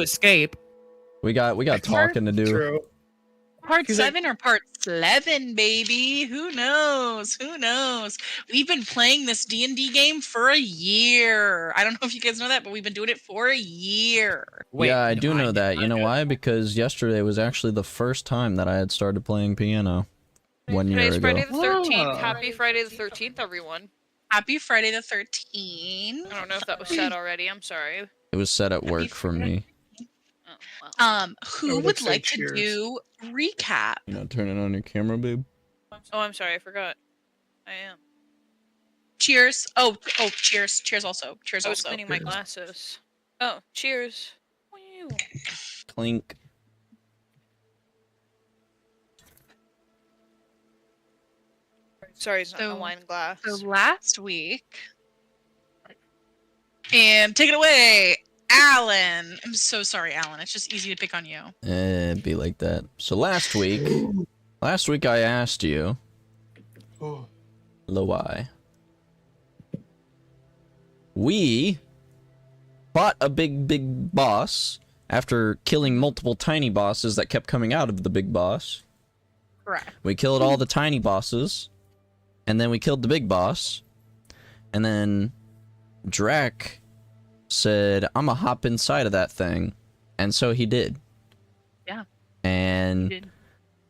escape. We got talking to do. True. Part He's 7 or part 11, baby? Who knows? Who knows? We've been playing this D&D game for a year. I don't know if you guys know that, but we've been doing it for a year. Wait, yeah, I no, do know that. You know did. why? Because yesterday was actually the first time that I had started playing piano. 1 year Today's ago. Friday the 13th. Oh. Happy Friday the 13th, everyone. Happy Friday the 13th. I don't know if that was said already. I'm sorry. It was set at work for me. Oh, well. Who would would say like to cheers. do recap? You know, turn it on your camera, babe. Oh, I'm sorry. I forgot. I am. Cheers. Oh, cheers. Cheers also. Cheers I was also. cleaning my glasses. Oh, cheers. Woo. Clink. Sorry, it's not in So- a wine glass. So last week, and take it away, Alan. I'm so sorry, Alan. It's just easy to pick on you. It'd be like that. So last week I asked you, Loai, we fought a big boss after killing multiple tiny bosses that kept coming out of the big boss. Correct. We killed all the tiny bosses, and then we killed the big boss, and then Drac said, "I'ma hop inside of that thing," and so he did. Yeah. And He did.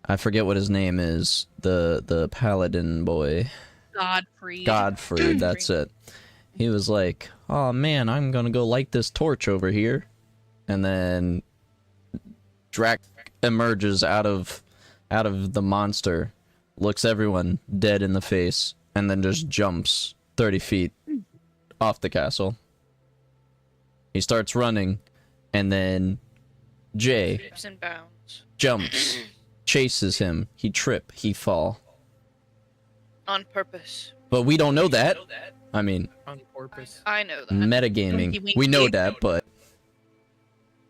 I forget what his name is. The paladin boy. Godfrey. Godfrey, that's it. He was like, "Oh man, I'm gonna go light this torch over here," and then Drac emerges out of the monster, looks everyone dead in the face, and then just jumps 30 feet off the castle. He starts running, and then Jay Leaps and bounds. jumps, chases him. He trip, he fall. On purpose. But we don't know that. I mean, On purpose. I know that. metagaming. Winky, We know winky. that, but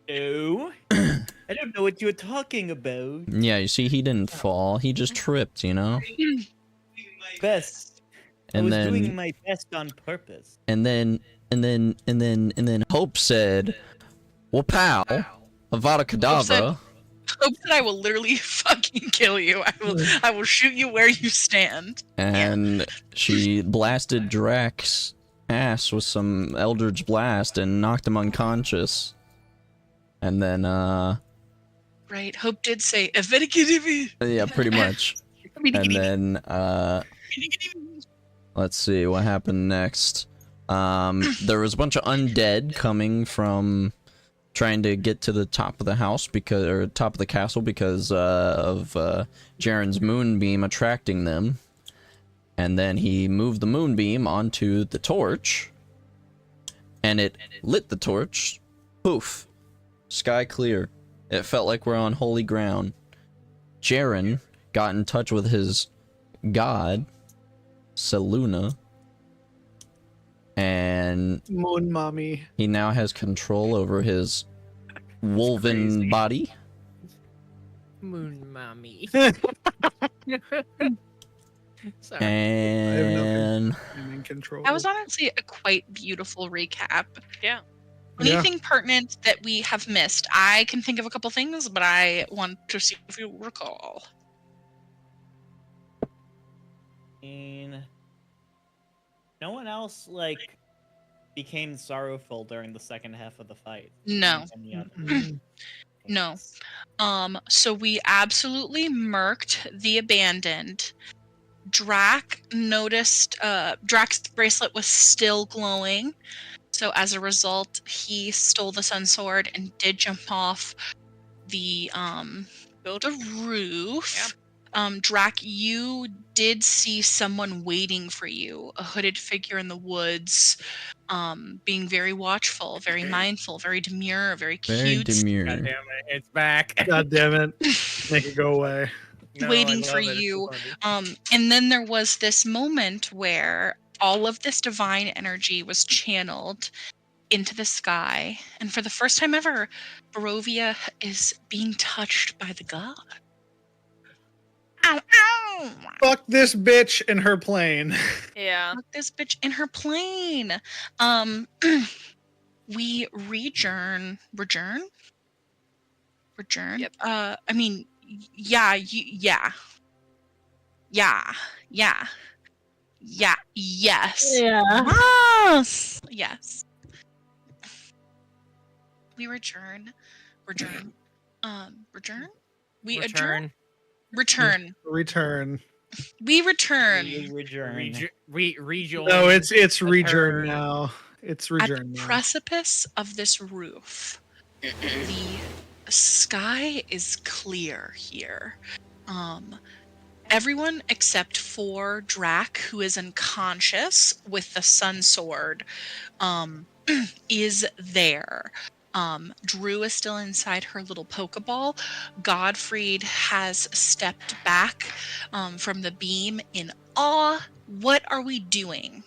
No. I don't know what you're talking about. yeah, you see, he didn't fall. He just tripped, you know? Best. I And was then doing my best on purpose. and then Hope said, "Well, pal, Avada Kedavra." Hope that I will literally fucking kill you. I will shoot you where you stand. And she blasted Drac's ass with some Eldritch Blast and knocked him unconscious. And then, Right. Hope did say "Evedicativi." yeah, pretty much. And then, let's see what happened next. There was a bunch of undead coming from trying to get to the top of the house or top of the castle because of Jaren's moonbeam attracting them. And then he moved the moonbeam onto the torch, and it lit the torch. Poof. Sky clear. It felt like we're on holy ground. Jaren got in touch with his god, Seluna, and Moon mommy. he now has control over his wolven crazy. body. Moon mommy. Sorry. And I'm in control. That was honestly a quite beautiful recap. Yeah. Yeah. Anything pertinent that we have missed? I can think of a couple things, but I want to see if you recall. I mean, no one else, like, became sorrowful during the second half of the fight. No. Any other- Mm. No. So we absolutely murked the abandoned. Drac noticed Drac's bracelet was still glowing. So as a result, he stole the sun sword and did jump off the roof. Drac, you did see someone waiting for you, a hooded figure in the woods, being very watchful, very mindful, very demure, very very cute. God demure. damn it, it's back. God damn it. Make it go away. No, I waiting love for it, it's so you. funny. And then there was this moment where all of this divine energy was channeled into the sky. And for the first time ever, Barovia is being touched by the god. Ow, ow! Fuck this bitch in her plane. Yeah. Fuck this bitch in her plane. We rejourn. Return? Yep. I mean, yeah, yeah. Yeah. Yeah. Yeah. Yes. Yeah. Yes. Yes. We return. Return. Return? We adjourn? Return. Return. Return. We return. You rejourn. Rejoin. No, it's rejourn Return. now. It's At the rejourn now. precipice of this roof, the sky is clear here. Everyone except for Drac, who is unconscious with the sun sword, is there. Drew is still inside her little Pokeball. Godfried has stepped back from the beam in awe. What are we doing?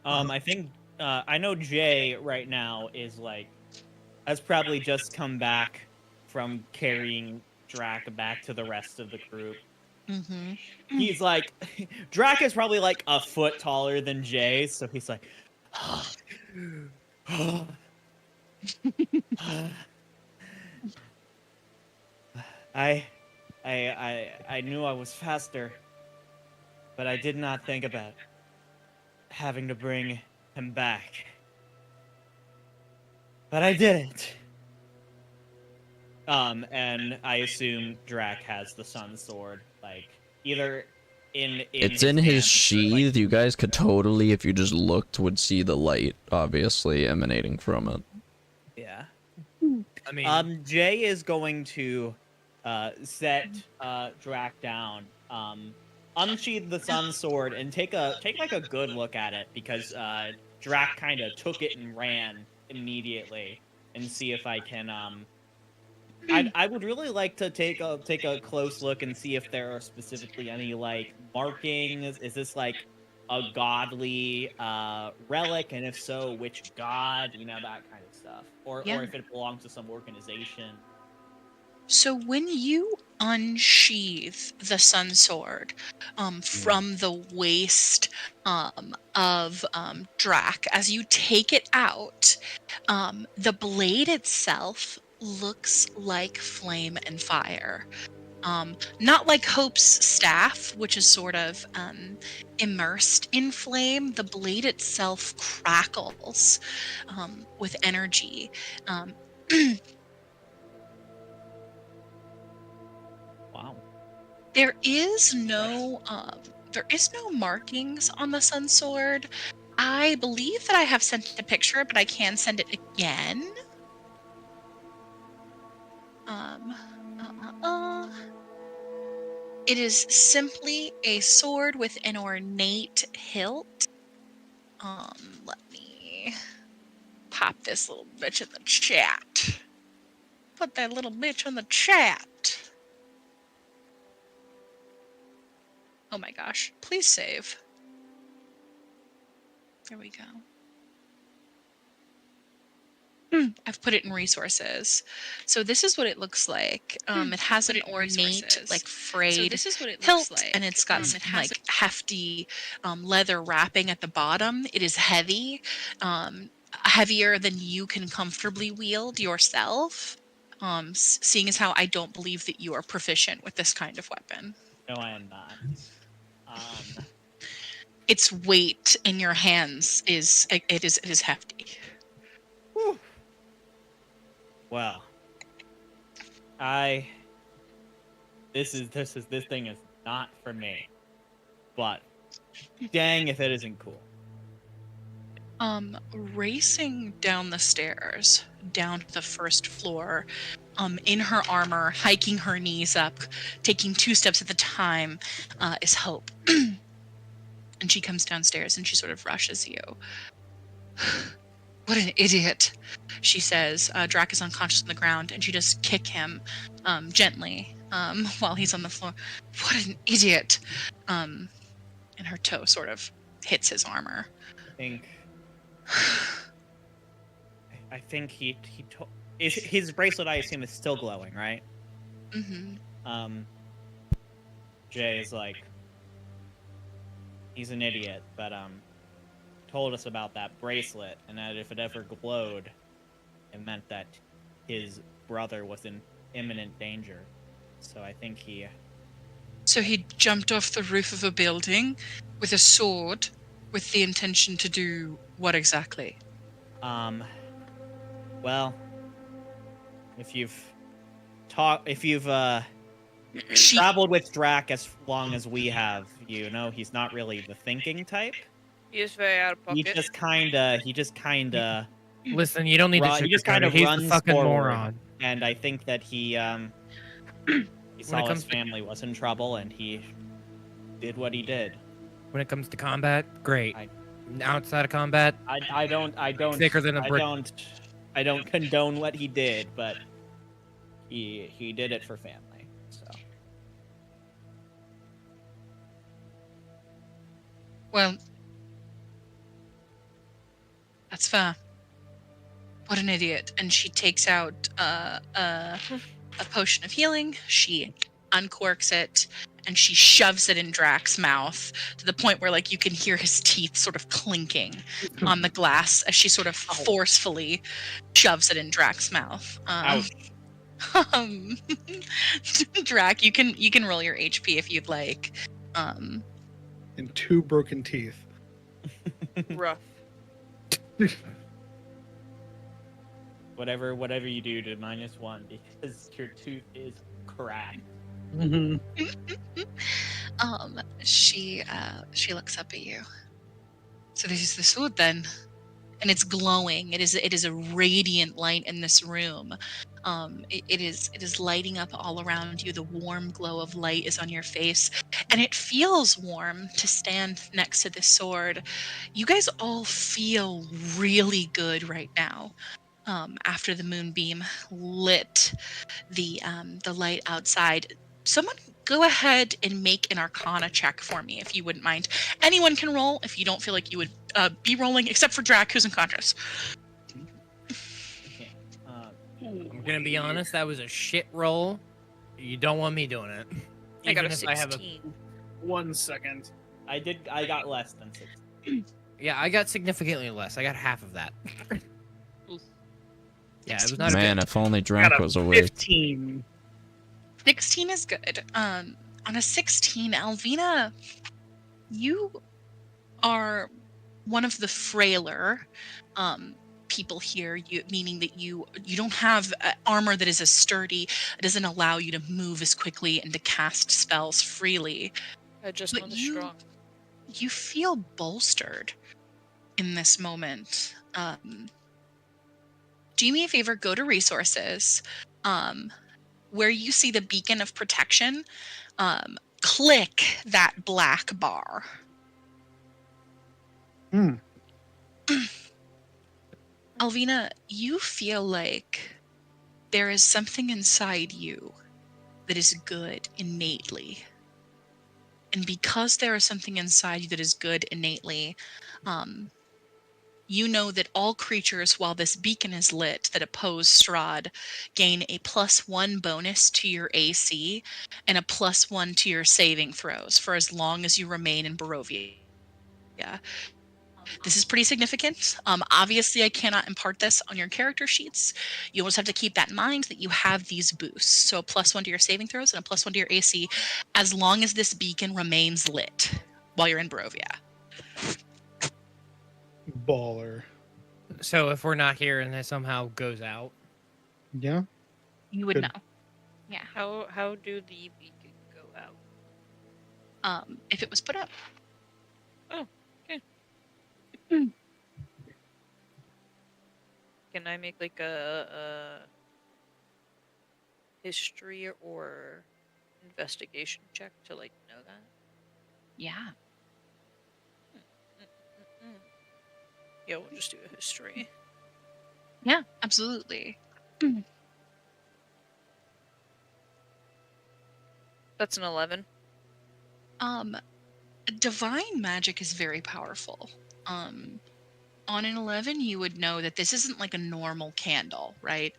I think I know Jay right now is has probably just come back from carrying Drac back to the rest of the group. Mm-hmm. He's like, Drac is probably like a foot taller than Jay, so he's like, I knew I was faster, but I did not think about having to bring him back. But I didn't. And I assume Drac has the Sun Sword, either in It's in his hand or, sheath. You guys could totally, if you just looked, would see the light, obviously, emanating from it. yeah. I mean, Jay is going to set Drac down, unsheath the Sun Sword, and take like a good look at it, because Drac kind of took it and ran immediately, and see if I can I would really like to take a close look and see if there are specifically any markings. Is this like a godly relic, and if so, which god? That kind of stuff, or if it belongs to some organization. So when you unsheath the sun sword from the waist of Drac, as you take it out, the blade itself looks like flame and fire. Not like Hope's staff, which is sort of immersed in flame. The blade itself crackles with energy. Wow. There is no markings on the sun sword. I believe that I have sent a picture, but I can send it again. It is simply a sword with an ornate hilt. Let me pop this little bitch in the chat. Put that little bitch in the chat. Oh my gosh, please save. There we go. I've put it in resources. So this is what it looks like. It has an ornate, frayed hilt, and it's got some hefty leather wrapping at the bottom. It is heavy, heavier than you can comfortably wield yourself. Seeing as how I don't believe that you are proficient with this kind of weapon. No, I am not. Its weight in your hands is hefty. Whew. Well, this thing is not for me. But dang if it isn't cool. Racing down the stairs, down to the first floor, in her armor, hiking her knees up, taking 2 steps at a time, is Hope. And she comes downstairs and she sort of rushes you. What an idiot, she says. Drac is unconscious on the ground, and she just kick him gently while he's on the floor. What an idiot! And her toe sort of hits his armor. I think his bracelet, I assume, is still glowing, right? Mm-hmm. Jay is like, he's an idiot, but told us about that bracelet, and that if it ever glowed, it meant that his brother was in imminent danger. So I think he. So he jumped off the roof of a building with a sword with the intention to do what exactly? Well, if you've She traveled with Drac as long as we have, you know he's not really the thinking type. He is very out of He pocket. just kinda Listen, you don't need to he just sugarcoat kind it. of He's the runs fucking forward, moron. and I think that he saw comes his to- family was in trouble, and he did what he did. When it comes to combat, great. I- Outside of combat, I don't thicker than a brick. I don't condone what he did, but he did it for family. So Well, that's fair. What an idiot. And she takes out a potion of healing. She uncorks it and she shoves it in Drax's mouth to the point where like you can hear his teeth sort of clinking on the glass as she sort of forcefully shoves it in Drax's mouth. ouch. Drac, you can roll your HP if you'd like. And 2 broken teeth. Rough. Whatever you do to -1 because your tooth is cracked. She looks up at you. So this is the sword then, and it's glowing. It is a radiant light in this room. It is lighting up all around you. The warm glow of light is on your face, and it feels warm to stand next to this sword. You guys all feel really good right now. After the moonbeam lit the light outside. Someone go ahead and make an Arcana check for me, if you wouldn't mind. Anyone can roll if you don't feel like you would be rolling, except for Drac, who's unconscious. Okay. I'm gonna be honest, that was a shit roll. You don't want me doing it. I got a Even if I have 16. 1 second. I got less than 6. Yeah, I got significantly less. I got half of that. Yeah, it was not Man, a if only Got Drac a was awake. 15. 16 is good. On a 16, Alvina, you are one of the frailer people here, meaning that you don't have armor that is as sturdy. It doesn't allow you to move as quickly and to cast spells freely. I just But know the you- strong. You feel bolstered in this moment. Do me a favor, go to resources. Where you see the beacon of protection, click that black bar. Alvina, you feel like there is something inside you that is good innately. And because there is something inside you that is good innately, you know that all creatures, while this beacon is lit, that oppose Strahd, gain a +1 bonus to your AC and a +1 to your saving throws for as long as you remain in Barovia. Yeah. This is pretty significant. Obviously, I cannot impart this on your character sheets. You always have to keep that in mind that you have these boosts. So a +1 to your saving throws and a +1 to your AC as long as this beacon remains lit while you're in Barovia. Baller. So if we're not here and it somehow goes out, Yeah. You would Good. know. Yeah. How do the beacon go out? If it was put up. Oh, okay. Can I make like a history or investigation check to like know that? Yeah. Yeah, we'll just do a history. Yeah, absolutely. That's an 11. Divine magic is very powerful. On an 11, you would know that this isn't like a normal candle, right?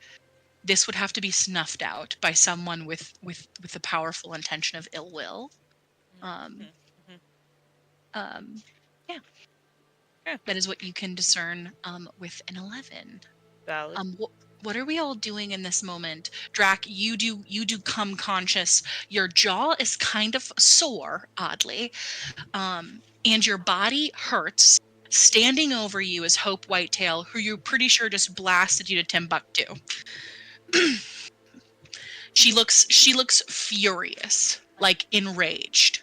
This would have to be snuffed out by someone with the powerful intention of ill will. Yeah. Yeah. That is what you can discern with an 11. Valid. what are we all doing in this moment? Drac, you do come conscious. Your jaw is kind of sore, oddly, and your body hurts. Standing over you is Hope Whitetail, who you're pretty sure just blasted you to Timbuktu. She looks furious, like enraged.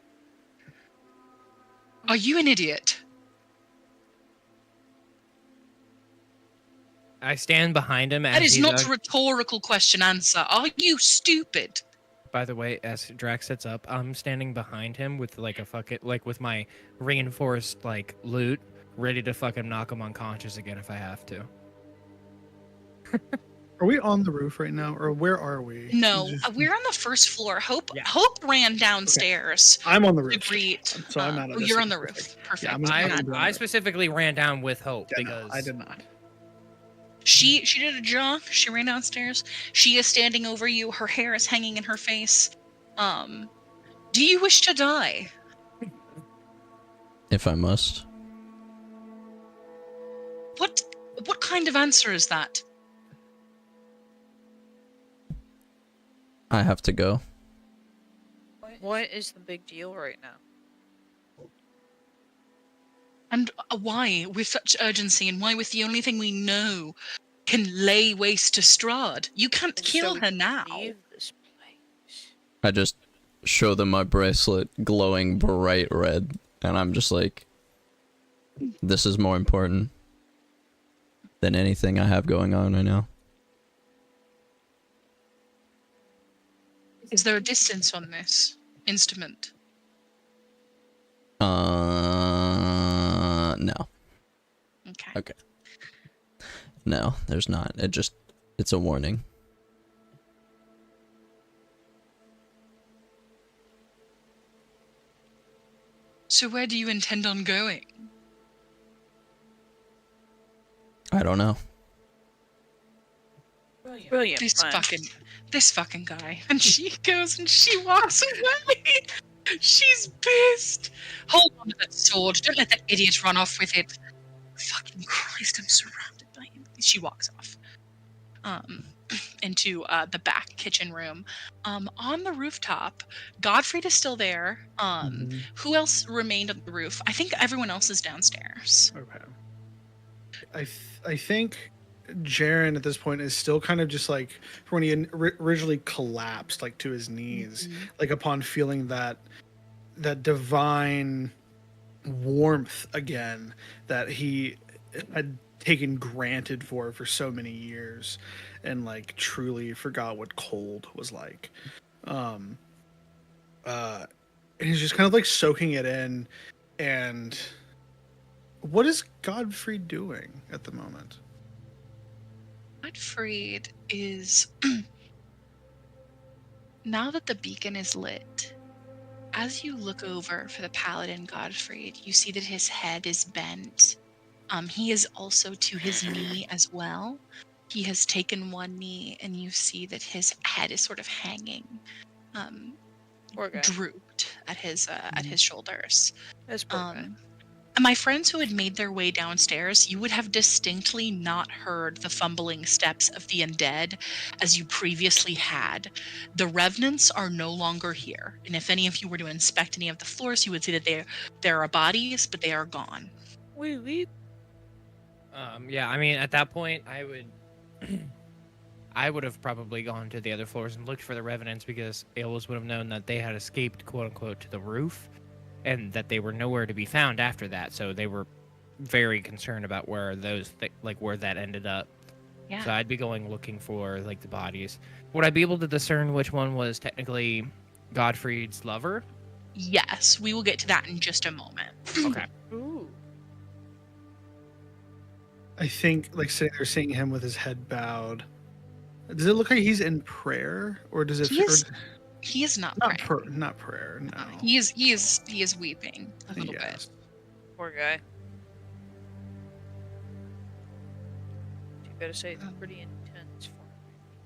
Are you an idiot? I stand behind him as That is he's not a rhetorical question answer. Are you stupid? By the way, as Drax sets up, I'm standing behind him with like a fucking with my reinforced like loot, ready to fucking knock him unconscious again if I have to. Are we on the roof right now, or where are we? No, we're on the first floor. Hope ran downstairs. I'm on the To roof. greet. So I'm out of this. You're on the roof. Perfect. I'm on the I roof. specifically ran down with Hope Yeah, no, because I did not. She did a jog. She ran downstairs. She is standing over you. Her hair is hanging in her face. Do you wish to die? If I must. What kind of answer is that? I have to go. What is the big deal right now? And why with such urgency, and why with the only thing we know can lay waste to Strahd? You can't kill her now. Leave this place. I just show them my bracelet glowing bright red, and I'm just like, this is more important than anything I have going on right now. Is there a distance on this instrument? No. Okay. Okay. No, there's not. It's a warning. So where do you intend on going? I don't know. Brilliant. This plan. fucking guy. And she goes and she walks away. She's pissed. Hold on to that sword. Don't let that idiot run off with it. Fucking Christ, I'm surrounded by him. She walks off. Into the back kitchen room. On the rooftop, Godfrey is still there. Who else remained on the roof? I think everyone else is downstairs. Okay. I think Jaren at this point is still kind of just like when he originally collapsed like to his knees, like upon feeling that divine warmth again that he had taken granted for so many years, and like truly forgot what cold was like. And he's just kind of like soaking it in. And what is Godfrey doing at the moment? Godfried is now that the beacon is lit, as you look over for the paladin Godfried, you see that his head is bent. He is also to his knee as well. He has taken one knee, and you see that his head is sort of hanging, Poor guy. drooped at his shoulders. This poor guy. My friends who had made their way downstairs, you would have distinctly not heard the fumbling steps of the undead as you previously had. The revenants are no longer here, and if any of you were to inspect any of the floors, you would see that there are bodies, but they are gone. We. Yeah, I mean, at that point, I would have probably gone to the other floors and looked for the revenants, because Aeolus would have known that they had escaped, quote unquote, to the roof, and that they were nowhere to be found after that. So they were very concerned about where where that ended up. Yeah. So I'd be going looking for like the bodies. Would I be able to discern which one was technically Godfried's lover? Yes, we will get to that in just a moment. Okay. Ooh. I think like sitting there seeing him with his head bowed. Does it look like he's in prayer, or does it? He is not Not praying. not prayer. No. He is weeping a little bit. Yes. Poor guy. You gotta say it's pretty intense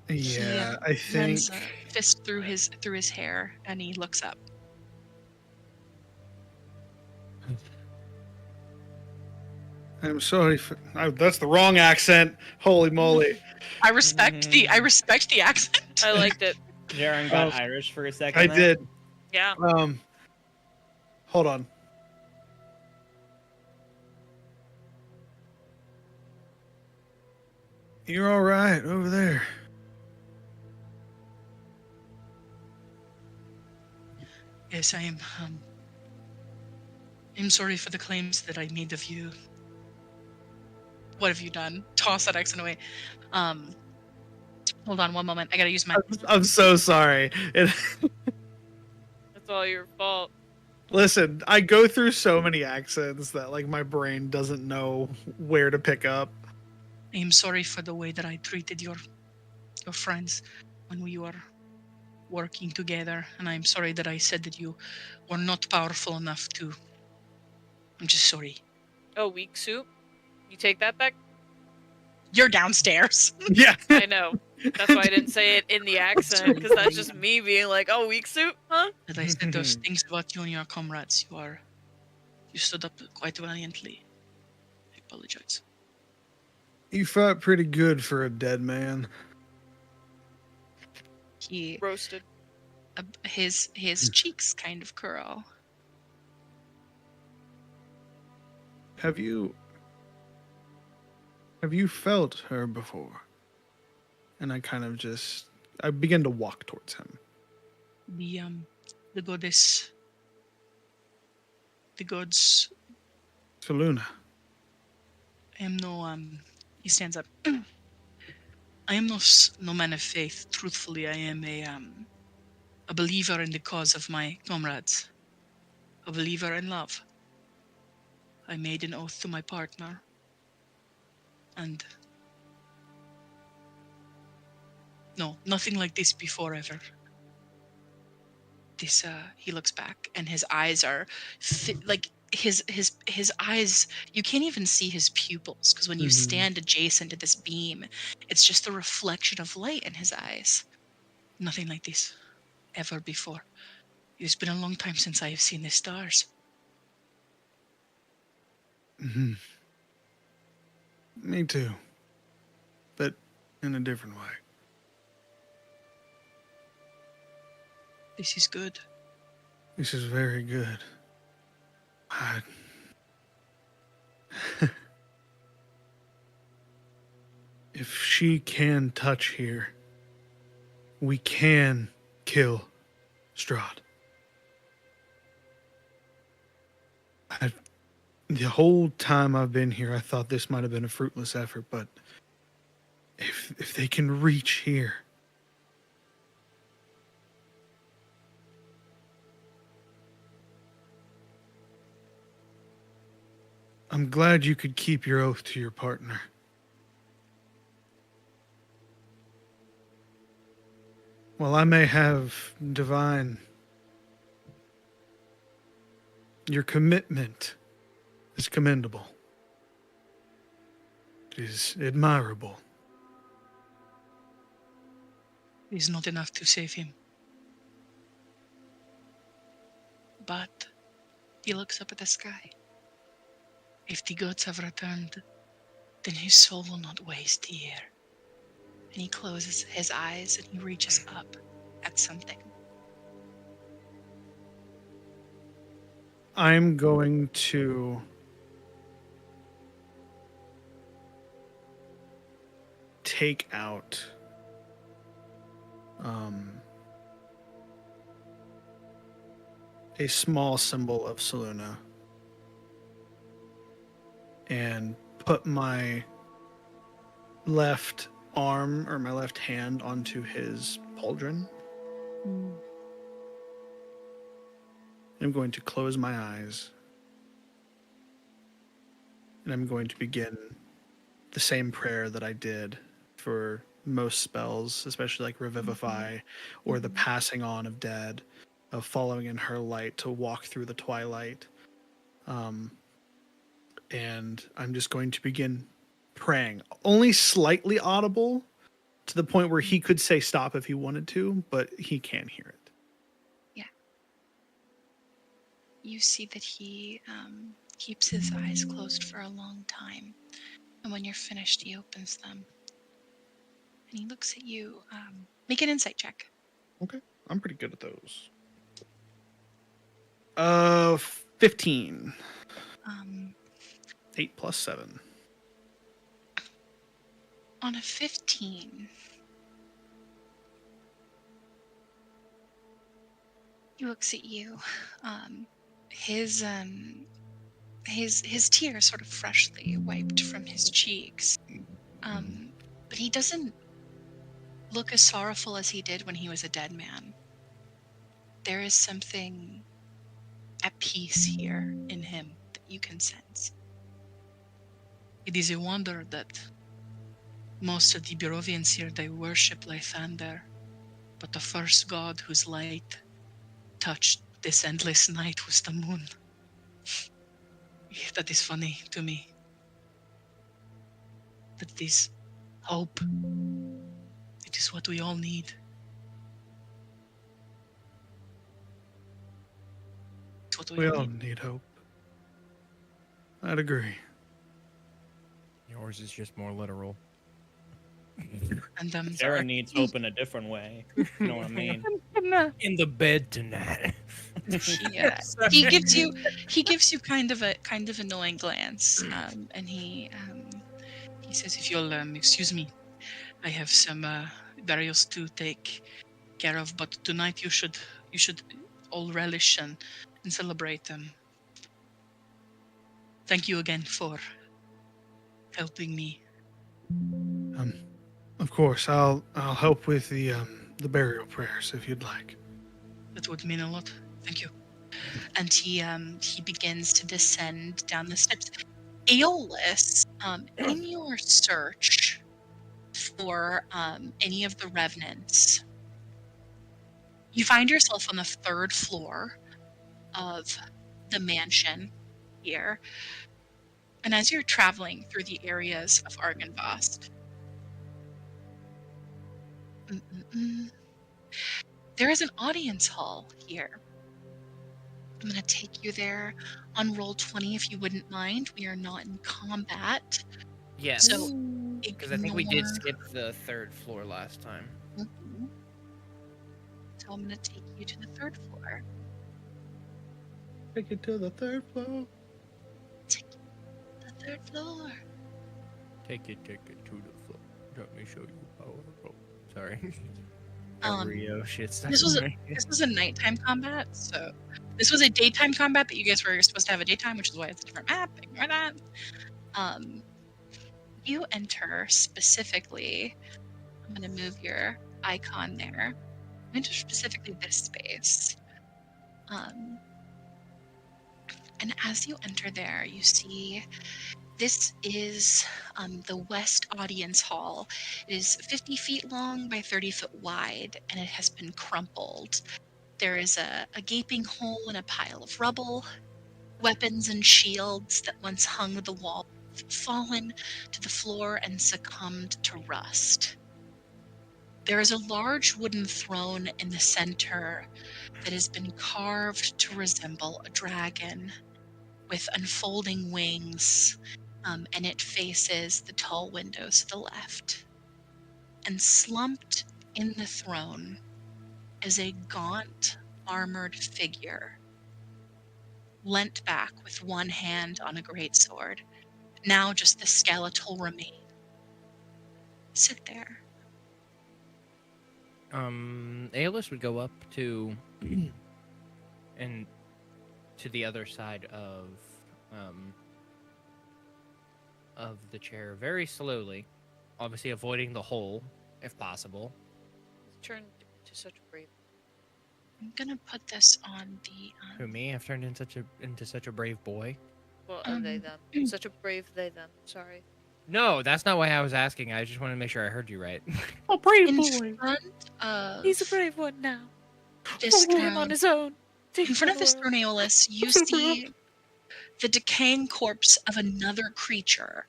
for him. Yeah, I He think. runs a fist through his hair, and he looks up. I'm sorry for... that's the wrong accent. Holy moly. I respect the accent. I liked it. Jaren got Oh, Irish for a second. I there. did. Yeah. Hold on. You're all right over there. Yes, I am. I'm sorry for the claims that I made of you. What have you done? Toss that accent away. Hold on one moment. I gotta use my. I'm so sorry. That's all your fault. Listen, I go through so many accents that like my brain doesn't know where to pick up. I am sorry for the way that I treated your friends when we were working together, and I'm sorry that I said that you were not powerful enough to. I'm just sorry. Oh, weak soup? You take that back? You're downstairs. Yeah. I know. That's why I didn't say it in the accent, because that's just me being like, oh, weak soup? Huh? That I said those things about you and your comrades. You stood up quite valiantly. I apologize. You fought pretty good for a dead man. He Roasted. his cheeks kind of curl. Have you felt her before? And I begin to walk towards him. The goddess, the gods. Saluna. I am no He stands up. I am no man of faith. Truthfully, I am a believer in the cause of my comrades. A believer in love. I made an oath to my partner. And no, nothing like this before ever. This he looks back and his eyes are like his eyes, you can't even see his pupils because when you stand adjacent to this beam, it's just the reflection of light in his eyes. Nothing like this ever before. It's been a long time since I have seen the stars. Mm-hmm. Me too. But in a different way. This is good. This is very good. If she can touch here, we can kill Strahd. The whole time I've been here, I thought this might have been a fruitless effort, but if they can reach here, I'm glad you could keep your oath to your partner. While I may have divine, your commitment is commendable. It is admirable. It is not enough to save him. But he looks up at the sky. If the gods have returned, then his soul will not waste here. And he closes his eyes and he reaches up at something. I'm going to take out a small symbol of Saluna and put my left arm or my left hand onto his pauldron. I'm going to close my eyes and I'm going to begin the same prayer that I did for most spells, especially like Revivify or the passing on of dead, of following in her light to walk through the twilight. And I'm just going to begin praying, only slightly audible to the point where he could say stop if he wanted to, but he can't hear it. Yeah. You see that he keeps his eyes closed for a long time. And when you're finished, he opens them. And he looks at you. Make an insight check. Okay, I'm pretty good at those. 15. 8 plus 7. On a 15, he looks at you. His tears sort of freshly wiped from his cheeks. But he doesn't look as sorrowful as he did when he was a dead man. There is something at peace here in him that you can sense. It is a wonder that most of the Barovians here, they worship Lathander, but the first god whose light touched this endless night was the moon. That is funny to me. That is hope. It is what we all need. It's what We all need hope. I'd agree. Yours is just more literal. And Sarah needs hope in a different way. You know what I mean? In the bed tonight. Yeah. He gives you kind of a knowing glance, and he says, if you'll excuse me, I have some burials to take care of, but tonight you should all relish and celebrate them. Thank you again for helping me. Of course, I'll help with the burial prayers if you'd like. That would mean a lot. Thank you. and he begins to descend down the steps. Aeolus, in your search for any of the revenants, you find yourself on the 3rd floor of the mansion here. And as you're traveling through the areas of Argynvost, there is an audience hall here. I'm going to take you there on roll 20 if you wouldn't mind. We are not in combat. Yes. So, because I think we did skip the 3rd floor last time. Mhm. So I'm going to take you to the 3rd floor. Take it to the 3rd floor. Take you to the 3rd floor. Take it to the floor. Let me show you power. Oh, sorry. Um, shit stuff. This was a nighttime combat, so this was a daytime combat, but you guys were supposed to have a daytime, which is why it's a different map. Ignore that. You enter specifically. I'm going to move your icon there. Enter specifically this space. And as you enter there, you see this is the West Audience Hall. It is 50 feet long by 30 foot wide, and it has been crumpled. There is a gaping hole in a pile of rubble. Weapons and shields that once hung the wall have fallen to the floor and succumbed to rust. There is a large wooden throne in the center that has been carved to resemble a dragon with unfolding wings, and it faces the tall windows to the left. And slumped in the throne is a gaunt, armored figure, leant back with one hand on a greatsword, now just the skeletal remain. Sit there. Aeolus would go up to and to the other side of the chair very slowly, obviously avoiding the hole if possible. Turned to such a brave. I'm gonna put this on the. Who, me? I've turned into such a brave boy. Well, they them. Such a brave they them. Sorry. No, that's not why I was asking. I just wanted to make sure I heard you right. Oh, brave In boy! front of He's a brave one now. this Put him throne, on his own. in front of this throne, Aeolus, you see the decaying corpse of another creature.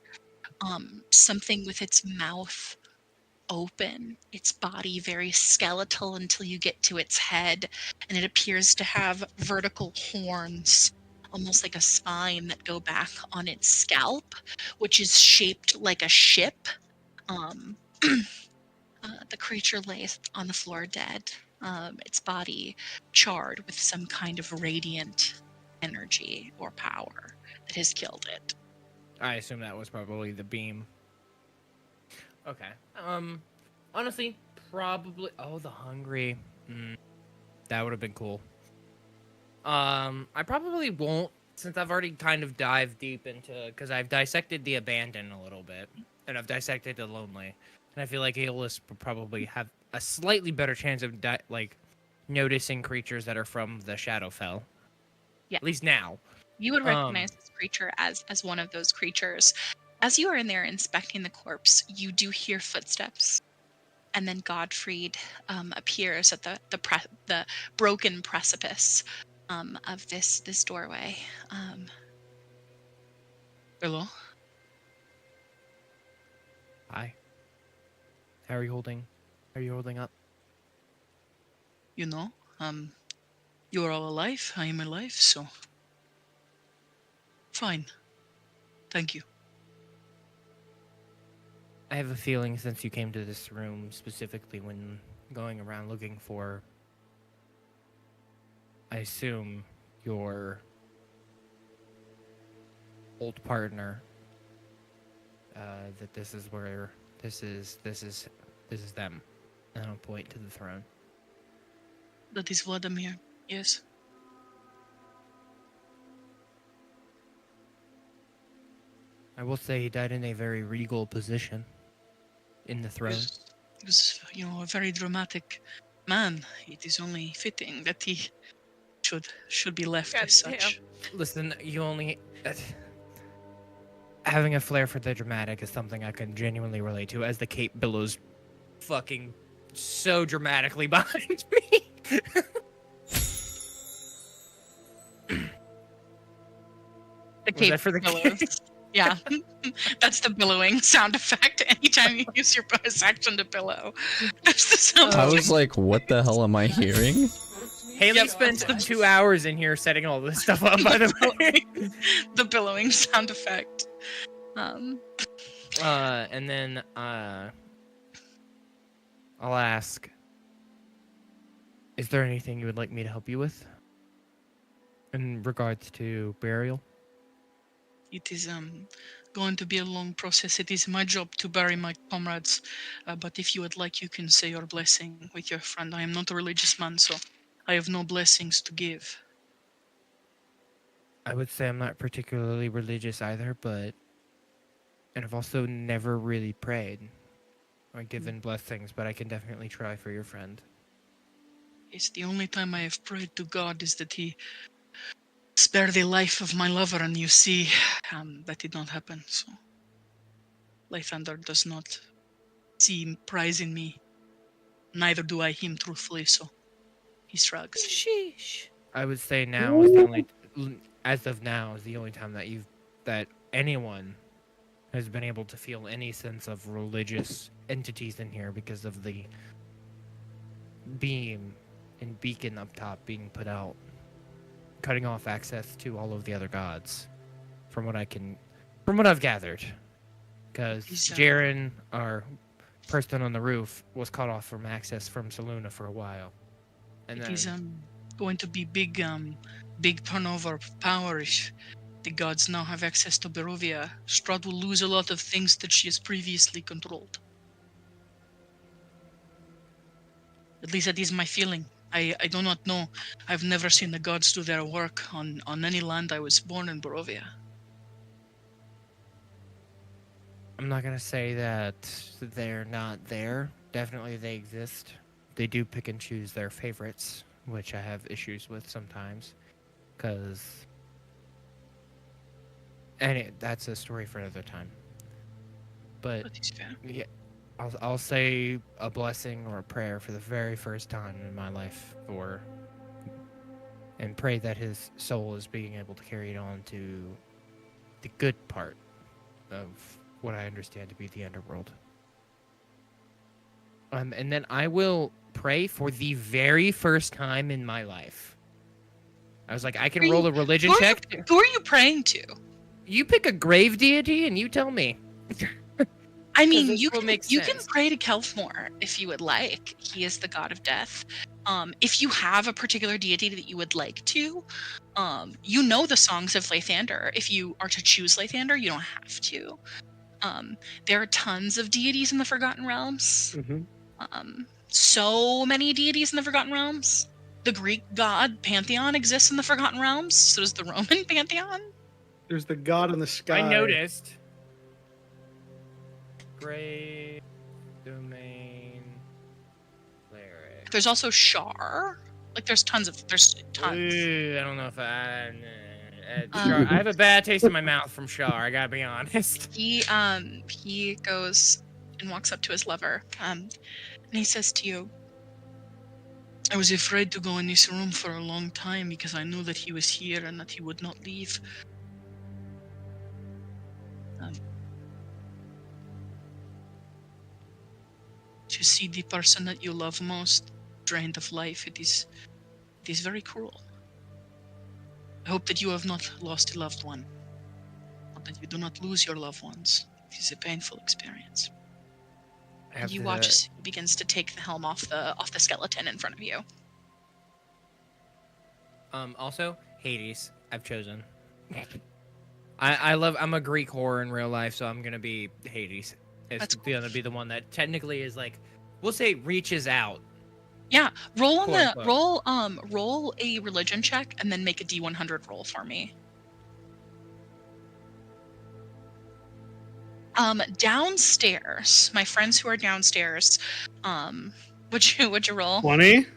Something with its mouth open, its body very skeletal until you get to its head, and it appears to have vertical horns almost like a spine that go back on its scalp, which is shaped like a ship. The creature lays on the floor dead, its body charred with some kind of radiant energy or power that has killed it. I assume that was probably the beam. Okay. Honestly, probably. Oh, the hungry. That would have been cool. I probably won't, since I've already kind of dived deep into, because I've dissected the abandoned a little bit, and I've dissected the lonely, and I feel like Aeolus would probably have a slightly better chance of noticing creatures that are from the Shadowfell. Yeah. At least now. You would recognize this creature as one of those creatures. As you are in there inspecting the corpse, you do hear footsteps, and then Godfried appears at the broken precipice of this doorway. Hello? Hi. How are you holding up? You know, you're all alive, I am alive, so... Fine. Thank you. I have a feeling since you came to this room specifically when going around looking for, I assume, your old partner, that this is where this is them. And I'll point to the throne. That is Vladimir, yes. I will say he died in a very regal position in the throne. He was, you know, a very dramatic man. It is only fitting that he should be left God as such. damn. Listen, you only... having a flair for the dramatic is something I can genuinely relate to, as the cape billows fucking so dramatically behind me. The Was cape that for the billows. Yeah, that's the billowing sound effect. Anytime you use your bonus action to billow, that's the sound. I was like, what the hell am I hearing? Haley Yep. spent 2 hours in here setting all this stuff up, by the way. The billowing sound effect. And then, I'll ask, is there anything you would like me to help you with? In regards to burial? It is going to be a long process. It is my job to bury my comrades, but if you would like, you can say your blessing with your friend. I am not a religious man, so I have no blessings to give. I would say I'm not particularly religious either, and I've also never really prayed or given blessings, but I can definitely try for your friend. It's the only time I have prayed to God is that he spare the life of my lover, and you see that did not happen, so Lathander does not see prize in me. Neither do I him truthfully, so he shrugs. Sheesh. I would say now is the only, as of now, is the only time that anyone has been able to feel any sense of religious entities in here because of the beam and beacon up top being put out, cutting off access to all of the other gods, from what I've gathered. Because Jaren, our person on the roof, was cut off from access from Saluna for a while. And It then, is going to be big turnover of power if the gods now have access to Barovia. Strahd will lose a lot of things that she has previously controlled. At least that is my feeling. I do not know. I've never seen the gods do their work on any land. I was born in Barovia. I'm not going to say that they're not there. Definitely they exist. They do pick and choose their favorites, which I have issues with sometimes. That's a story for another time. But That is fair. yeah, I'll say a blessing or a prayer for the very first time in my life and pray that his soul is being able to carry it on to the good part of what I understand to be the underworld. And then I will pray for the very first time in my life I was like, I can roll a religion check. Who are you praying to? You pick a grave deity and you tell me. I mean, this you will can make you can sense. pray to Kelfmore if you would like. He is the god of death. If you have a particular deity that you would like to, you know the songs of Lathander. If you are to choose Lathander, you don't have to. There are tons of deities in the Forgotten Realms. So many deities in the Forgotten Realms. The Greek god pantheon exists in the Forgotten Realms. So does the Roman pantheon. There's the god in the sky. I noticed. Grave domain cleric. There's also Shar. Like there's tons. Ooh, I don't know if Shar, I have a bad taste in my mouth from Shar. I gotta be honest. He goes and walks up to his lover. And he says to you, I was afraid to go in this room for a long time because I knew that he was here and that he would not leave. To see the person that you love most drained of life, it is very cruel. I hope that you have not lost a loved one, or that you do not lose your loved ones. It is a painful experience. And you watch as he begins to take the helm off the skeleton in front of you. Also, Hades, I've chosen. I'm a Greek whore in real life, so I'm gonna be Hades. It's gonna be the one that technically is like, we'll say reaches out. Yeah, roll on Quote, the roll a religion check and then make a D100 roll for me. Downstairs, my friends who are downstairs, would you roll? 20?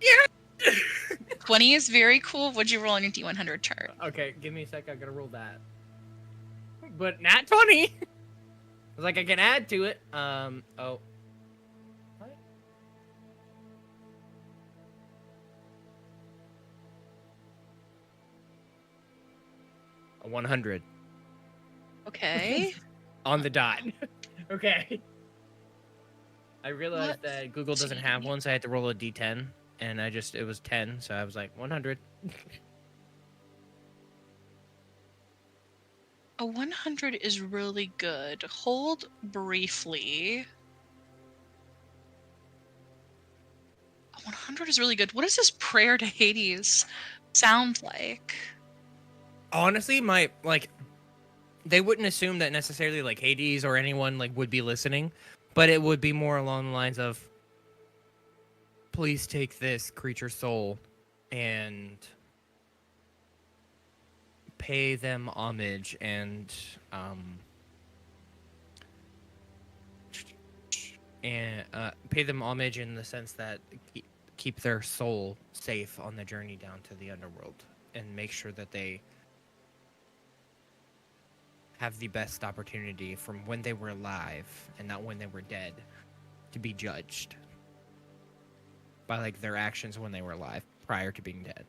Yeah. 20 is very cool. Would you roll on your D100 chart? Okay, give me a sec. I gotta roll that. But not 20. I was like, I can add to it. Oh. What? A 100. Okay. On the dot. Okay. I realized that Google doesn't have one, so I had to roll a d10, and it was 10, so I was like, 100. A 100 is really good. Hold briefly. A 100 is really good. What does this prayer to Hades sound like? Honestly, they wouldn't assume that necessarily, like, Hades or anyone, like, would be listening, but it would be more along the lines of, please take this creature's soul and pay them homage and pay them homage in the sense that keep their soul safe on the journey down to the underworld and make sure that they have the best opportunity from when they were alive and not when they were dead to be judged by like their actions when they were alive prior to being dead.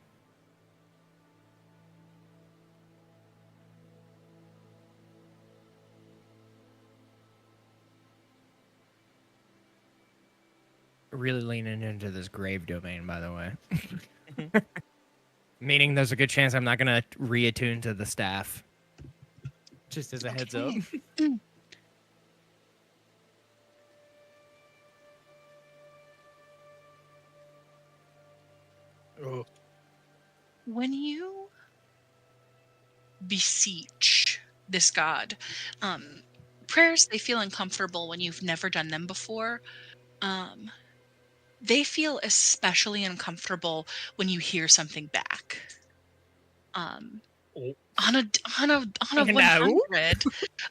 Really leaning into this grave domain, by the way. Meaning there's a good chance I'm not going to reattune to the staff. Just as a heads up. Oh. When you beseech this god, prayers, they feel uncomfortable when you've never done them before. They feel especially uncomfortable when you hear something back. On a 100,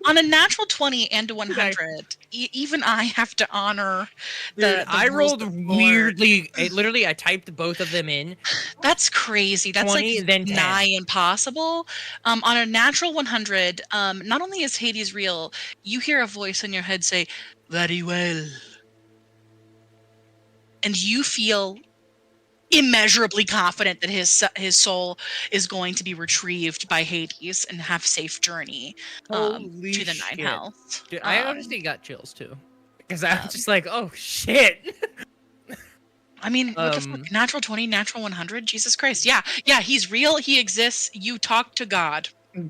on a natural 20 and a 100, even I have to honor the I rolled weirdly. I typed both of them in. That's crazy. That's 20, like then 10. nigh impossible. On a natural 100, not only is Hades real, you hear a voice in your head say, "Very well," and you feel immeasurably confident that his soul is going to be retrieved by Hades and have a safe journey to the Nine Hells. Dude, I honestly got chills too, because I was just like, "Oh shit!" I mean, what the fuck? Natural 20, natural 100? Jesus Christ. Yeah, he's real. He exists. You talk to God.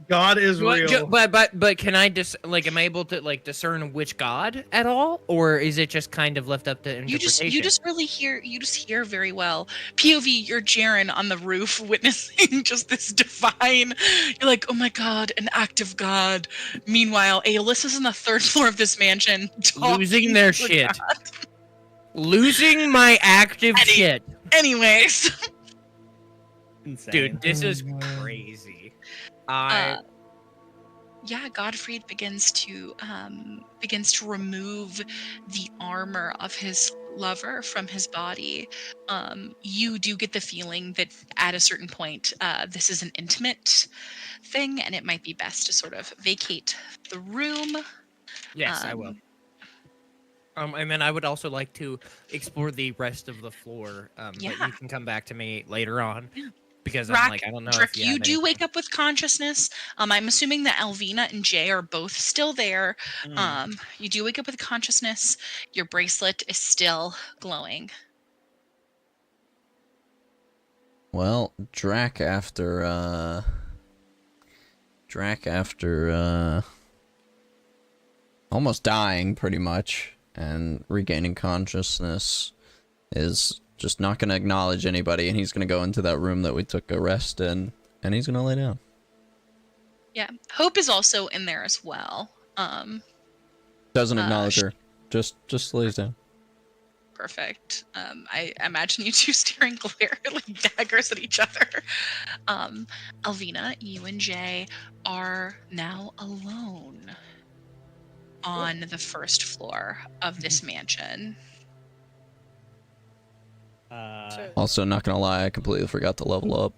God is real. But can I am I able to discern which god at all, or is it just kind of left up to interpretation? You just hear very well. POV, you're Jaren on the roof witnessing just this divine. You're like, oh my god, an act of God. Meanwhile, Aeolus on the 3rd floor of this mansion, losing their shit, losing my active shit. Anyways, Insane. Dude, this is crazy. Yeah, Godfried begins to remove the armor of his lover from his body. You do get the feeling that at a certain point, this is an intimate thing, and it might be best to sort of vacate the room. Yes, I will. And then I would also like to explore the rest of the floor. But you can come back to me later on. Yeah. Because Rack, I don't know Drift, if you do wake up with consciousness. I'm assuming that Alvina and Jay are both still there. You do wake up with consciousness. Your bracelet is still glowing. Well, Drac after almost dying pretty much and regaining consciousness is just not going to acknowledge anybody, and he's going to go into that room that we took a rest in, and he's going to lay down. Yeah, Hope is also in there as well. Doesn't acknowledge her. Just lays down. Perfect. I imagine you two staring like daggers at each other. Alvina, you and Jay are now alone on the 1st floor of this mansion. Also, not gonna lie, I completely forgot to level up.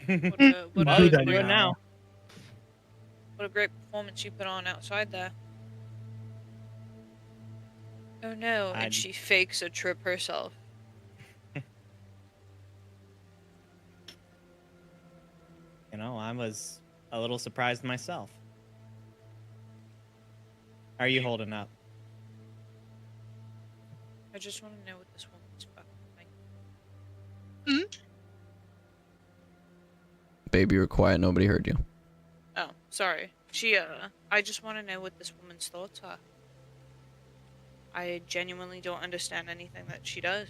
What Well, you can do it now. What a great performance you put on outside there. Oh no, and she fakes a trip herself. You know, I was a little surprised myself. How are you holding up? I just want to know what this woman's fucking like. Baby, you're quiet. Nobody heard you. Oh, sorry. I just want to know what this woman's thoughts are. I genuinely don't understand anything that she does.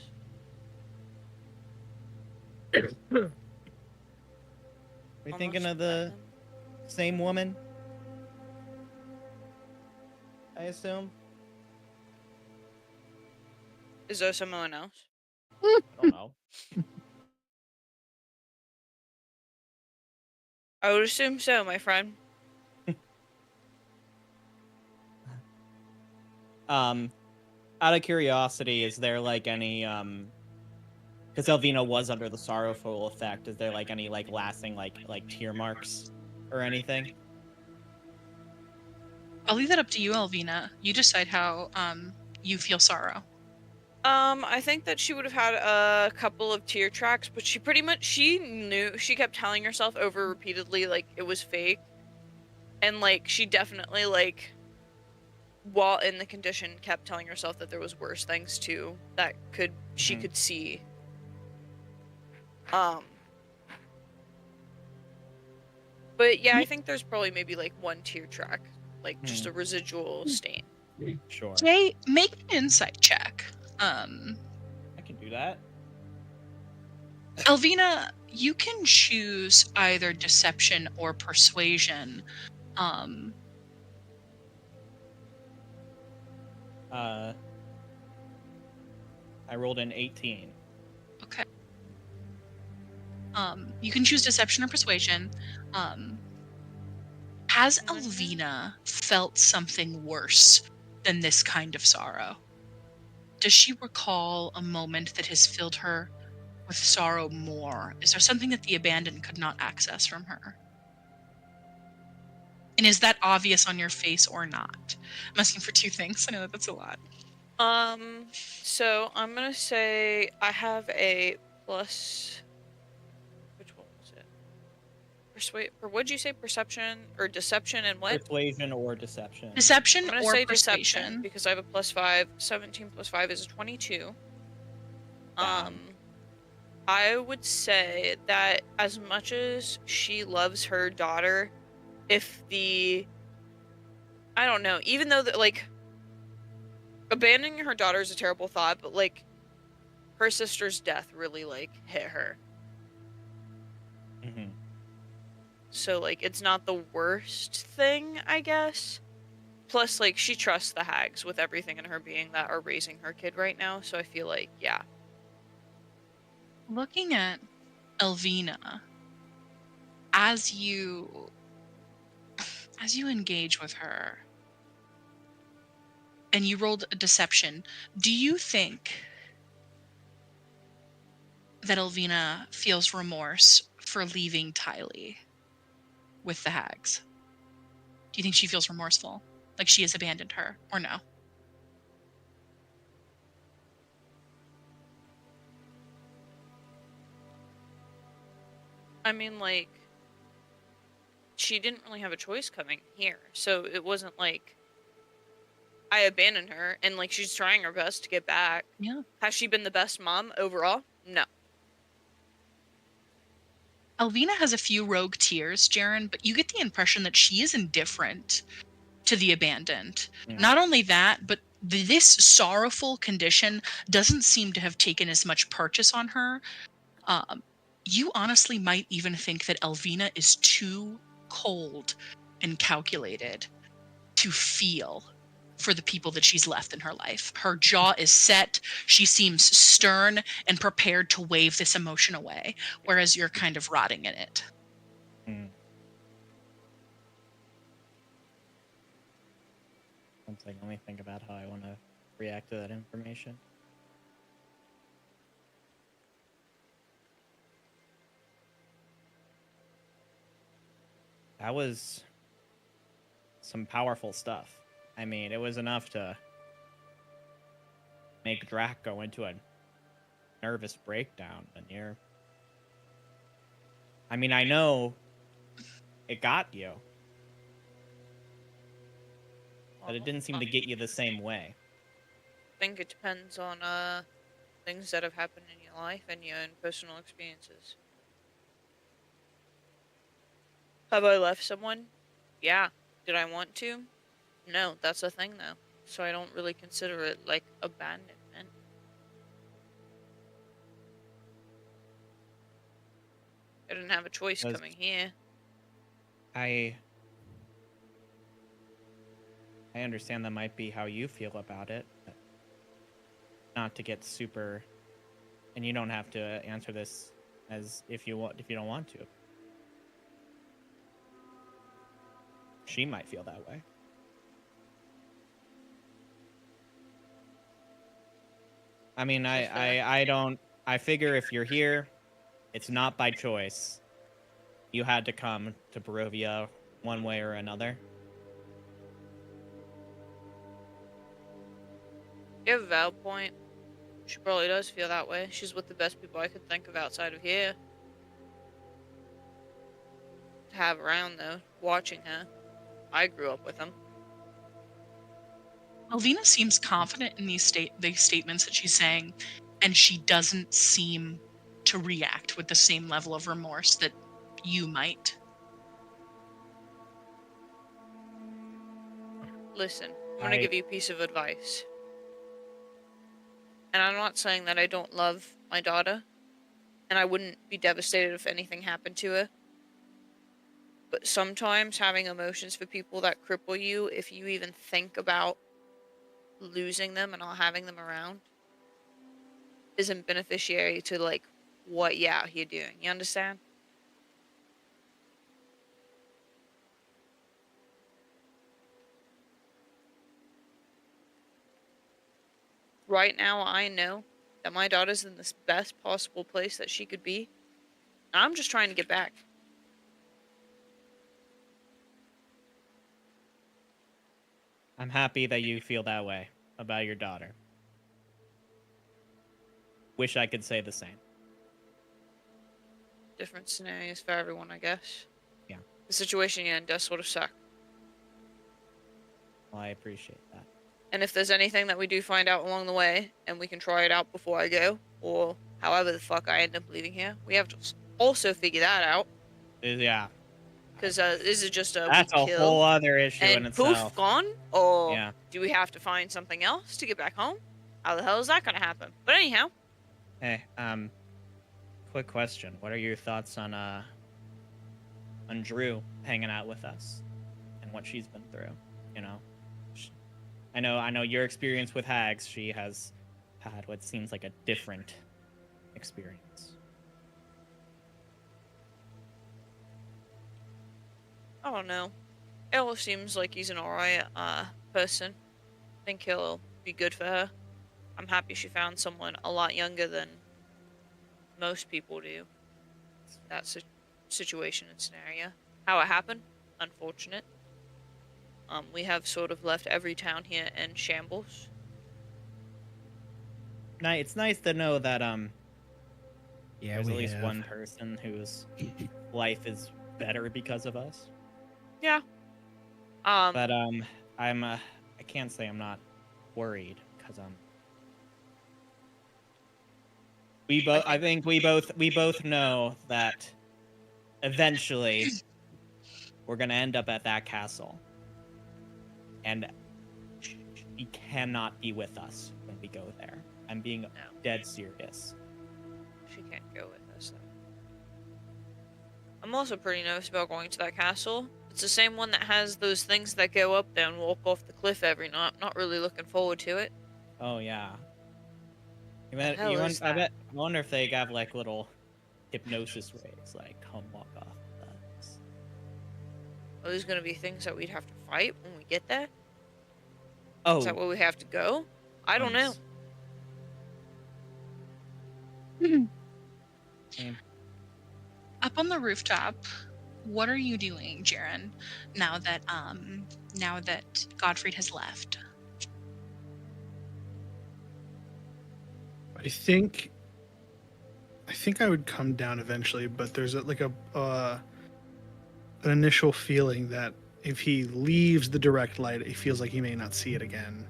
Are you thinking of the same woman? I assume? Is there someone else? I don't know. I would assume so, my friend. Out of curiosity, is there like any because Elvina was under the sorrowful effect, is there like any like lasting like tear marks or anything? I'll leave that up to you, Alvina. You decide how you feel sorrow. I think that she would have had a couple of tear tracks, but she kept telling herself over repeatedly like it was fake. And like she definitely like while in the condition kept telling herself that there was worse things too that she could see. But yeah, I think there's probably maybe like one tear track, like just a residual stain. Sure. Jay, make an insight check. I can do that. Elvina, you can choose either deception or persuasion. I rolled an 18. Okay. You can choose deception or persuasion. Has Elvina felt something worse than this kind of sorrow? Does she recall a moment that has filled her with sorrow more? Is there something that the abandoned could not access from her? And is that obvious on your face or not? I'm asking for two things. I know that's a lot. So I'm gonna say I have a plus. Which one was it? What'd you say? Perception or deception and what? Persuasion or deception. Deception I'm gonna or say persuasion. deception because I have a plus 5. 17 plus 5 is a 22. I would say that as much as she loves her daughter, I don't know, even though that, like, abandoning her daughter is a terrible thought, but, like, her sister's death really, like, hit her. Mm-hmm. So, like, it's not the worst thing, I guess. Plus, like, she trusts the hags with everything in her being that are raising her kid right now, so I feel like, yeah. Looking at Elvina, as you engage with her, and you rolled a deception, do you think that Elvina feels remorse for leaving Tylee with the hags? Do you think she feels remorseful? Like she has abandoned her, or no? I mean, like, she didn't really have a choice coming here, so it wasn't like I abandoned her, and, like, she's trying her best to get back. Yeah. Has she been the best mom overall? No. Elvina has a few rogue tears, Jaren, but you get the impression that she is indifferent to the abandoned. Not only that, but this sorrowful condition doesn't seem to have taken as much purchase on her. You honestly might even think that Elvina is too cold and calculated to feel for the people that she's left in her life. Her jaw is set. She seems stern and prepared to wave this emotion away, whereas you're kind of rotting in it. One second, let me think about how I want to react to that information. That was some powerful stuff. I mean, it was enough to make Drac go into a nervous breakdown. And I mean, I know it got you, but it didn't seem to get you the same way. I think it depends on things that have happened in your life and your own personal experiences. Have I left someone? Yeah. Did I want to? No, that's a thing though. So I don't really consider it like abandonment. I didn't have a choice coming here. I understand that might be how you feel about it, but not to get super, and you don't have to answer this as if you don't want to. She might feel that way. I mean, I figure if you're here, it's not by choice. You had to come to Barovia one way or another. You have a valid point. She probably does feel that way. She's with the best people I could think of outside of here. To have around, though, watching her. I grew up with them. Elvina seems confident in these statements that she's saying, and she doesn't seem to react with the same level of remorse that you might. Listen, I'm gonna give you a piece of advice. And I'm not saying that I don't love my daughter, and I wouldn't be devastated if anything happened to her. But sometimes having emotions for people that cripple you, if you even think about losing them and not having them around, isn't beneficiary to, like, what you're out here doing. You understand? Right now, I know that my daughter's in the best possible place that she could be. I'm just trying to get back. I'm happy that you feel that way about your daughter. Wish I could say the same. Different scenarios for everyone, I guess. Yeah. The situation you're in does sort of suck. Well, I appreciate that. And if there's anything that we do find out along the way, and we can try it out before I go, or however the fuck I end up leaving here. We have to also figure that out. Yeah. Because is it just That's we a kill whole other issue in and poof, itself. gone? Or Yeah. do we have to find something else to get back home? How the hell is that going to happen? But anyhow. Hey, quick question. What are your thoughts on Drew hanging out with us and what she's been through? You know, I know your experience with hags. She has had what seems like a different experience. I don't know. Ella seems like he's an alright person. I think he'll be good for her. I'm happy she found someone a lot younger than most people do. That's a situation and scenario. How it happened, unfortunate. We have sort of left every town here in shambles. It's nice to know that Yeah, there's we at least have. one person whose life is better because of us. Yeah. But I can't say I'm not worried because I think we both know that eventually we're gonna end up at that castle, and she cannot be with us when we go there. I'm being dead serious. She can't go with us, though. I'm also pretty nervous about going to that castle. It's the same one that has those things that go up there and walk off the cliff every night. Not really looking forward to it. Oh yeah. I wonder if they have like little hypnosis rays, like come walk off with us. Are these gonna be things that we'd have to fight when we get there? Oh, Is that where we have to go? I don't know. Up on the rooftop, what are you doing, Jaren, now that Godfrey has left? I think I would come down eventually, but there's an initial feeling that if he leaves the direct light, he feels like he may not see it again,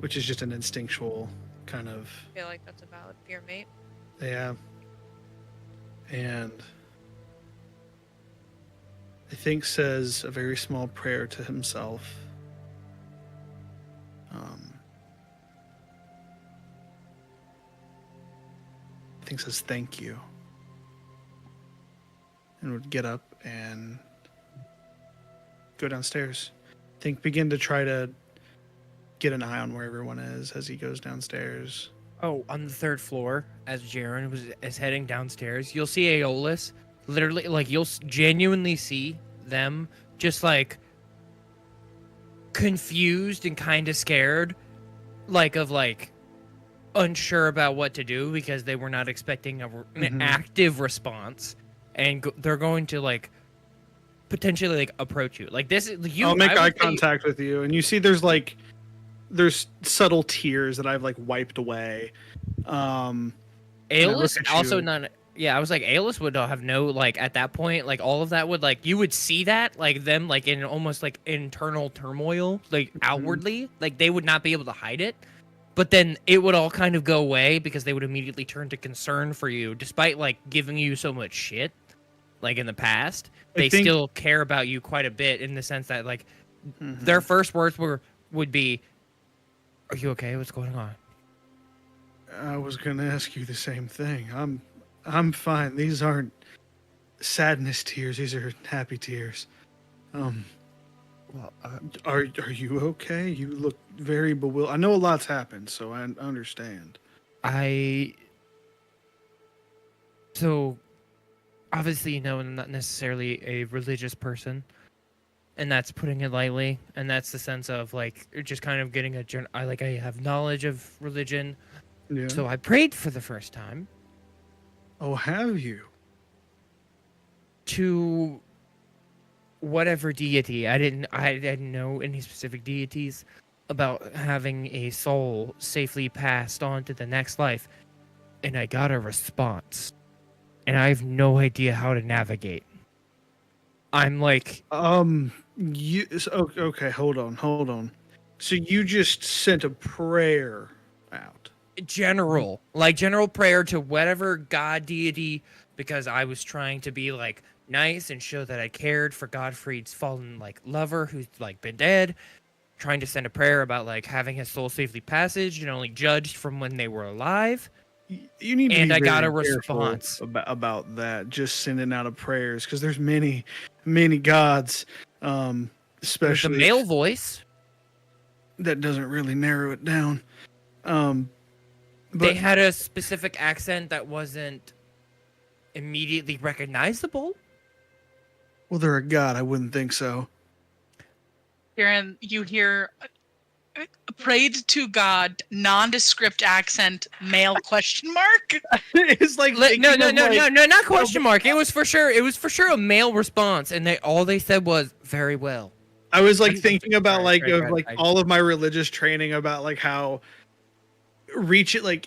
which is just an instinctual kind of. I feel like that's a valid fear, mate. Yeah. And I think says a very small prayer to himself. I think says thank you. And would get up and go downstairs. I think begin to try to get an eye on where everyone is as he goes downstairs. Oh, on the third floor, as Jaren is heading downstairs, you'll see Aeolus. Literally, like, you'll genuinely see them just, like, confused and kind of scared, like, unsure about what to do because they were not expecting an active response. And they're going to, like, potentially, like, approach you. Like, this is... I'll make eye contact with you, and you see there's subtle tears that I've like wiped away. Aeolus also not. Yeah, I was like, Aeolus would have no, like, at that point, like, all of that would, like, you would see that, like, them, like, in almost, like, internal turmoil, like, outwardly, like, they would not be able to hide it, but then it would all kind of go away because they would immediately turn to concern for you, despite, like, giving you so much shit, like, in the past. They still care about you quite a bit in the sense that, like, their first words would be, "Are you okay? What's going on?" I was gonna ask you the same thing. I'm fine. These aren't sadness tears. These are happy tears. Well, are you okay? You look very bewildered. I know a lot's happened, so I understand. So, obviously, you know, I'm not necessarily a religious person, and that's putting it lightly, and that's the sense of, like, just kind of getting I have knowledge of religion, Yeah. so I prayed for the first time. Oh, have you? To whatever deity. I didn't know any specific deities about having a soul safely passed on to the next life, and I got a response, and I have no idea how to navigate. I'm like, okay, hold on. So you just sent a prayer out. general, like general prayer to whatever god deity, because I was trying to be like nice and show that I cared for Godfrey's fallen like lover who's like been dead, trying to send a prayer about like having his soul safely passage and only judged from when they were alive. You need to And be I got very a careful response. about that. Just sending out of prayers, because there's many gods, With especially the male voice, that doesn't really narrow it down. they But had a specific accent that wasn't immediately recognizable. well, they're a god. I wouldn't think so. Darren, you hear prayed to God, nondescript accent, male question mark. It's like No, thinking of, not question mark. It was for sure a male response, and all they said was very well. I was like I'm thinking about sorry, all of my religious training about like how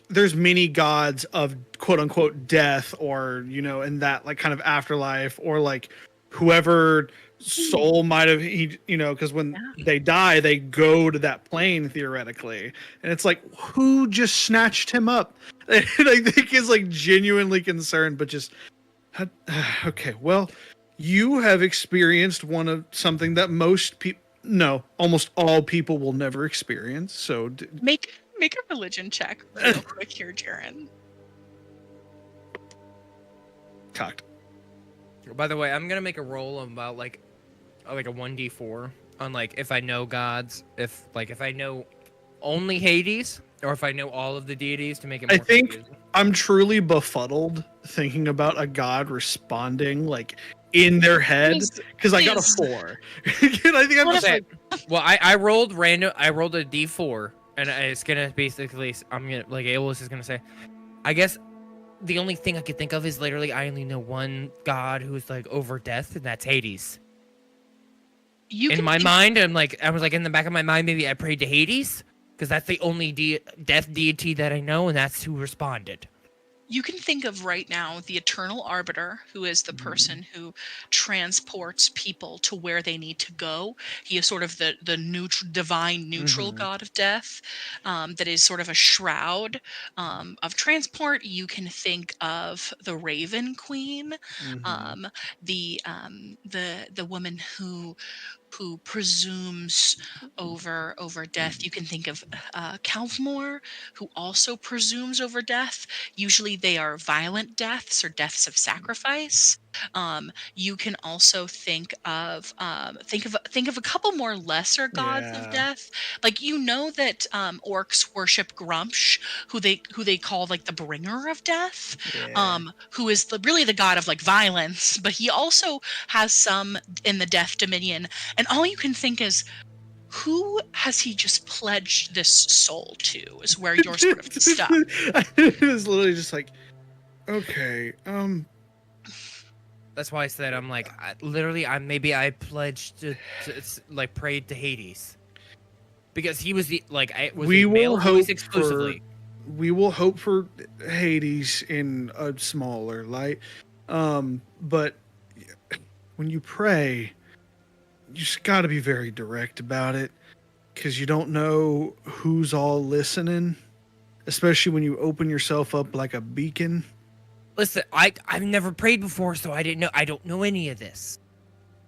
there's many gods of quote unquote death, or in that like kind of afterlife, or like whoever soul might have because when they die they go to that plane theoretically, and it's like, who just snatched him up? And I think is like genuinely concerned, but just okay, well, you have experienced something that almost all people will never experience. So Make a religion check real quick here, Darren. cocked. By the way, I'm gonna make a roll about like a 1d4 on like if I know gods, if I know only Hades, or if I know all of the deities, to make it more I think confusing. I'm truly befuddled thinking about a god responding like in their head, because I got a 4. And I think I'm just like, well, I rolled random. I rolled a d4, and it's gonna basically. I'm gonna like Aeolus is gonna say, I guess the only thing I could think of is literally I only know one god who's like over death, and that's Hades. In my mind, I was like in the back of my mind, maybe I prayed to Hades because that's the only death deity that I know, and that's who responded. You can think of right now the Eternal Arbiter, who is the person who transports people to where they need to go. He is sort of the divine neutral god of death, that is sort of a shroud of transport. You can think of the Raven Queen, the woman who presumes over death. You can think of Calvmore, who also presumes over death. Usually they are violent deaths or deaths of sacrifice. You can also think of a couple more lesser gods of death. Like that orcs worship Grumsh, who they call like the bringer of death, who is really the god of like violence, but he also has some in the death dominion. And all you can think is, who has he just pledged this soul to? Is where you're sort of stuck. It was literally just like, okay, That's why I said I'm like I pledged to like prayed to Hades because he was the like I was we a male will voice hope exclusively. We will hope for Hades in a smaller light, but when you pray, you just got to be very direct about it, because you don't know who's all listening, especially when you open yourself up like a beacon. Listen, I've never prayed before, so I don't know any of this.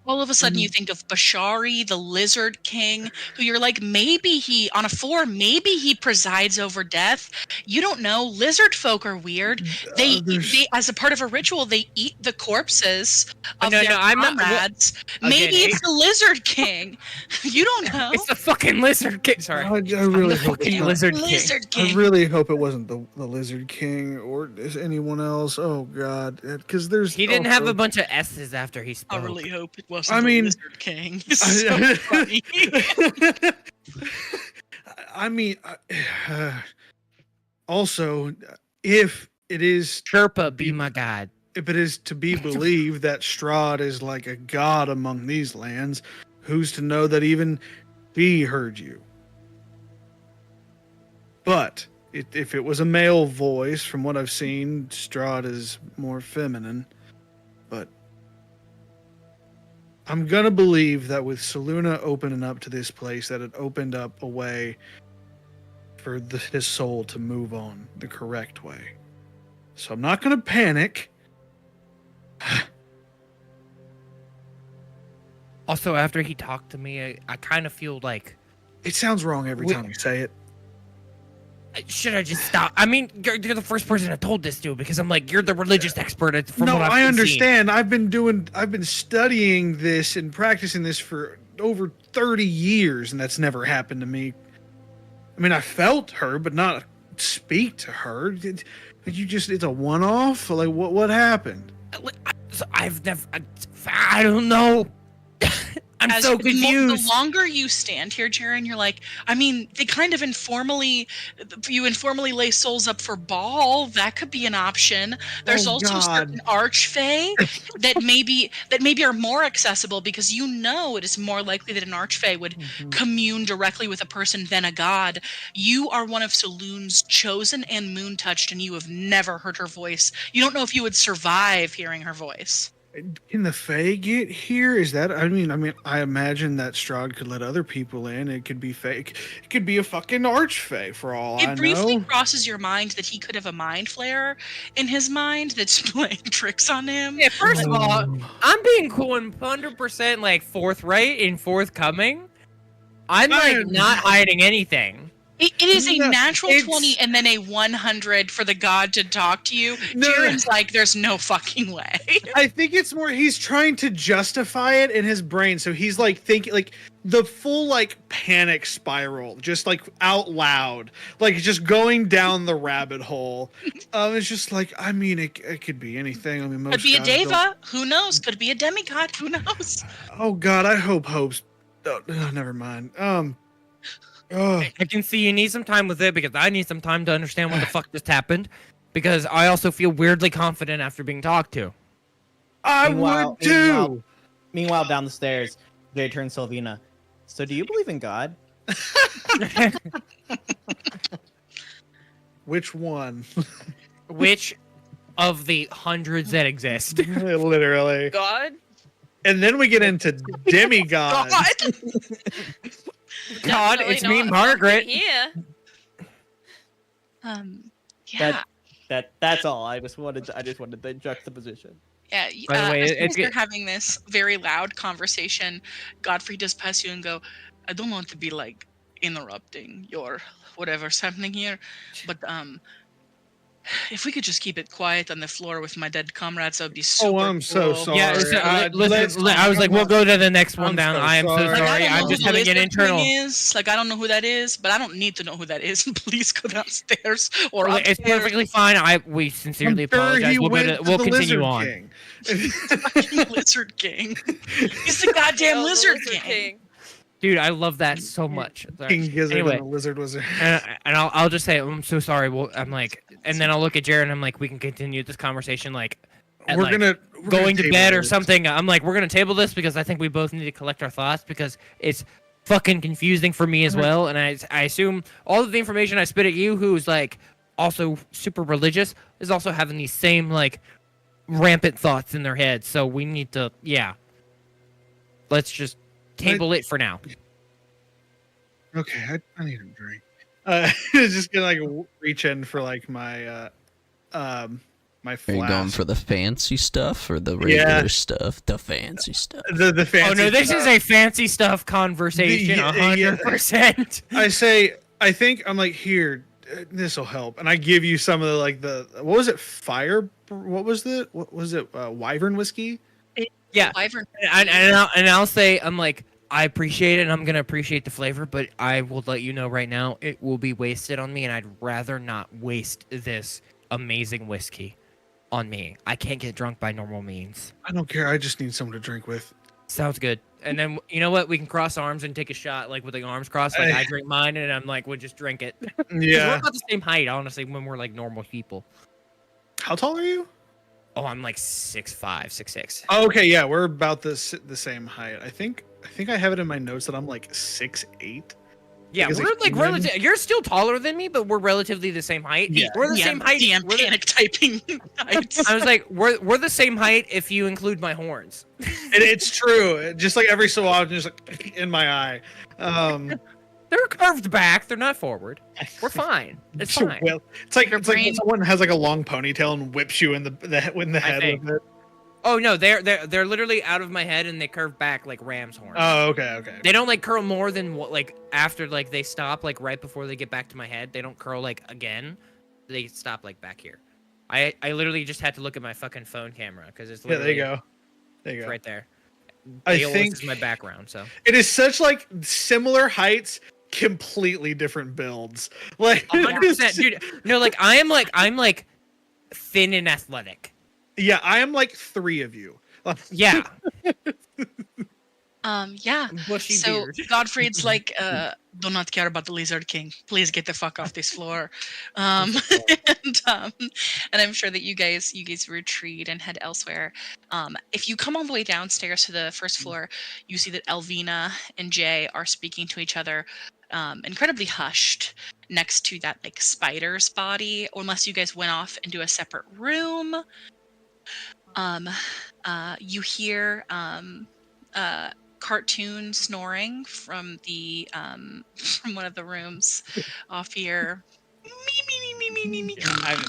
All of a sudden you think of Bashari, the Lizard King, who you're like, maybe he, on a 4, maybe he presides over death. You don't know. Lizard folk are weird. They as a part of a ritual, they eat the corpses of their comrades. Maybe it's the Lizard King. You don't know. It's the fucking Lizard King. Sorry. I really hope fucking it's Lizard King. I really hope it wasn't the Lizard King or anyone else. Oh God, because he didn't have a bunch of S's after he spoke. I really hope it wasn't the Lizard King. So funny. I mean, also, if it is Sherpa, be my god. If it is to be believed that Strahd is like a god among these lands, who's to know that even he heard you? But if it was a male voice, from what I've seen, Strahd is more feminine. But I'm gonna believe that with Selûne opening up to this place, that it opened up a way for his soul to move on the correct way. So I'm not going to panic. Also, after he talked to me, I kind of feel like... It sounds wrong every time you say it. Should I just stop? I mean, you're the first person I told this to because I'm like, you're the religious expert. From No, what I've I been understand. I've been studying this and practicing this for over 30 years, and that's never happened to me. I mean, I felt her, but not speak to her. Did you just? It's a one-off. Like what happened? I've never. I don't know. I'm so confused. The longer you stand here, Jaren, you're like, I mean, they kind of informally lay souls up for ball. That could be an option. There's also certain archfey that maybe are more accessible because it is more likely that an archfey would commune directly with a person than a god. You are one of Saloon's chosen and moon touched, and you have never heard her voice. You don't know if you would survive hearing her voice. Can the Fae get here? Is that? I mean, I imagine that Strahd could let other people in. It could be fake. It could be a fucking archfey for all I know. It briefly crosses your mind that he could have a mind flayer in his mind that's playing tricks on him. Yeah, first of all, I'm being cool and 100% like forthright and forthcoming. I'm like not hiding anything. It is a natural 20 and then a 100 for the god to talk to you. Jaren's like, there's no fucking way. I think it's more he's trying to justify it in his brain. So he's like thinking like the full like panic spiral, just like out loud, like just going down the rabbit hole. It's just like, I mean, it could be anything. I mean, most could be a deva. Who knows? Could be a demigod. Who knows? Oh God, I hope Hope's. Oh, never mind. I can see you need some time with it because I need some time to understand what the fuck just happened. Because I also feel weirdly confident after being talked to. I would too. Meanwhile, down the stairs, Jay turns Sylvina. So, do you believe in God? Which one? Which of the hundreds that exist? Literally. God? And then we get into demigods. God, it's me, Margaret. Yeah. Yeah. That's all. I just wanted the juxtaposition. Yeah. By the way, as you're having this very loud conversation, Godfrey does pass you and go, I don't want to be like interrupting your whatever's happening here, but if we could just keep it quiet on the floor with my dead comrades, that would be super I'm so sorry. Yeah, listen, I was like, we'll go to the next one down. I am so sorry. I'm just having an internal. I don't know who that is, but I don't need to know who that is. Please go downstairs or upstairs. It's perfectly fine. We sincerely apologize. We'll continue on. Lizard King. He's the goddamn Lizard King. Dude, I love that so much. King Gizzard anyway, and the Lizard Wizard. And I'll just say, I'm so sorry. Well, I'm like, and then I'll look at Jared and I'm like, we can continue this conversation like, we're going to bed or something. I'm like, we're gonna table this because I think we both need to collect our thoughts because it's fucking confusing for me as well. And I assume all of the information I spit at you, who's like also super religious, is also having these same like rampant thoughts in their heads. So we need to, let's just table it for now. Okay, I need a drink. Just gonna like reach in for like my my flask. Are you going for the fancy stuff or the regular stuff? The fancy stuff. The fancy. Oh no, this stuff. is a fancy stuff conversation. 100%. I think I'm like, here, this will help, and I give you some of the what was it? What was it? Wyvern whiskey. Yeah, Wyvern. And I'll say, I'm like, I appreciate it, and I'm gonna appreciate the flavor, but I will let you know right now, it will be wasted on me, and I'd rather not waste this amazing whiskey on me. I can't get drunk by normal means. I don't care. I just need someone to drink with. Sounds good. And then you know what? We can cross arms and take a shot, like with the arms crossed. Like I drink mine, and I'm like, we'll just drink it. Yeah. We're about the same height, honestly, when we're like normal people. How tall are you? Oh, I'm like 6'5", 6'6". Oh, okay, yeah, we're about the same height. I think I have it in my notes that I'm like 6'8". Yeah, we're you're still taller than me, but we're relatively the same height. Yeah. We're the same height. Damn panic typing heights. I was like, we're the same height if you include my horns. It's true. Just like every so often, just like in my eye. They're curved back. They're not forward. We're fine. It's fine. Well, it's like brain- when someone has like a long ponytail and whips you in the head think. with it. Oh no, they're literally out of my head and they curve back like ram's horns. Oh, okay. They don't like curl more than what like after like they stop like right before they get back to my head. They don't curl like again. They stop like back here. I literally just had to look at my fucking phone camera because it's Yeah, literally there you go. right there. I Aeolus think is my background, so it is such like similar heights, completely different builds. Like 100%, dude. No, like I'm like thin and athletic. Yeah, I am like 3 of you. Yeah. Yeah. Bushy So beard. Godfrey's like, do not care about the Lizard King. Please get the fuck off this floor. And I'm sure that you guys retreat and head elsewhere. If you come all the way downstairs to the first floor, you see that Elvina and Jay are speaking to each other, incredibly hushed, next to that like spider's body, unless you guys went off into a separate room. You hear cartoon snoring from the from one of the rooms off here. Me.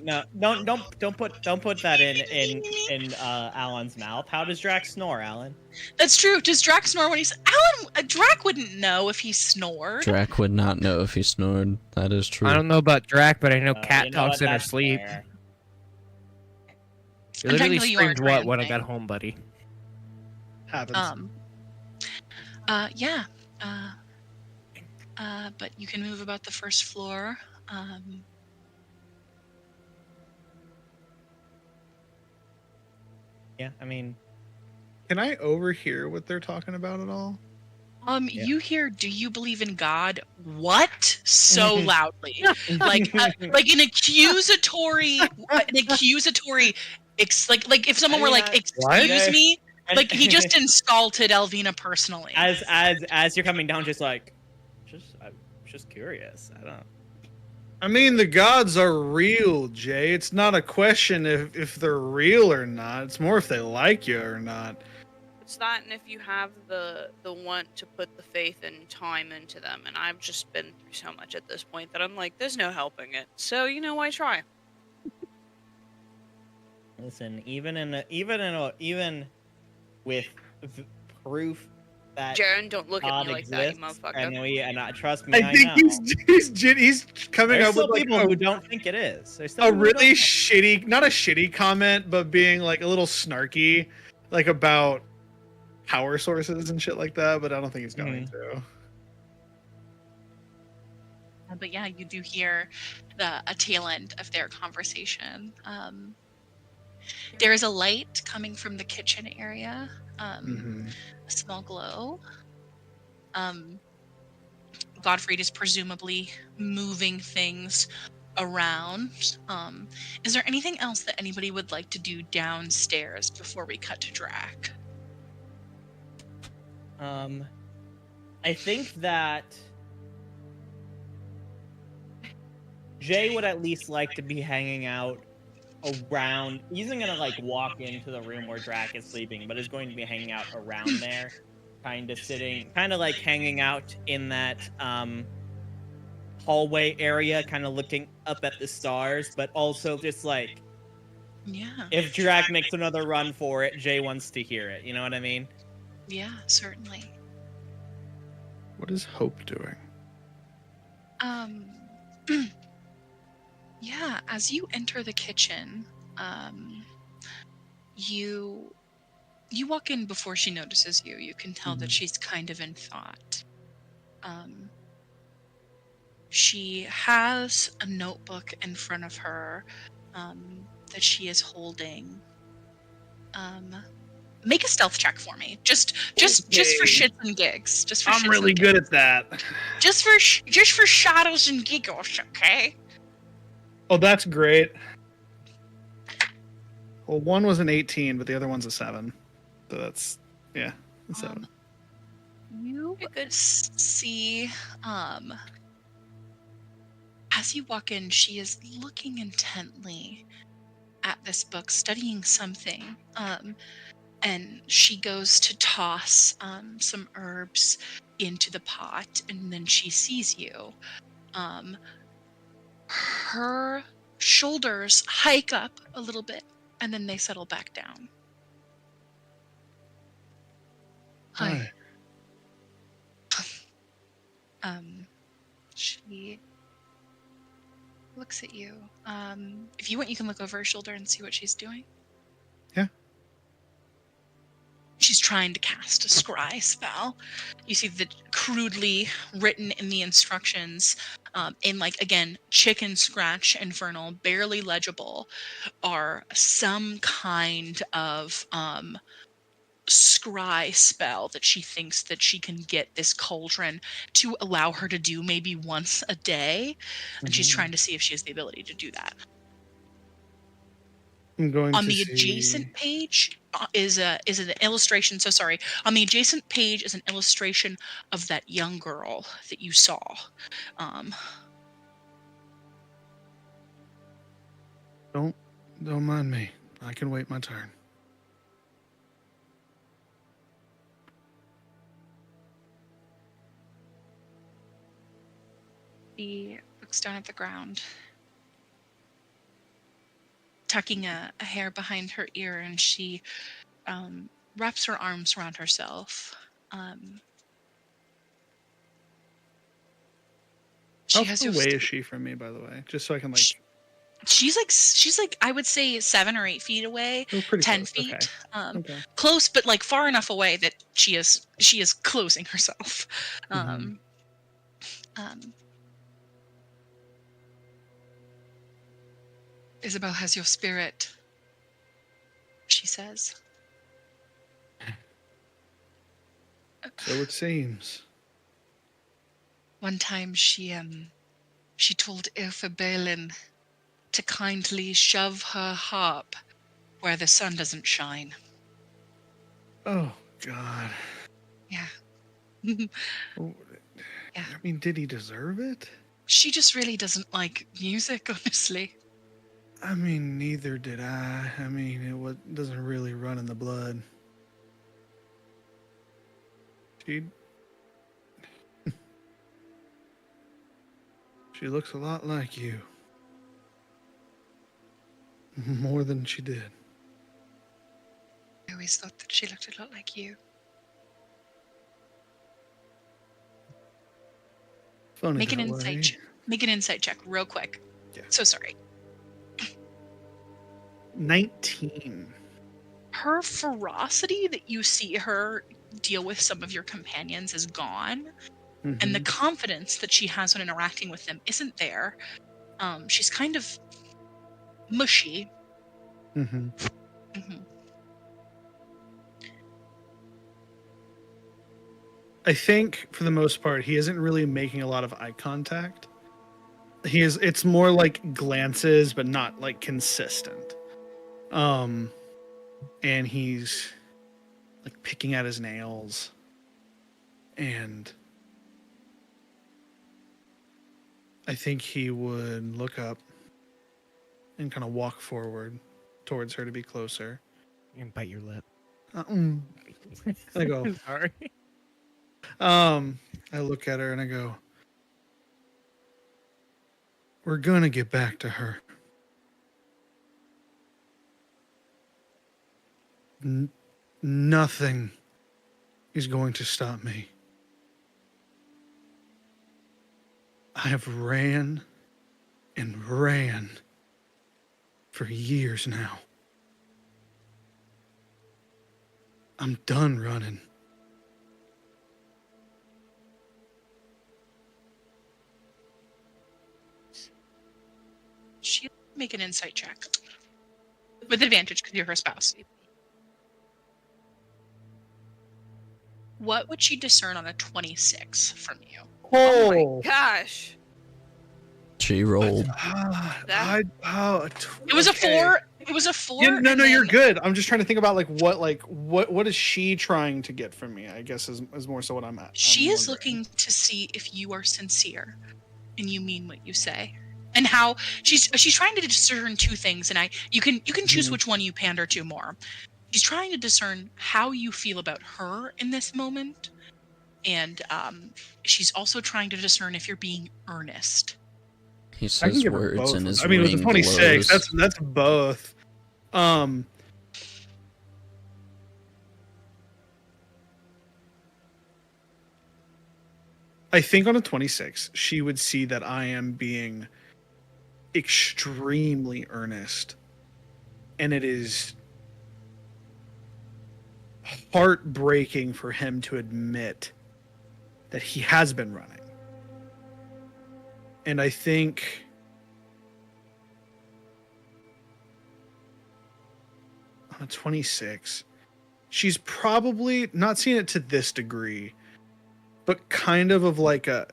No, don't put that in Alan's mouth. How does Drax snore, Alan? That's true. Does Drax snore when he's Alan? Drac wouldn't know if he snored. Drac would not know if he snored. That is true. I don't know about Drac, but I know Cat You know talks what? in her That's sleep. fair. You literally Technically, you are screamed what when I Dragon got home, buddy? Happens. Yeah. But you can move about the first floor. Yeah, I mean, Can I overhear what they're talking about at all? Yeah. You hear, "Do you believe in God?" What? So loudly, like an accusatory, like if someone were like, "Excuse me," like he just insulted Elvina personally. as you're coming down, I'm just curious. I don't. I mean, the gods are real, Jay. It's not a question if they're real or not. It's more if they like you or not. It's that, and if you have the want to put the faith and time into them. And I've just been through so much at this point that I'm like, there's no helping it. So why try? Listen, even with proof that Jaren, don't look at God me like that, you exists, motherfucker. and trust me, I think know. he's coming There's up still with like people who don't think it is. There's still a people who really don't- shitty, not a shitty comment, but being like a little snarky, like about power sources and shit like that. But I don't think he's going to. But yeah, you do hear a tail end of their conversation. There is a light coming from the kitchen area. A small glow. Godfrey is presumably moving things around. Is there anything else that anybody would like to do downstairs before we cut to Drac? I think that Jay would at least like to be hanging out around. He isn't gonna like walk into the room where Drac is sleeping, but is going to be hanging out around there, kind of like hanging out in that hallway area, kind of looking up at the stars, but also just like, Yeah. if Drac makes another run for it, Jay wants to hear it. You know what I mean? Yeah, certainly. What is Hope doing? Yeah, as you enter the kitchen, you walk in before she notices you. You can tell that she's kind of in thought. She has a notebook in front of her that she is holding. Make a stealth check for me, just for shits and gigs. Just for I'm shits really and good gigs. at that. Just for shadows and giggles, okay? Oh, that's great. Well, one was an 18, but the other one's a 7. So that's a 7. You see, as you walk in, she is looking intently at this book, studying something. and she goes to toss some herbs into the pot, and then she sees you. Her shoulders hike up a little bit, and then they settle back down. Hi. She looks at you. If you want, you can look over her shoulder and see what she's doing. Yeah. She's trying to cast a scry spell. You see that crudely written in the instructions, in like, again, chicken scratch infernal, barely legible, are some kind of scry spell that she thinks that she can get this cauldron to allow her to do maybe once a day, and she's trying to see if she has the ability to do that. I'm going on to the see... adjacent page is an illustration. So sorry. On the adjacent page is an illustration of that young girl that you saw. Don't mind me. I can wait my turn. She looks down at the ground, tucking a hair behind her ear, and she wraps her arms around herself. How far away is she from me, by the way? Just so I can like. She's like I would say 7 or 8 feet away. Oh, pretty 10 close. feet. Okay. Close, but like far enough away that she is closing herself. Isabel has your spirit, she says. So it seems. One time she told Ilfa Balin to kindly shove her harp where the sun doesn't shine. Oh, God. Yeah. Oh, Yeah. I mean, did he deserve it? She just really doesn't like music, honestly. I mean, neither did I. I mean, it doesn't really run in the blood. She looks a lot like you. More than she did. I always thought that she looked a lot like you. Funny Make an that insight way. check. Make an insight check real quick. Yeah. So sorry. 19. Her ferocity that you see her deal with some of your companions is gone. And the confidence that she has when interacting with them isn't there. She's kind of mushy. I think for the most part, he isn't really making a lot of eye contact. It's more like glances, but not like consistent. And he's like picking at his nails, and I think he would look up and kind of walk forward towards her to be closer. And bite your lip. I go, Sorry. I look at her and I go, we're gonna get back to her. Nothing is going to stop me. I have ran and ran for years now. I'm done running. She make an insight check with advantage because you're her spouse. What would she discern on a 26 from you? Oh my gosh. She rolled. It was a 4. It was a 4. Yeah, no, you're good. I'm just trying to think about what is she trying to get from me? I guess is more so what I'm at. She is looking to see if you are sincere and you mean what you say. And how she's trying to discern 2 things, and you can choose which one you pander to more. she's trying to discern how you feel about her in this moment, and she's also trying to discern if you're being earnest. He I can says give her words both. and his I mean, with the ring 26, glows. that's both. I think on a 26, she would see that I am being extremely earnest, and it is heartbreaking for him to admit that he has been running. And I think on a 26, she's probably not seeing it to this degree, but kind of like a,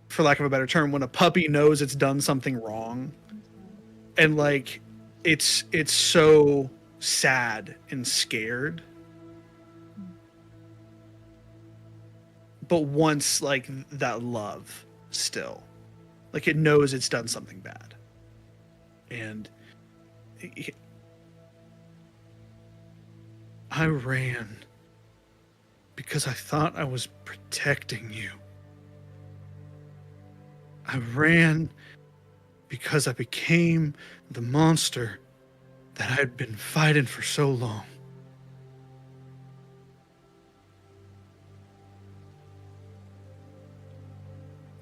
for lack of a better term, when a puppy knows it's done something wrong, and like it's so sad and scared, but wants like that love still, like it knows it's done something bad. And I ran because I thought I was protecting you. I ran because I became the monster that I'd been fighting for so long.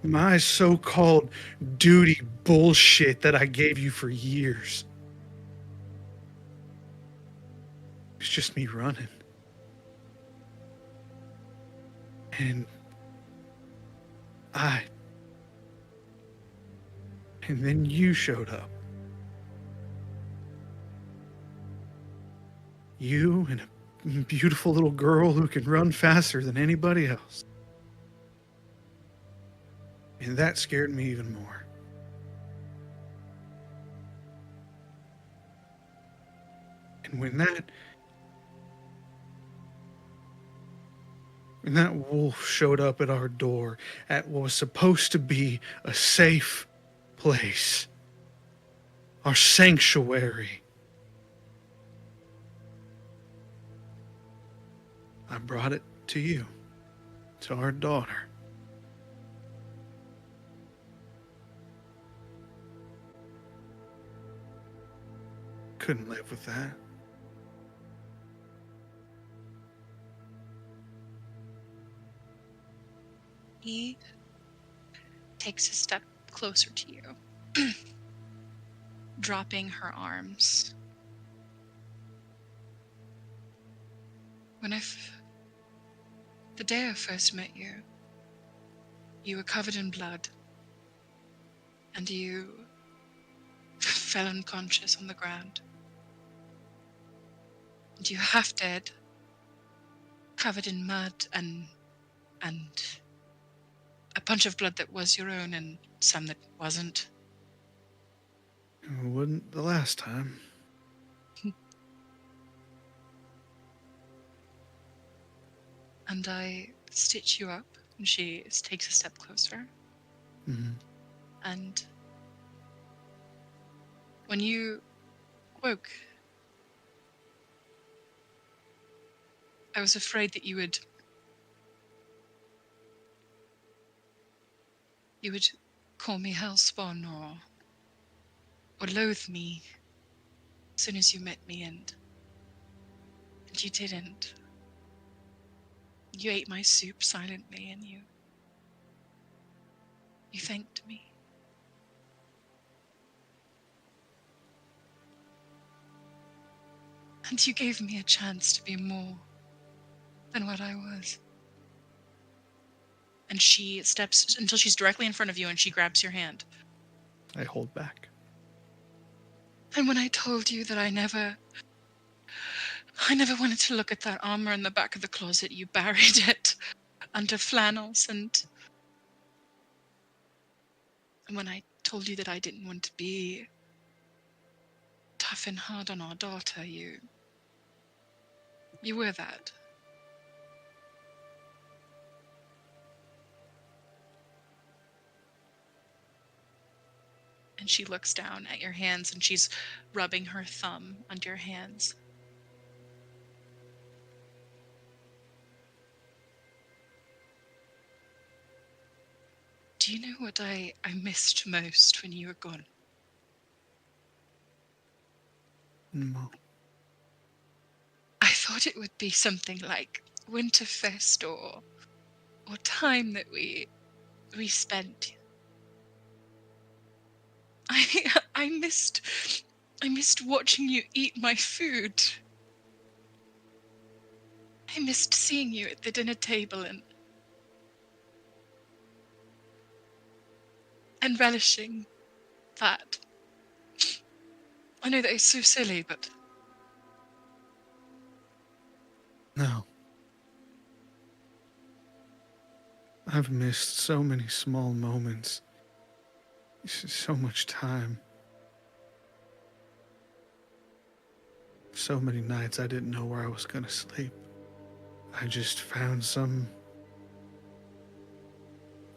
My so-called duty bullshit that I gave you for years. It's just me running. And then you showed up. You and a beautiful little girl who can run faster than anybody else. And that scared me even more. And when that wolf showed up at our door at what was supposed to be a safe place, our sanctuary, I brought it to you, to our daughter. Couldn't live with that. He takes a step closer to you, dropping her arms. The day I first met you, you were covered in blood, and you fell unconscious on the ground. And you half dead, covered in mud and a bunch of blood that was your own and some that wasn't. It wasn't the last time. And I stitch you up, and she takes a step closer. Mm-hmm. And when you woke, I was afraid that you would call me Hellspawn or loathe me as soon as you met me, and you didn't. You ate my soup silently, and you thanked me. And you gave me a chance to be more than what I was. And she steps until she's directly in front of you, and she grabs your hand. I hold back. And when I told you that I never wanted to look at that armor in the back of the closet, you buried it under flannels. And when I told you that I didn't want to be tough and hard on our daughter, you were that. And she looks down at your hands and she's rubbing her thumb under your hands. Do you know what I missed most when you were gone? No. I thought it would be something like Winterfest or time that we spent. I missed watching you eat my food. I missed seeing you at the dinner table and relishing that. I know that it's so silly, but No. I've missed so many small moments. So much time. So many nights I didn't know where I was gonna sleep. I just found some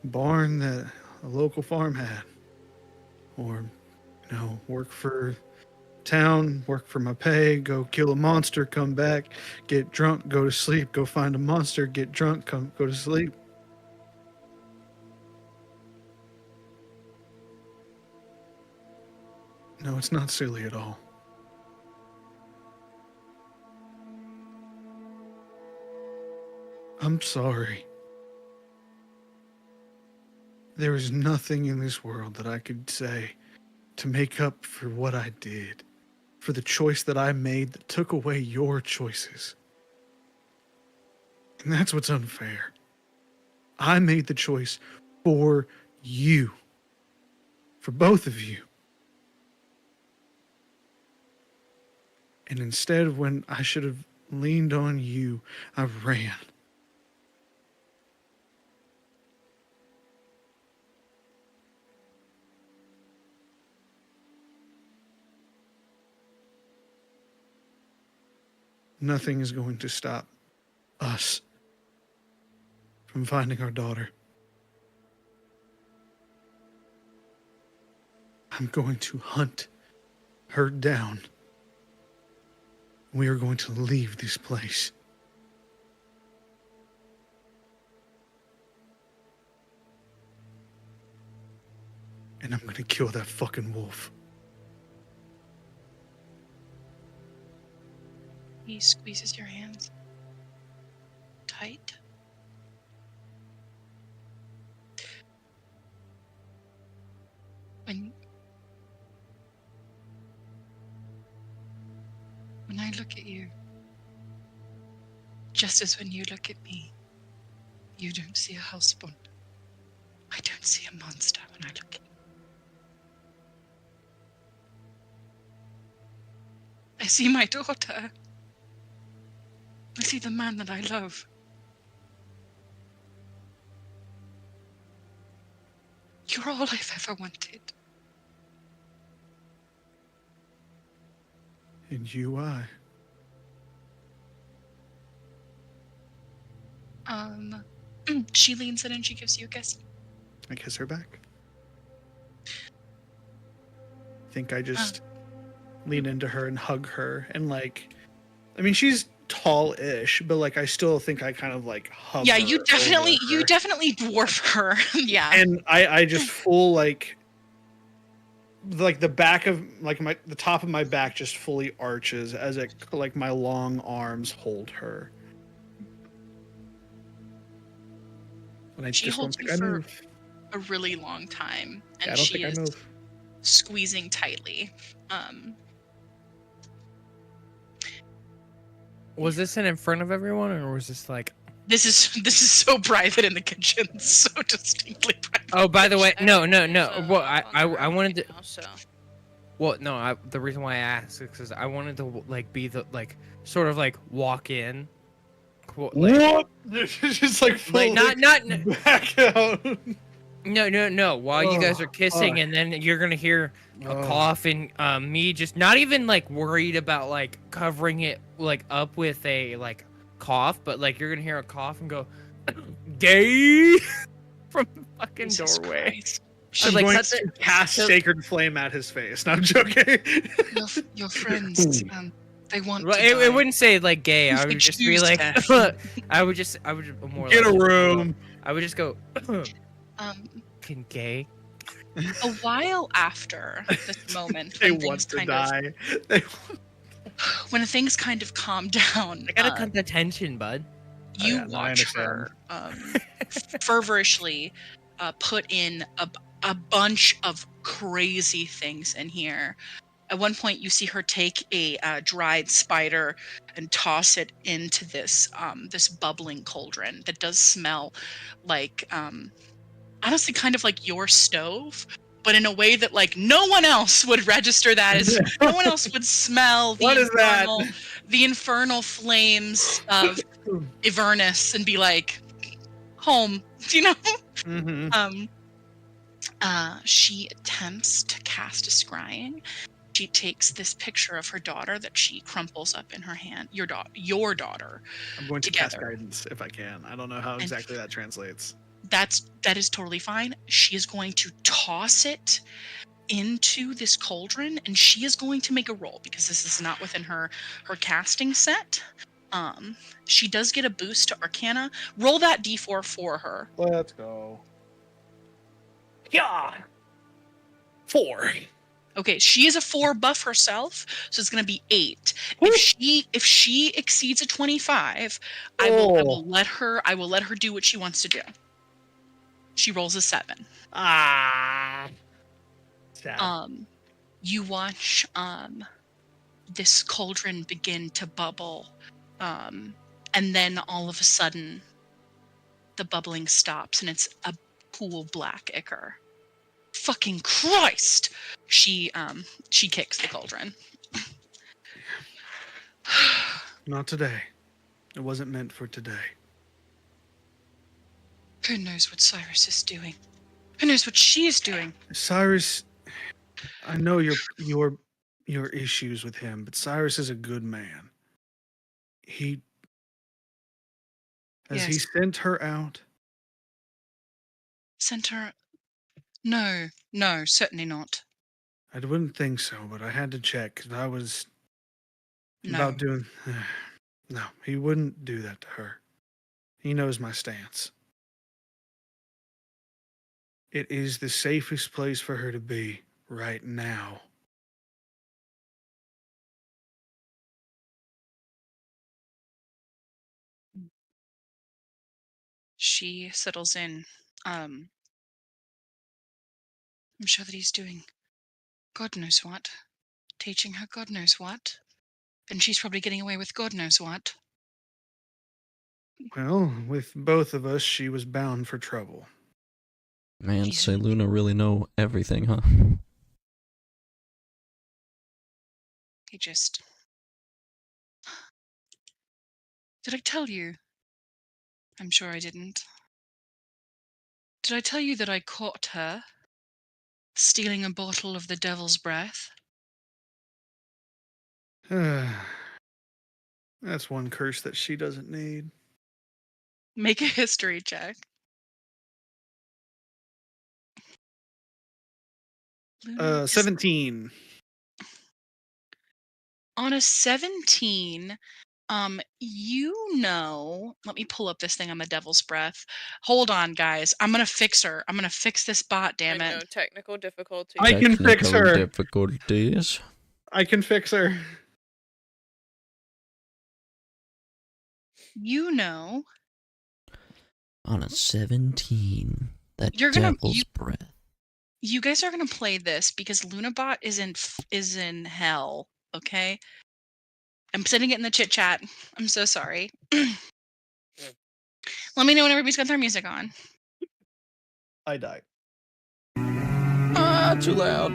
barn that a local farm had. Or, work for town, work for my pay, go kill a monster, come back, get drunk, go to sleep, go find a monster, get drunk, go to sleep. No, it's not silly at all. I'm sorry. There is nothing in this world that I could say to make up for what I did, for the choice that I made that took away your choices. And that's what's unfair. I made the choice for you, for both of you. And instead of when I should have leaned on you, I ran. Nothing is going to stop us from finding our daughter. I'm going to hunt her down. We are going to leave this place. And I'm going to kill that fucking wolf. he squeezes your hands tight. When I look at you, just as when you look at me, you don't see a hellspawn. I don't see a monster when I look at you. I see my daughter. I see the man that I love. You're all I've ever wanted. And you, I. She leans in and she gives you a kiss. I kiss her back. I think I just lean into her and hug her and she's tall-ish, but I still think I kind of hover. Yeah, you definitely dwarf her. Yeah. And I just full the back of the top of my back just fully arches as my long arms hold her. And She holds you for a really long time, and I don't think I move. Squeezing tightly. Was this in front of everyone, or was this This is so private in the kitchen, so distinctly private. Oh, by the way, no. So, Well, I wanted to. now, so. Well, no. The reason why I asked is because I wanted to be the sort of walk in. What? Just fully not back out. No. While you guys are kissing, and then you're gonna hear a cough, and me just not even worried about covering it up with a cough, but you're gonna hear a cough and go, gay, from the fucking Jesus doorway. Christ. Should I'm like going cut to the, cast so- Sacred Flame at his face. No, I'm joking. Your friends, they want Well, to die. it wouldn't say like gay. I They would just be choose like, death. I would more Get a like, room. I would just go, Um, can gay? A while after this moment, They when want things to kind die. They when things kind of calm down, I gotta cut the tension, bud. you yeah, no, I watch understand. her fervorishly put in a bunch of crazy things in here. At one point, you see her take a dried spider and toss it into this this bubbling cauldron that does smell like honestly kind of like your stove, but in a way that like no one else would register that as no one else would smell What is that? the infernal flames of Avernus and be like home, you know. Mm-hmm. She attempts to cast a scrying. She takes this picture of her daughter that she crumples up in her hand. Your daughter. I'm going to cast together. guidance if I can. I don't know how exactly that translates. That is totally fine. She is going to toss it into this cauldron, and she is going to make a roll because this is not within her casting set. She does get a boost to Arcana. Roll that D4 for her. Let's go. Yeah. 4. Okay, she is a 4 buff herself, so it's going to be 8. If she exceeds a 25, I will let her do what she wants to do. She rolls a 7. Ah. Sad. You watch this cauldron begin to bubble, and then all of a sudden, the bubbling stops, and it's a cool black ichor. Fucking Christ! She kicks the cauldron. Not today. It wasn't meant for today. Who knows what Cyrus is doing? Who knows what she is doing? Cyrus, I know your issues with him, but Cyrus is a good man. He sent her out. Sent her? No, certainly not. I wouldn't think so, but I had to check because I was No. about doing. No, he wouldn't do that to her. He knows my stance. It is the safest place for her to be right now. She settles in. I'm sure that he's doing God knows what. Teaching her God knows what. And she's probably getting away with God knows what. Well, with both of us, she was bound for trouble. Man, Jesus. say Luna really know everything, huh? He just... Did I tell you? I'm sure I didn't. Did I tell you that I caught her stealing a bottle of the devil's breath? That's one curse that she doesn't need. Make a history check. Luna is- 17. On a 17, you know, let me pull up this thing on the devil's breath. Hold on, guys. I'm gonna fix her. I'm gonna fix this bot, damn I it. know, technical difficulty. I can fix Technical her. difficulties. I can fix her. You know, On a 17. That You're gonna- devil's you- breath. you guys are gonna play this because Lunabot is in hell, okay? I'm sending it in the chit chat. I'm so sorry. Let me know when everybody's got their music on. I died. Ah, too loud.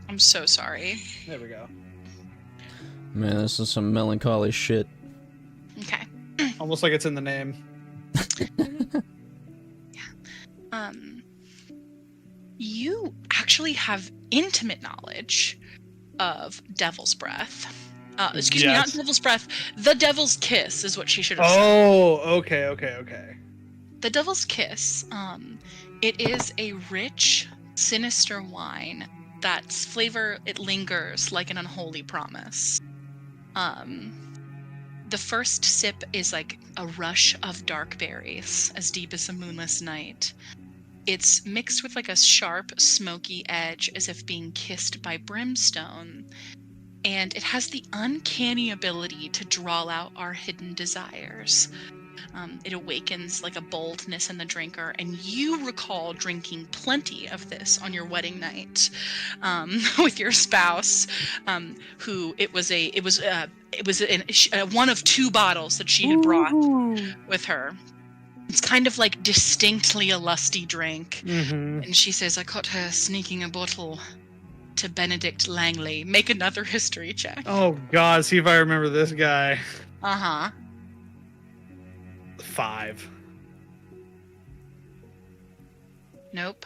I'm so sorry. There we go. Man, this is some melancholy shit. Okay. Almost like it's in the name. You actually have intimate knowledge of Devil's Breath. Excuse me, not Devil's Breath. The Devil's Kiss is what she should have said. Oh, okay. The Devil's Kiss. It is a rich, sinister wine that's flavor, it lingers like an unholy promise. The first sip is like a rush of dark berries, as deep as a moonless night. It's mixed with like a sharp, smoky edge, as if being kissed by brimstone. And it has the uncanny ability to draw out our hidden desires. It awakens like a boldness in the drinker, and you recall drinking plenty of this on your wedding night with your spouse, who it was one of 2 bottles that she had brought with her. It's kind of like distinctly a lusty drink, and she says, "I caught her sneaking a bottle to Benedict Langley." Make another history check. Oh God, see if I remember this guy. 5. Nope.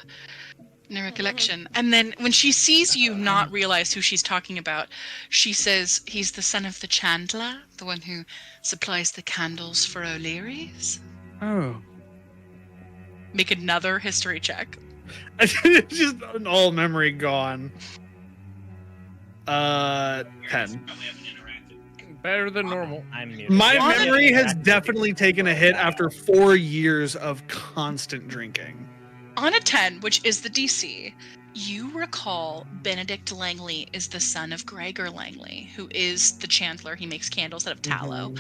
No recollection. And then when she sees you not realize who she's talking about, she says, "He's the son of the chandler, the one who supplies the candles for O'Leary's." Oh. Make another history check. Just all memory gone. 10. Better than normal. I'm muted. My What? memory has definitely taken a hit after 4 years of constant drinking. On a 10, which is the DC, you recall Benedict Langley is the son of Gregor Langley, who is the chandler. He makes candles out of tallow.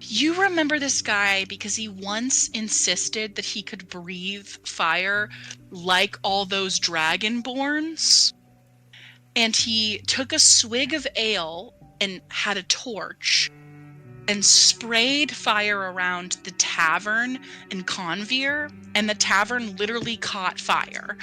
You remember this guy because he once insisted that he could breathe fire like all those dragonborns. And he took a swig of ale and had a torch and sprayed fire around the tavern in Convere, and the tavern literally caught fire.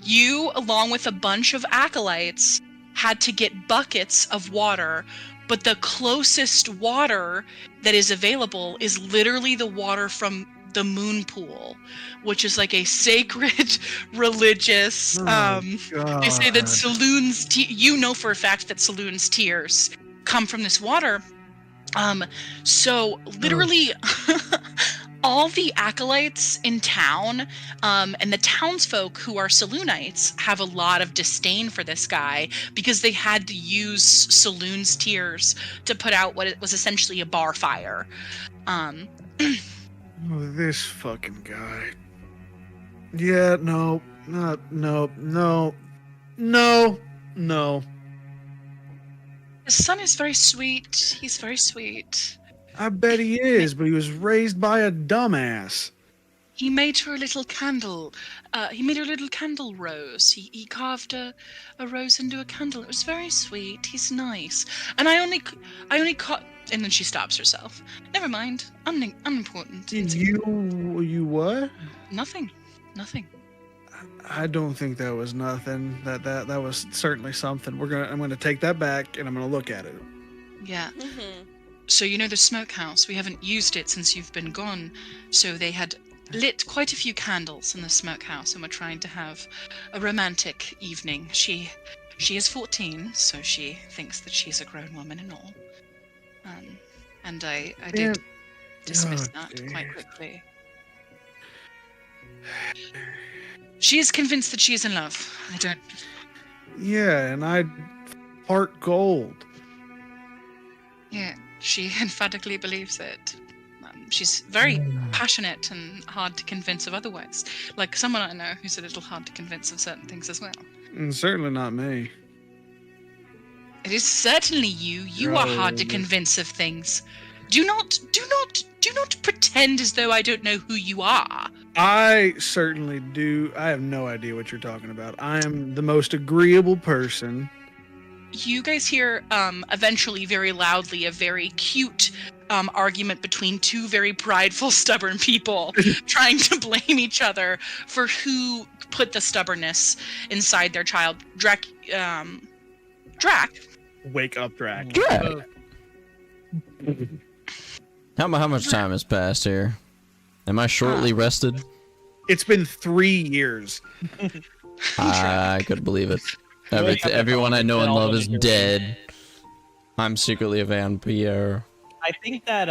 You, along with a bunch of acolytes, had to get buckets of water, but the closest water that is available is literally the water from the moon pool, which is like a sacred religious they say that Saloon's you know for a fact that Saloon's tears come from this water. So literally all the acolytes in town and the townsfolk who are Saloonites have a lot of disdain for this guy because they had to use Saloon's tears to put out what it was essentially a bar fire. Oh, this fucking guy. Yeah, no. His son is very sweet. He's very sweet. I bet he is, but he was raised by a dumbass. He made her a little candle. He made her a little candle rose. He carved a rose into a candle. It was very sweet. He's nice. And I only caught. And then she stops herself. Never mind. Unimportant. You what? Nothing. I don't think that was nothing. That was certainly something. I'm gonna take that back and I'm gonna look at it. Yeah. So you know the smokehouse. We haven't used it since you've been gone. So they had lit quite a few candles in the smokehouse, and we're trying to have a romantic evening. She is 14, so she thinks that she's a grown woman and all. And I did dismiss that quite quickly. She is convinced that she is in love. I don't. Yeah, and I heart gold. Yeah, she emphatically believes it. She's very passionate and hard to convince of otherwise. Like someone I know who's a little hard to convince of certain things as well. And certainly not me. It is certainly you. You are hard to convince of things. Do not pretend as though I don't know who you are. I certainly do. I have no idea what you're talking about. I am the most agreeable person. You guys hear eventually very loudly a very cute argument between 2 very prideful, stubborn people trying to blame each other for who put the stubbornness inside their child. Drac. Wake up, Drac. How much time has passed here? Am I shortly rested? It's been 3 years. I could believe it. Everyone I know and love is All the dead. I'm secretly a vampire. I think that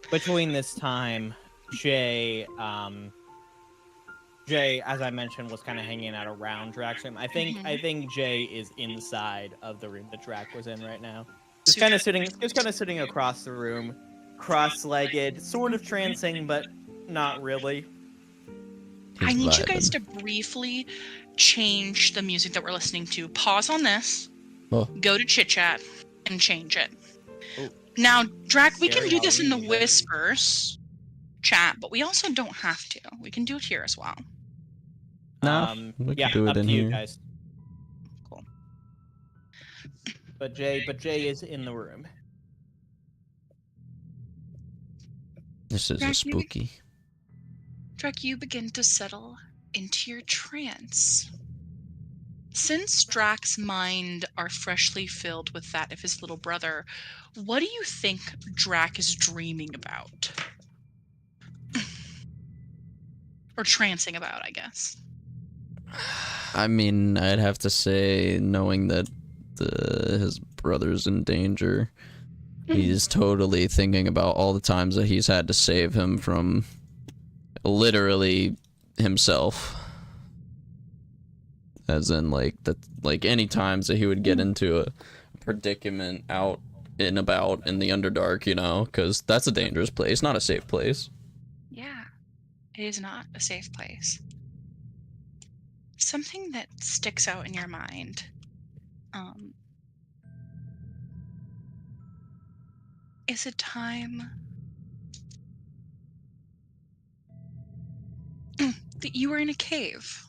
between this time, Jay, as I mentioned, was kind of hanging out around Drax. I think Jay is inside of the room that Drax was in right now. Just kind of sitting across the room, cross-legged, sort of trancing, but not really. I need you guys to briefly change the music that we're listening to. Pause on this. Oh. Go to chit chat and change it. Oh. Now, Drac, we can Very do this in the Halloween. whispers chat, but we also don't have to. We can do it here as well. No, we can do it up in to you here. guys. Cool. But Jay is in the room. This is a spooky. Drac, you begin to settle into your trance. Since Drax's mind are freshly filled with that of his little brother, what do you think Drac is dreaming about? Or trancing about, I guess. I mean, I'd have to say, knowing that his brother's in danger, he's totally thinking about all the times that he's had to save him from literally himself. As in, like any times that he would get into a predicament out and about in the Underdark, you know, because that's a dangerous place, not a safe place. Yeah, it is not a safe place. Something that sticks out in your mind. Is a time that you were in a cave.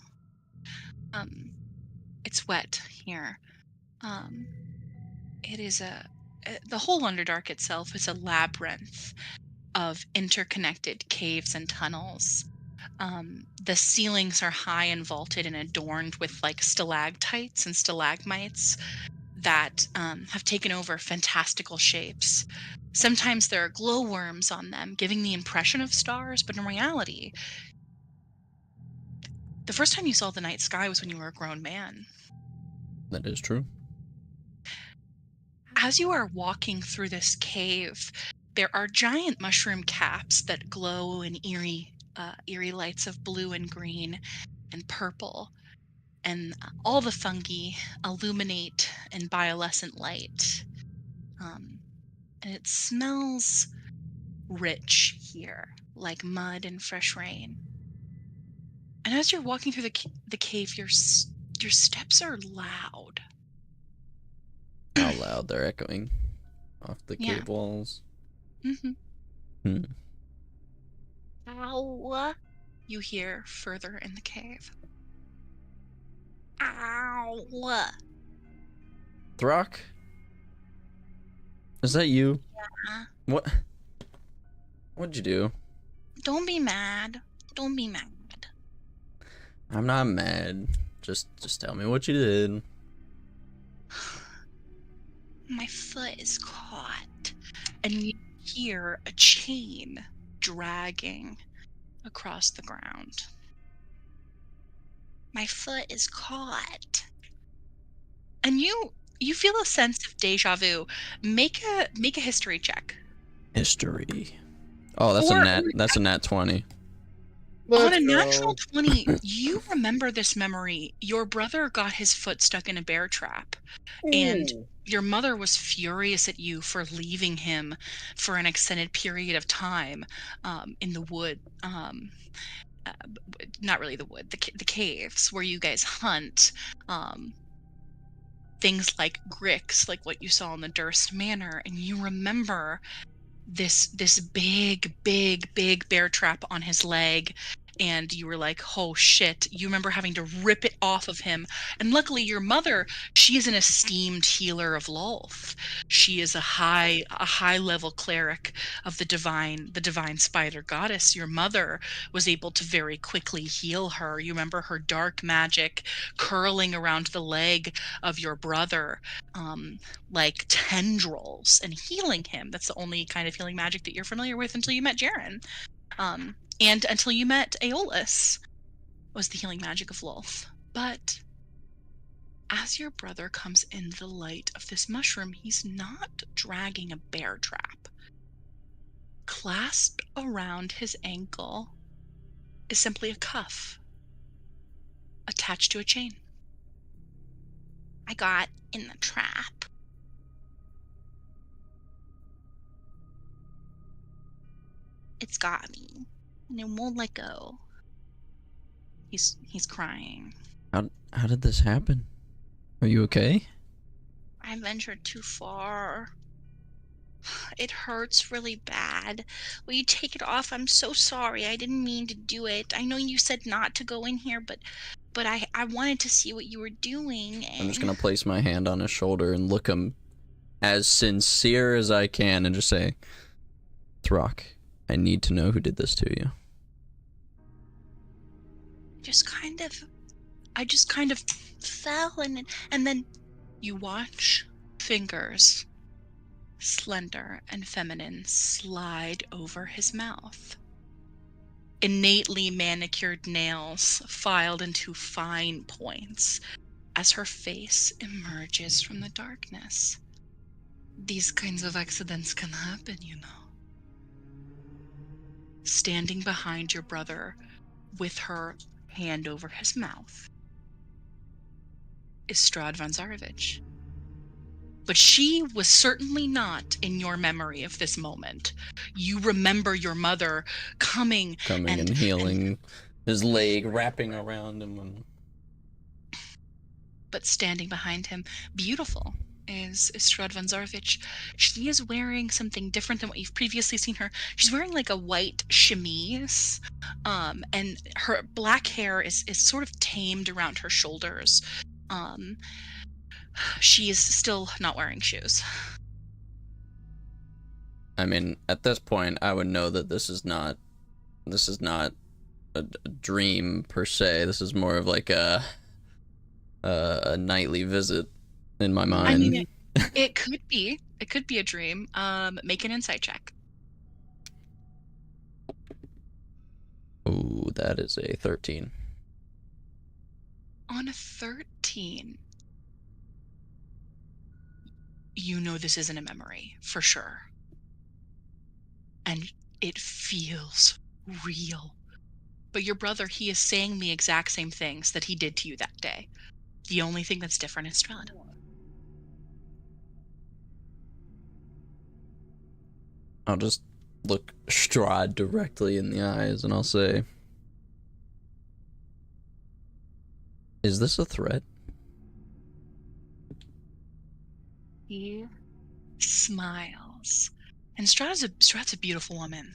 It's wet here. It is the whole Underdark itself is a labyrinth of interconnected caves and tunnels. The ceilings are high and vaulted and adorned with like stalactites and stalagmites that have taken over fantastical shapes. Sometimes there are glowworms on them, giving the impression of stars, but in reality, the first time you saw the night sky was when you were a grown man. That is true. As you are walking through this cave, there are giant mushroom caps that glow in eerie lights of blue and green and purple. And all the fungi illuminate in bioluminescent light. And it smells rich here, like mud and fresh rain. And as you're walking through the cave, your steps are loud. How loud they're echoing off the cave walls. Mm-hmm. Ow! You hear further in the cave. Ow! Throck? Is that you? Yeah. What? What'd you do? Don't be mad. Don't be mad. I'm not mad. Just tell me what you did. My foot is caught, and you hear a chain dragging across the ground. My foot is caught. And you feel a sense of deja vu. Make a history check. History. Oh, that's a nat 20. On a natural 20, you remember this memory. Your brother got his foot stuck in a bear trap, and your mother was furious at you for leaving him for an extended period of time in the wood. Not really the wood, the caves where you guys hunt. Things like gricks, like what you saw in the Durst Manor, and you remember this big bear trap on his leg, and you were like, oh shit. You remember having to rip it off of him, and luckily your mother, she is an esteemed healer of Lolth. She is a high level cleric of the divine spider goddess. Your mother was able to very quickly heal her. You remember her dark magic curling around the leg of your brother, like tendrils, and healing him. That's the only kind of healing magic that you're familiar with until you met Jaren. And until you met Aeolus, was the healing magic of Lolth. But As your brother comes in the light of this mushroom, he's not dragging a bear trap. Clasped around his ankle is simply a cuff attached to a chain. I got in the trap. It's got me, and it won't let go. He's crying. How did this happen? Are you okay? I ventured too far. It hurts really bad. Will you take it off? I'm so sorry. I didn't mean to do it. I know you said not to go in here, but I wanted to see what you were doing. And... I'm just gonna place my hand on his shoulder and look him as sincere as I can and just say, Throck, I need to know who did this to you. I just kind of fell, and then you watch fingers, slender and feminine, slide over his mouth. Innately manicured nails filed into fine points as her face emerges from the darkness. These kinds of accidents can happen, you know. Standing behind your brother with her hand over his mouth is Strahd von Zarovich. But she was certainly not in your memory of this moment. You remember your mother coming and healing his leg, wrapping around him. But standing behind him, beautiful, is Strahd von Zarovich. She is wearing something different than what you've previously seen her. She's wearing like a white chemise, and her black hair is sort of tamed around her shoulders. She is still not wearing shoes. I mean, at this point, I would know that this is not a dream per se. This is more of like a nightly visit in my mind. I mean, it could be a dream. Make an insight check. Oh, that is a 13. On a 13, you know this isn't a memory, for sure. And it feels real. But your brother, he is saying the exact same things that he did to you that day. The only thing that's different is Strahd. I'll just look Strahd directly in the eyes and I'll say, is this a threat? He smiles. And Strahd's a beautiful woman.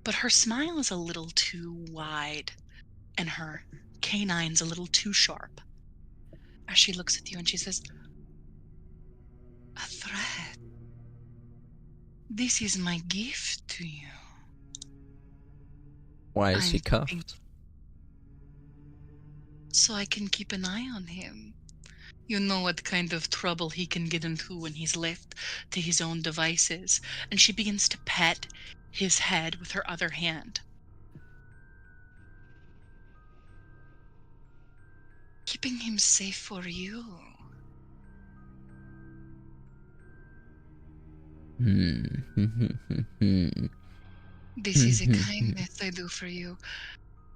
But her smile is a little too wide, and her canine's a little too sharp. As she looks at you and she says, a threat. This is my gift to you. Why is he cuffed? So I can keep an eye on him. You know what kind of trouble he can get into when he's left to his own devices. And she begins to pet his head with her other hand. Keeping him safe for you. This is a kindness I do for you.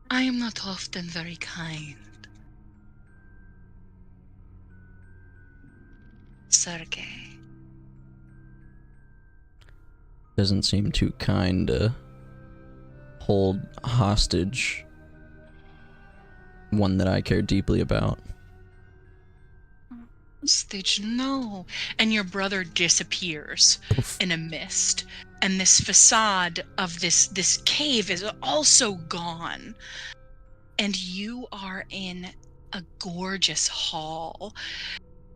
I am not often very kind. Sergei. Doesn't seem too kind to hold hostage one that I care deeply about. Hostage, no. And your brother disappears in a mist. And this facade of this cave is also gone. And you are in a gorgeous hall.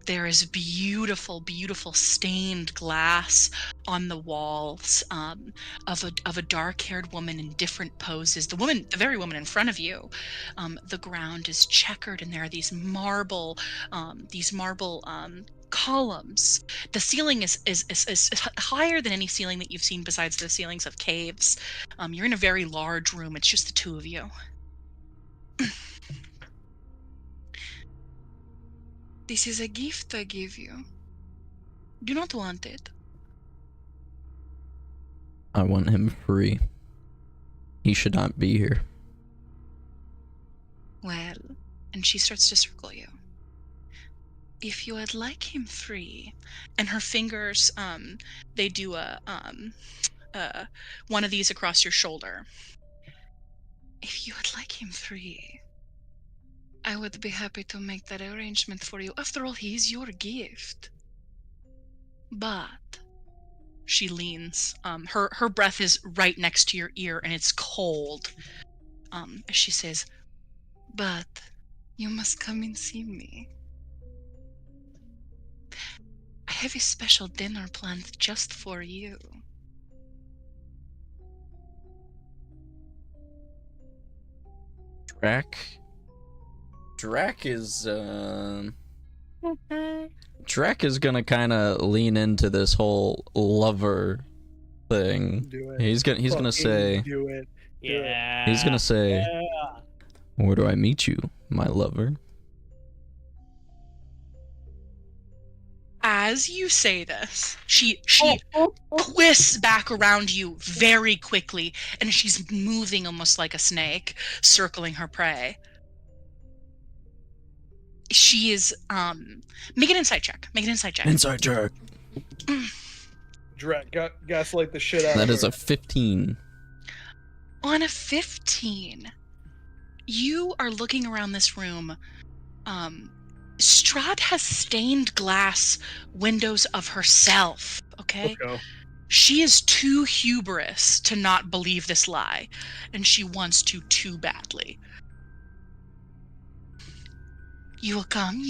There is beautiful, beautiful stained glass on the walls of a dark-haired woman in different poses. The very woman in front of you. The ground is checkered, and there are these marble columns. The ceiling is higher than any ceiling that you've seen besides the ceilings of caves. You're in a very large room. It's just the two of you. This is a gift I give you. Do not want it. I want him free. He should not be here. Well, and she starts to circle you. If you would like him free, and her fingers, they do one of these across your shoulder. If you would like him free, I would be happy to make that arrangement for you. After all, he is your gift. But she leans. Her breath is right next to your ear, and it's cold. As she says, "But you must come and see me. I have a special dinner planned just for you." Drac is gonna kind of lean into this whole lover thing. Do it. He's gonna say, Do it. Yeah. he's gonna say, Yeah. "Where do I meet you, my lover?" As you say this, she twists back around you very quickly, and she's moving almost like a snake, circling her prey. She is make an insight check. Inside check. Gaslight the shit out That of is her. a 15. On a 15, you are looking around this room. Strahd has stained glass windows of herself, okay? Let's go. She is too hubris to not believe this lie, and she wants to too badly. You will come?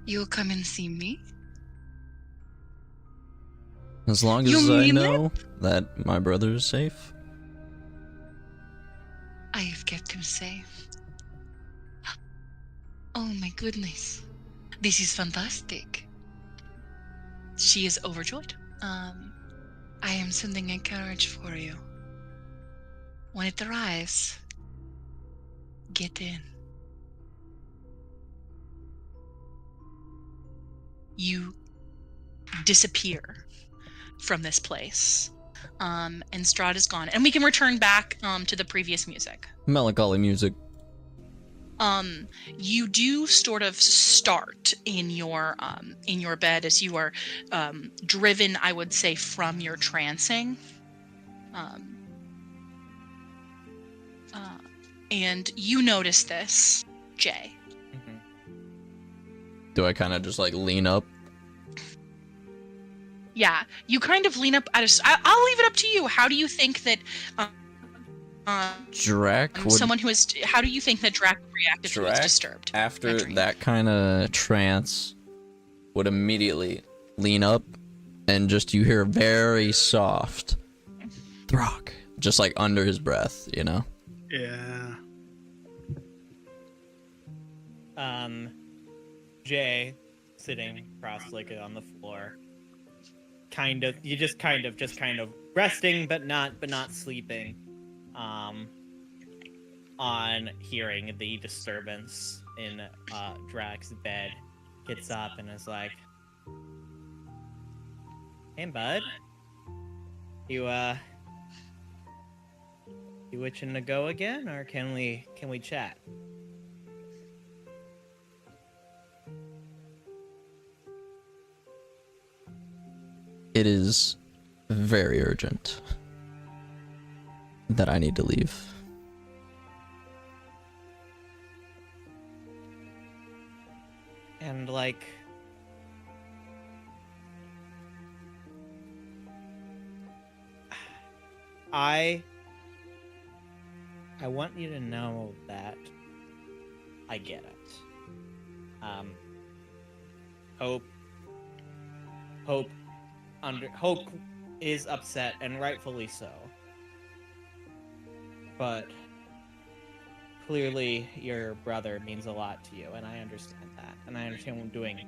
You'll come and see me? As long You as I mean know that my brother is safe. I have kept him safe. Oh my goodness. This is fantastic. She is overjoyed. I am sending a carriage for you. When it arrives, get in. You disappear from this place. And Strahd is gone. And we can return back to the previous music. Melancholy music. You do sort of start in your bed as you are driven, I would say, from your trancing. And you notice this, Jay. Do I kind of just like lean up? Yeah, you kind of lean up at I'll leave it up to you. How do you think that Drac would... someone who is... How do you think that Drac reacted to was disturbed? After that kind of trance, would immediately lean up, and just you hear very soft Throck, just like under his breath, you know? Yeah. Jay, sitting cross-legged on the floor, just kind of resting, but not sleeping. On hearing the disturbance in Drac's bed, gets up and is like, "Hey, bud, you itching to go again, or can we chat?" It is very urgent that I need to leave. And like, I want you to know that I get it. Hope is upset, and rightfully so. But clearly your brother means a lot to you, and I understand that. And I understand doing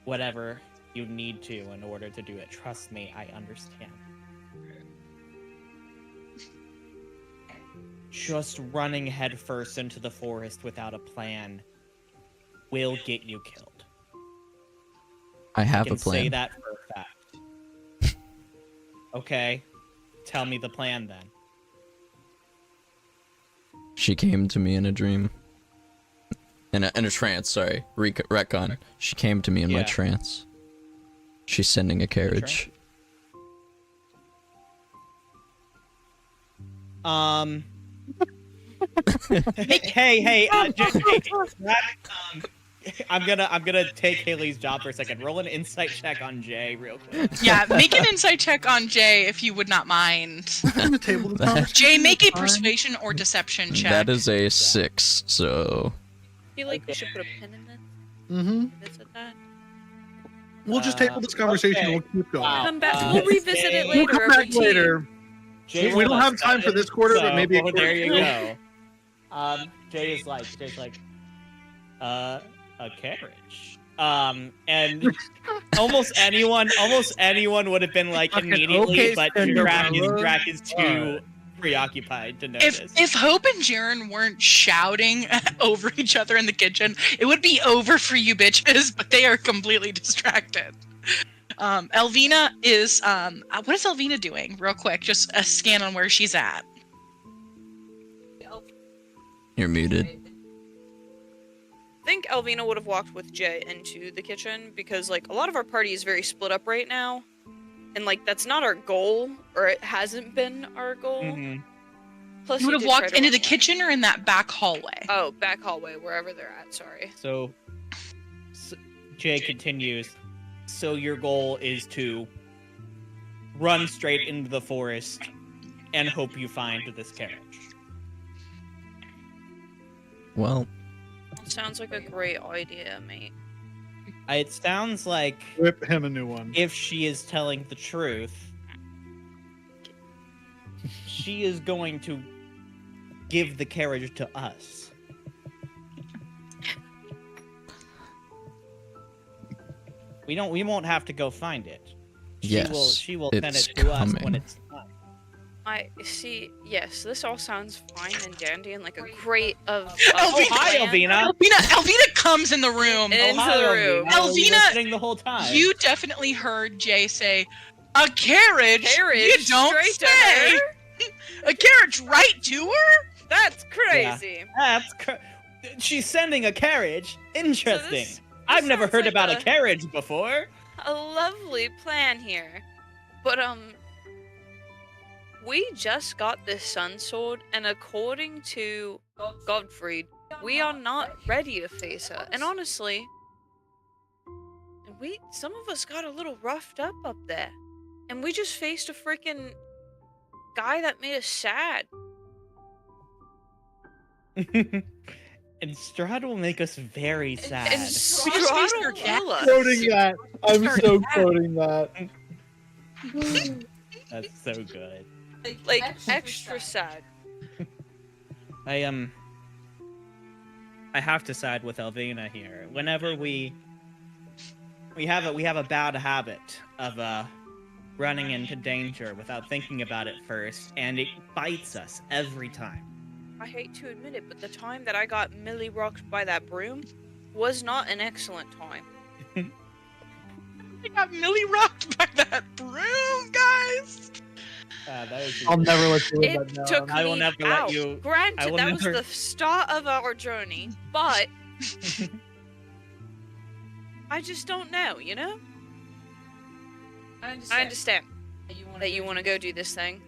whatever you need to in order to do it. Trust me, I understand. Just running headfirst into the forest without a plan will get you killed. I have can a plan. say that for a fact. Okay, tell me the plan then. She came to me in a dream. In a trance, sorry. Retcon. She came to me in my Yeah. trance. She's sending a carriage. Hey, I'm gonna take Haley's job for a second. Roll an insight check on Jay real quick. Yeah, make an insight check on Jay if you would not mind. On the table, the That- conversation Jay, make a is fine. persuasion or deception check. That is a 6, so... I feel like we should put a pin in it. Visit that. We'll just table this conversation. okay. And we'll keep going. Wow. Come back. We'll revisit it We'll later. come over back tea. later. Jay We rolled don't a have time for 7, this quarter, but maybe a well, there you quarter. go. Jay's like, a carriage. And almost anyone would have been like Fucking immediately, okay, but Cinderella. Drac is too preoccupied to notice. If Hope and Jaren weren't shouting over each other in the kitchen, it would be over for you bitches, but they are completely distracted. Elvina is what is Elvina doing? Real quick, just a scan on where she's at. You're muted. I think Elvina would have walked with Jay into the kitchen because, like, a lot of our party is very split up right now, and like that's not our goal, or it hasn't been our goal. Mhm. Plus, You would we have did walked try to into run the away. kitchen or in that back hallway. Oh, back hallway, wherever they're at. Sorry. So, Jay continues. So your goal is to run straight into the forest and hope you find this carriage. Well, Sounds like a great idea, mate. It sounds like Whip him a new one. if she is telling the truth, she is going to give the carriage to us. We won't have to go find it. Yes, She will send it's it to us when coming. it's time. I see. Yes, this all sounds fine and dandy and like a great of. Oh, hi, Elvina. Elvina comes in the room. Into hi, the room. Elvina. Were you Elvina, listening the whole time. You definitely heard Jay say, "A carriage? Carriage. You don't straight to say. her? A carriage right to her?" That's crazy. She's sending a carriage. Interesting. this I've never sounds heard like about a- a carriage before. A lovely plan here, but we just got this sun sword, and according to Godfrey, we are not ready to face her. And honestly, some of us got a little roughed up there, and we just faced a freaking guy that made us sad. And Strahd will make us very sad. And Strahd Strahd will will kill us. Quoting that. I'm Sorry. so quoting that. That's so good. Like extra sad. I have to side with Elvina here. Whenever we have a bad habit of running into danger without thinking about it first, and it bites us every time. I hate to admit it, but the time that I got Millie rocked by that broom was not an excellent time. I got Millie rocked by that broom, guys. That is I'll never let you live It that took down. I will me never let out. you- I Granted, will that was never- the start of our journey, but I just don't know, you know? I understand that you want to go do this thing.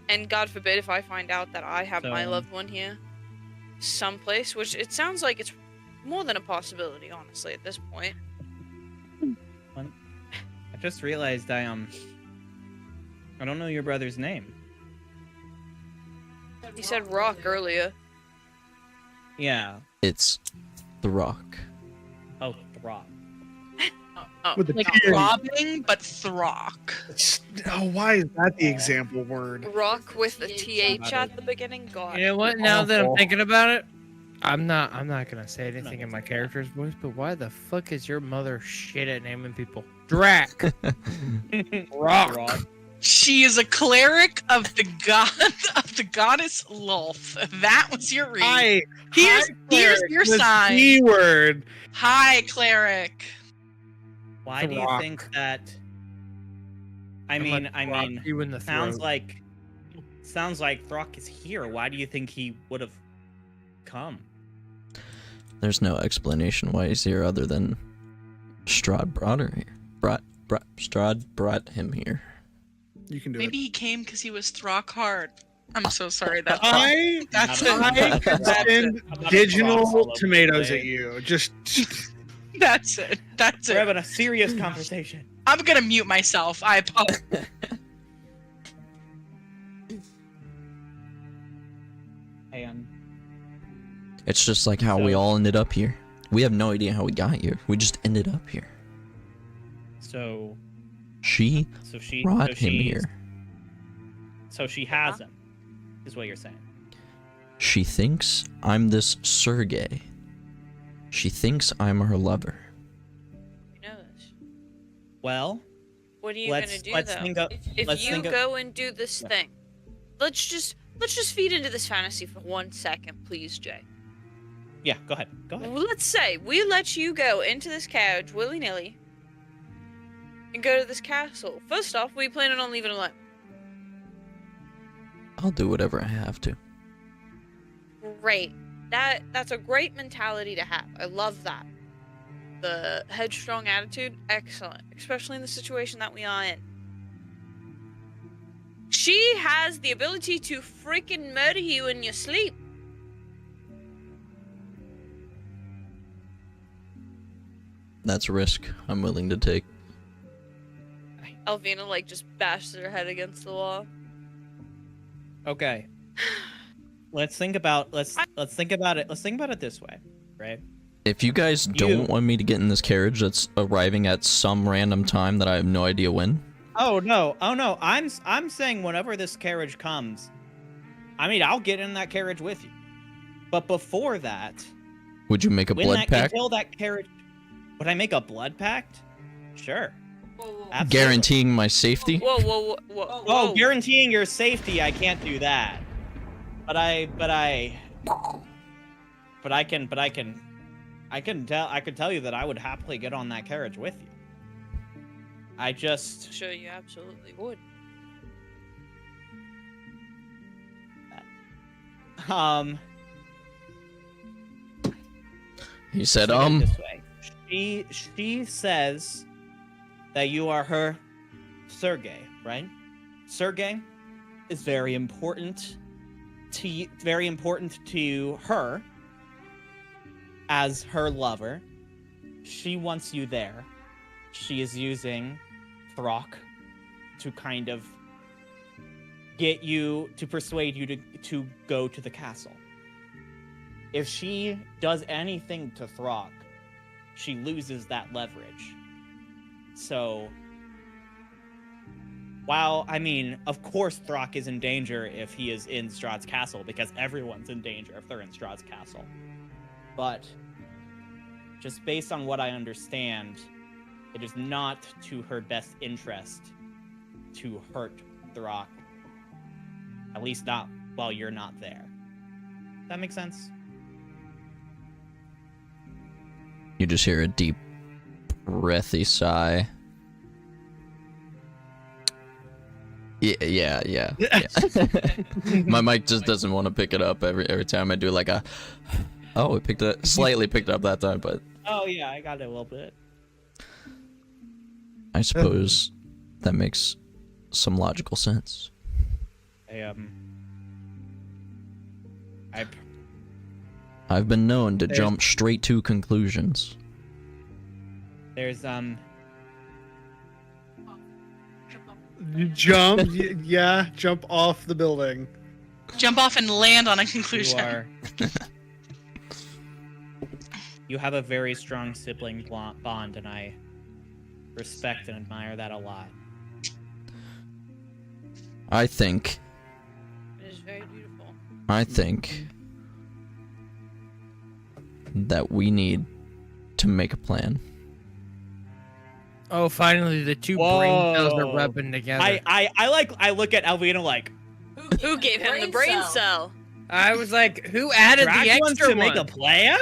And God forbid if I find out that I have my So- loved one here someplace, which it sounds like it's more than a possibility, honestly, at this point. I just realized I don't know your brother's name. You said Rock earlier. Yeah. it's the Rock. Oh, Throck. With the Like T. robbing, but throck. Oh, why is that the example word? Rock with the TH at the beginning? God. You know what? Now that I'm Awful. thinking about it, I'm not gonna say anything in my character's voice. But why the fuck is your mother shit at naming people? Drac, Rock. She is a cleric of the god of the goddess Lolth. That was your read. Here's your sign. Keyword. Hi, cleric. Why do you think that? I mean, you in the sounds throat. like Throck is here. Why do you think he would have come? There's no explanation why he's here other than Strahd brought her here. Strahd brought him here. You can do Maybe it. he came because he was Throck hard. I'm so sorry. That's I could That's send digital tomatoes at you. Just That's it. That's We're it. having a serious conversation. I'm gonna mute myself. I apologize. And It's just like how we So- all ended up here. We have no idea how we got here. We just ended up here. so She she brought so him she's- here. So she has him, is what you're saying. She thinks I'm this Sergey. She thinks I'm her lover. You know this. Well, What are you let's gonna do let's though? think of If let's you think of- go and do this Yeah. thing, let's just feed into this fantasy for 1 second, please, Jay. Yeah, go ahead. Well, let's say we let you go into this carriage willy nilly and go to this castle. First off, we planning on leaving alone. I'll do whatever I have to. Great. That's a great mentality to have. I love that. The headstrong attitude, excellent, especially in the situation that we are in. She has the ability to freaking murder you in your sleep. That's a risk I'm willing to take. Alvina like just bashes her head against the wall. Okay. Let's think about it. Let's think about it this way, right? If you guys don't want me to get in this carriage that's arriving at some random time that I have no idea when, Oh no. I'm saying whenever this carriage comes, I mean I'll get in that carriage with you. But before that, would you make a blood pact? until that carriage, would I make a blood pact? Sure. Absolutely. Guaranteeing my safety? Whoa, whoa, whoa, whoa. Oh, guaranteeing your safety, I can't do that. But I can tell you that I would happily get on that carriage with you. I just Sure, you absolutely would. He said, Let's look at it this way. She says that you are her Sergey, right? Sergey is very important to her as her lover. She wants you there. She is using Throck to kind of get you to persuade you to go to the castle. If she does anything to Throck, she loses that leverage. So, while, I mean, of course Throck is in danger if he is in Strahd's castle, because everyone's in danger if they're in Strahd's castle. But, just based on what I understand, it is not to her best interest to hurt Throck. At least not while you're not there. That makes sense? You just hear a deep, breathy sigh. Yeah. My mic just doesn't want to pick it up every time I do like a... Oh, it picked it slightly picked it up that time, but Oh yeah, I got it a little bit. I suppose that makes some logical sense. I've been known to jump straight to conclusions. There's you jump, jump off the building. Jump off and land on a conclusion. You have a very strong sibling bond, and I respect and admire that a lot. I think It is very beautiful. that we need to make a plan. Oh, finally, the two brain cells are rubbing together. I look at Alvina like, Who gave him the brain cell? I was like, who added Drac the wants extra to make a one? plan?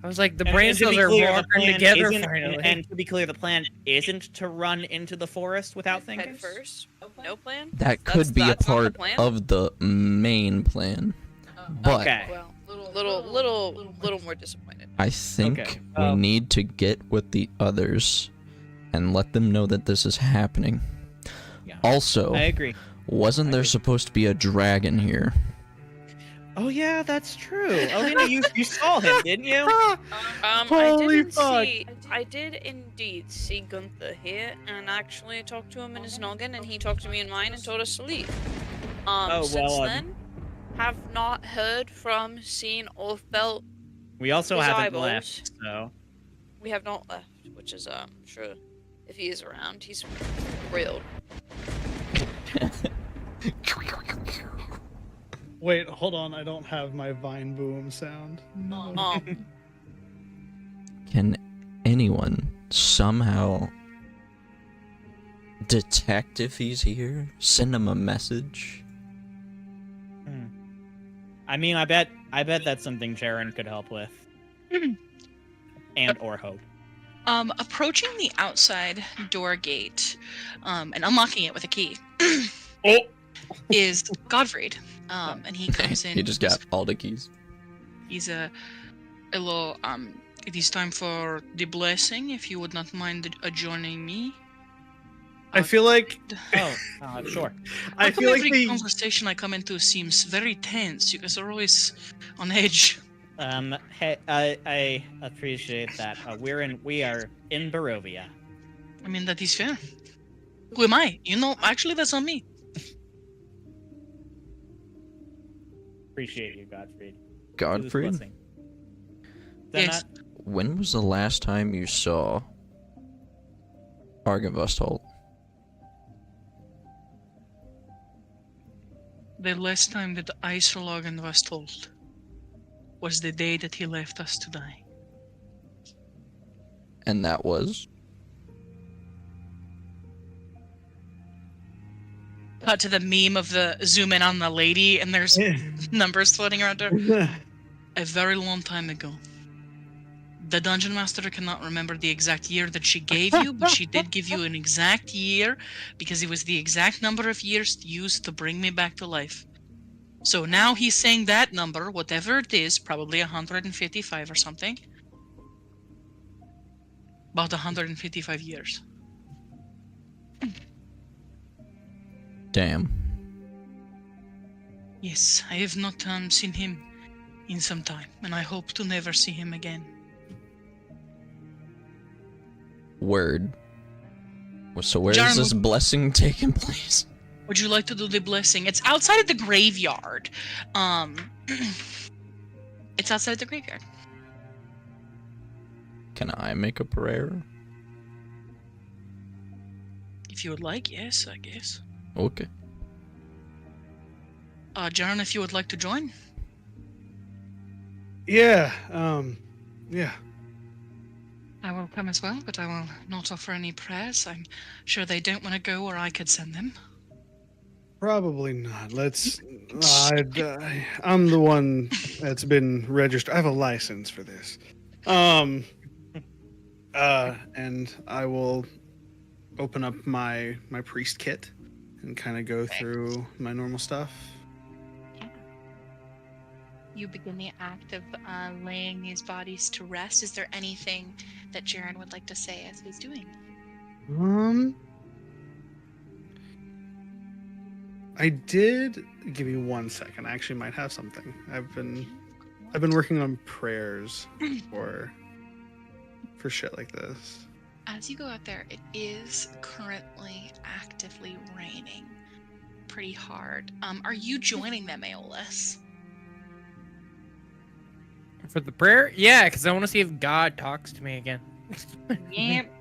I was like, the And brain to be cells are clear, the walking plan together isn't- finally. And to be clear, the plan isn't to run into the forest without thinking. Head first. No plan. That could be a that's not the part plan? of the main plan. But Okay. Well, little more disappointed. I think Okay, we need to get with the others and let them know that this is happening. Yeah. Also, I agree. wasn't there supposed to be a dragon here? Oh yeah, that's true. Alina, you saw him, didn't you? Holy I did indeed see Gunther here, and actually talked to him in his noggin, and he talked to me in mine and told us to leave. Since then, have not heard from, seen, or felt. We also His haven't eyeballs. left, so. We have not left, which is sure if he is around, he's thrilled. Wait, hold on. I don't have my vine boom sound. Can anyone somehow detect if he's here? Send him a message? I mean, I bet that's something Jaren could help with. And or Hope. Approaching the outside door gate, and unlocking it with a key, is Godfried. And he comes in. He just got all the keys. He's a little. It is time for the blessing. If you would not mind joining me. I feel like Sure. I feel like every the conversation I come into seems very tense. You guys are always on edge. Hey, I appreciate that. We are in Barovia. I mean, that is fair. Who am I? You know, actually, that's on me. Appreciate you, Godfrey. Godfrey? Yes. When was the last time you saw Argynvostholt? The last time that I saw Argynvostholt was the day that he left us to die. And that was? Cut to the meme of the zoom in on the lady, and there's numbers floating around her. A very long time ago. The Dungeon Master cannot remember the exact year that she gave you, but she did give you an exact year, because it was the exact number of years used to bring me back to life. So now he's saying that number, whatever it is, probably 155 or something. About 155 years. Damn. Yes, I have not seen him in some time, and I hope to never see him again. Word. So where is this blessing taking place? Would you like to do the blessing? It's outside of the graveyard. It's outside of the graveyard. Can I make a prayer? If you would like, yes, I guess. Okay. Jaren, if you would like to join. yeah, yeah. I will come as well, but I will not offer any prayers. I'm sure they don't want to go where I could send them. Probably not. Let's. I'm the one that's been registered. I have a license for this. And I will open up my priest kit and kind of go through my normal stuff. You begin the act of laying these bodies to rest. Is there anything that Jaren would like to say as he's doing? I did. Give me 1 second. I actually might have something. I've been working on prayers for shit like this. As you go out there, it is currently actively raining pretty hard. Are you joining them, Aeolus? For the prayer? Yeah, because I want to see if God talks to me again. Yep.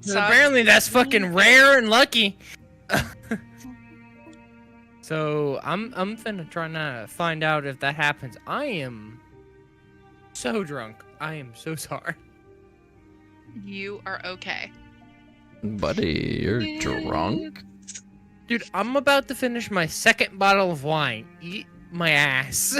So apparently that's fucking rare and lucky. So I'm finna try to find out if that happens. I am so drunk. I am so sorry. You are okay. Buddy, you're drunk? Dude, I'm about to finish my second bottle of wine. Eat my ass.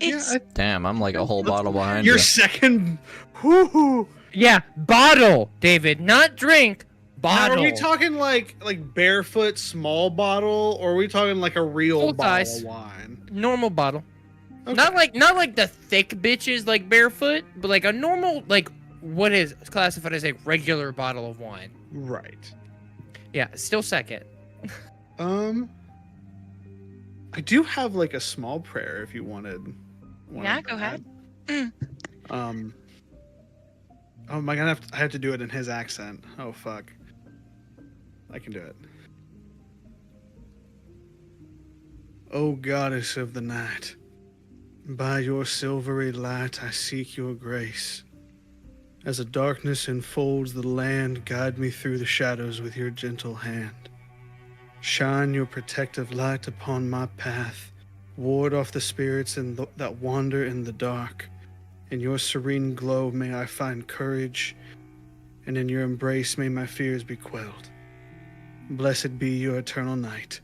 It's Damn, I'm like a whole bottle behind Your you. second. Whoo. Yeah, bottle, David, not drink. Now, Bottle. are we talking like barefoot small bottle, or are we talking like a real Full bottle size. of wine? Normal bottle. Okay. Not like the thick bitches like barefoot, but like a normal like what is classified as a regular bottle of wine. Right. Yeah, still second. I do have like a small prayer if you wanted. Yeah, go ahead. Oh, am I gonna I have to do it in his accent. Oh fuck. I can do it. O goddess of the night, by your silvery light I seek your grace. As the darkness enfolds the land, guide me through the shadows with your gentle hand. Shine your protective light upon my path. Ward off the spirits that wander in the dark. In your serene glow may I find courage, and in your embrace may my fears be quelled. Blessed be your eternal night,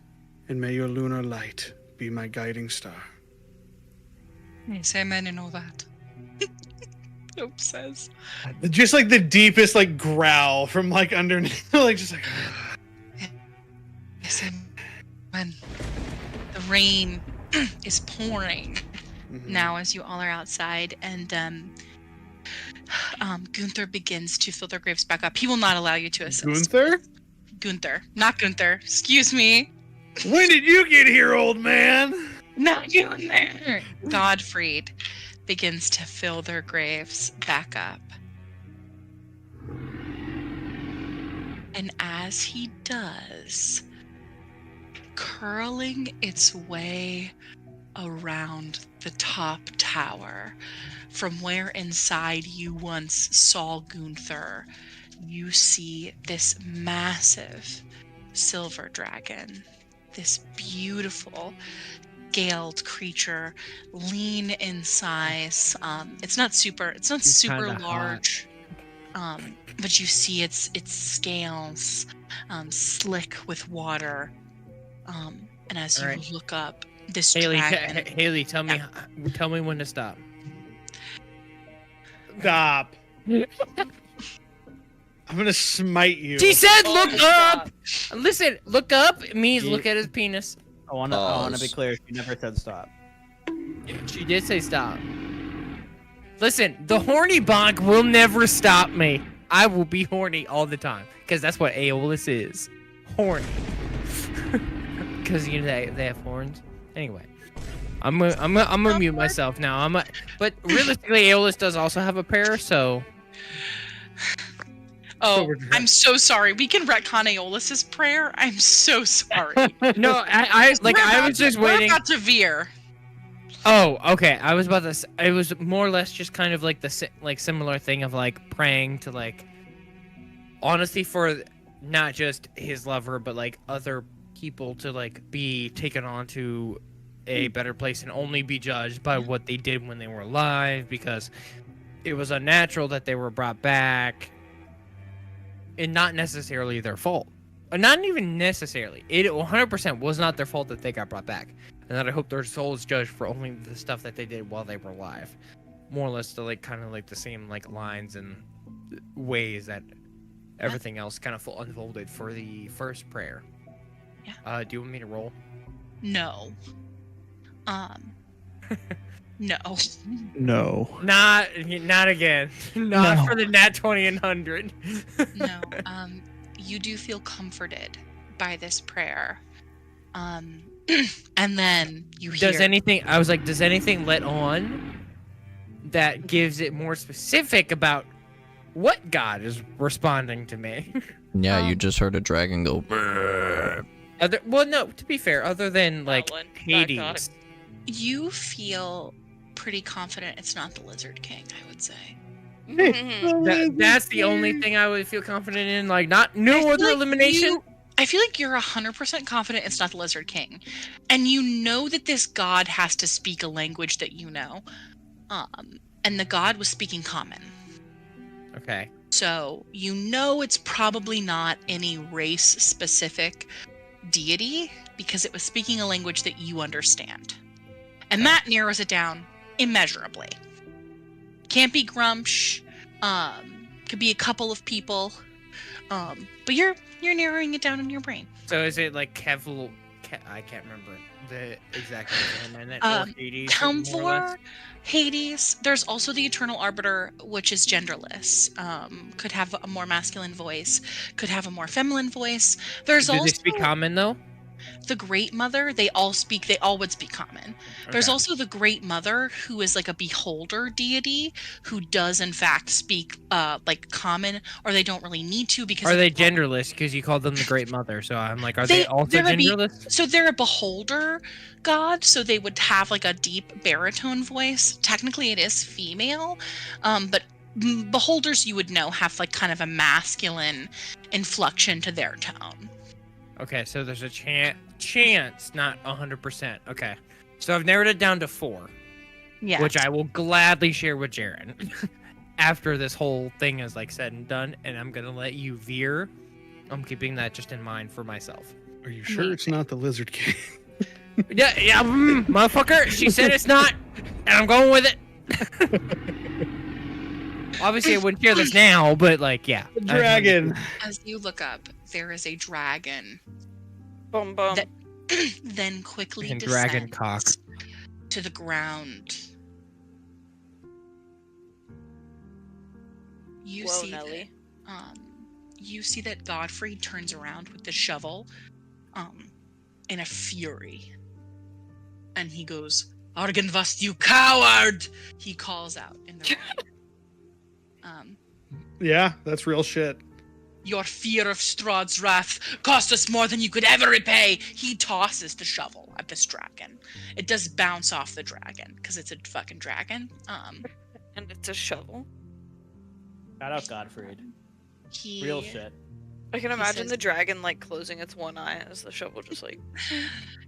and may your lunar light be my guiding star. Yes, amen and all that. Hope says. Just like the deepest like growl from like underneath, like just like. Yes, amen. The rain is pouring now as you all are outside, and Gunther begins to fill their graves back up. He will not allow you to assist. Gunther? Not Gunther. Excuse me. When did you get here, old man? Not Gunther. Godfried begins to fill their graves back up. And as he does, curling its way around the top tower from where inside you once saw Gunther, you see this massive silver dragon, this beautiful scaled creature, lean in size. It's not super large, but you see its scales slick with water. And as you look up, this dragon. Haley, tell me when to stop. Stop. I'm gonna smite you. She said, "Look up." Listen, look up means look at his penis. I wanna be clear. She never said stop. She did say stop. Listen, the horny bonk will never stop me. I will be horny all the time because that's what Aeolus is. Horny. Because you know they have horns. Anyway, I'm gonna mute myself now. But realistically, Aeolus does also have a pair, so. Oh, I'm so sorry. We can retcon Aeolus's prayer. I'm so sorry. No, I was just waiting. We're about to veer. Oh, okay. I was about to. It was more or less just kind of like the similar thing of like praying to like, honestly, for not just his lover, but like other people to like be taken on to a better place and only be judged by what they did when they were alive, because it was unnatural that they were brought back. And not necessarily their fault. Not even necessarily. It 100% was not their fault that they got brought back. And that I hope their soul is judged for only the stuff that they did while they were alive. More or less the kind of the same lines and ways that everything else kind of unfolded for the first prayer. Yeah. Do you want me to roll? No. No. No. Not again. Not for the nat 20 and 100. No. You do feel comforted by this prayer. And then you hear. Does anything let on that gives it more specific about what God is responding to me? Yeah, you just heard a dragon go. Well, no, to be fair, other than Hades. You feel pretty confident it's not the Lizard King, I would say. That's the only thing I would feel confident in. No other elimination. I feel like you're 100% confident it's not the Lizard King. And you know that this god has to speak a language that you know. And the god was speaking common. Okay. So you know it's probably not any race-specific deity because it was speaking a language that you understand. And that narrows it down immeasurably. Can't be Grumsh. Could be a couple of people. But you're narrowing it down in your brain. So is it like Kevlar? I can't remember the exact name. And then or Hades, more or Kemvor, less? Hades. There's also the Eternal Arbiter, which is genderless. Could have a more masculine voice. Could have a more feminine voice. There's Do also they speak common though? the Great Mother. They all would speak common. There's Okay. also the Great Mother, who is like a beholder deity, who does in fact speak like common, or they don't really need to because Are of- they genderless? Because you called them the Great Mother, so I'm like, are they also they're a genderless? So they're a beholder god, so they would have like a deep baritone voice. Technically, it is female, but beholders you would know have like kind of a masculine inflection to their tone. Okay, so there's a chance, not 100%. Okay, so I've narrowed it down to 4, Yeah. which I will gladly share with Jaren after this whole thing is like said and done, and I'm gonna let you veer. I'm keeping that just in mind for myself. Are you sure it's not the Lizard King? Yeah, motherfucker. She said it's not, and I'm going with it. Obviously, I wouldn't share this now, but like, yeah. The dragon. As you look up, there is a dragon. Boom, boom. That- then quickly And dragon descends cock. to the ground. You Whoa, see Nelly. that, you see that Godfrey turns around with the shovel, in a fury, and he goes, "Argynvost, you coward!" He calls out in the rain. Yeah, that's real shit. Your fear of Strahd's wrath cost us more than you could ever repay. He tosses the shovel at this dragon. It does bounce off the dragon because it's a fucking dragon. And it's a shovel. Shout out Godfried. He Real shit. I can He imagine says- the dragon like closing its one eye as the shovel just like.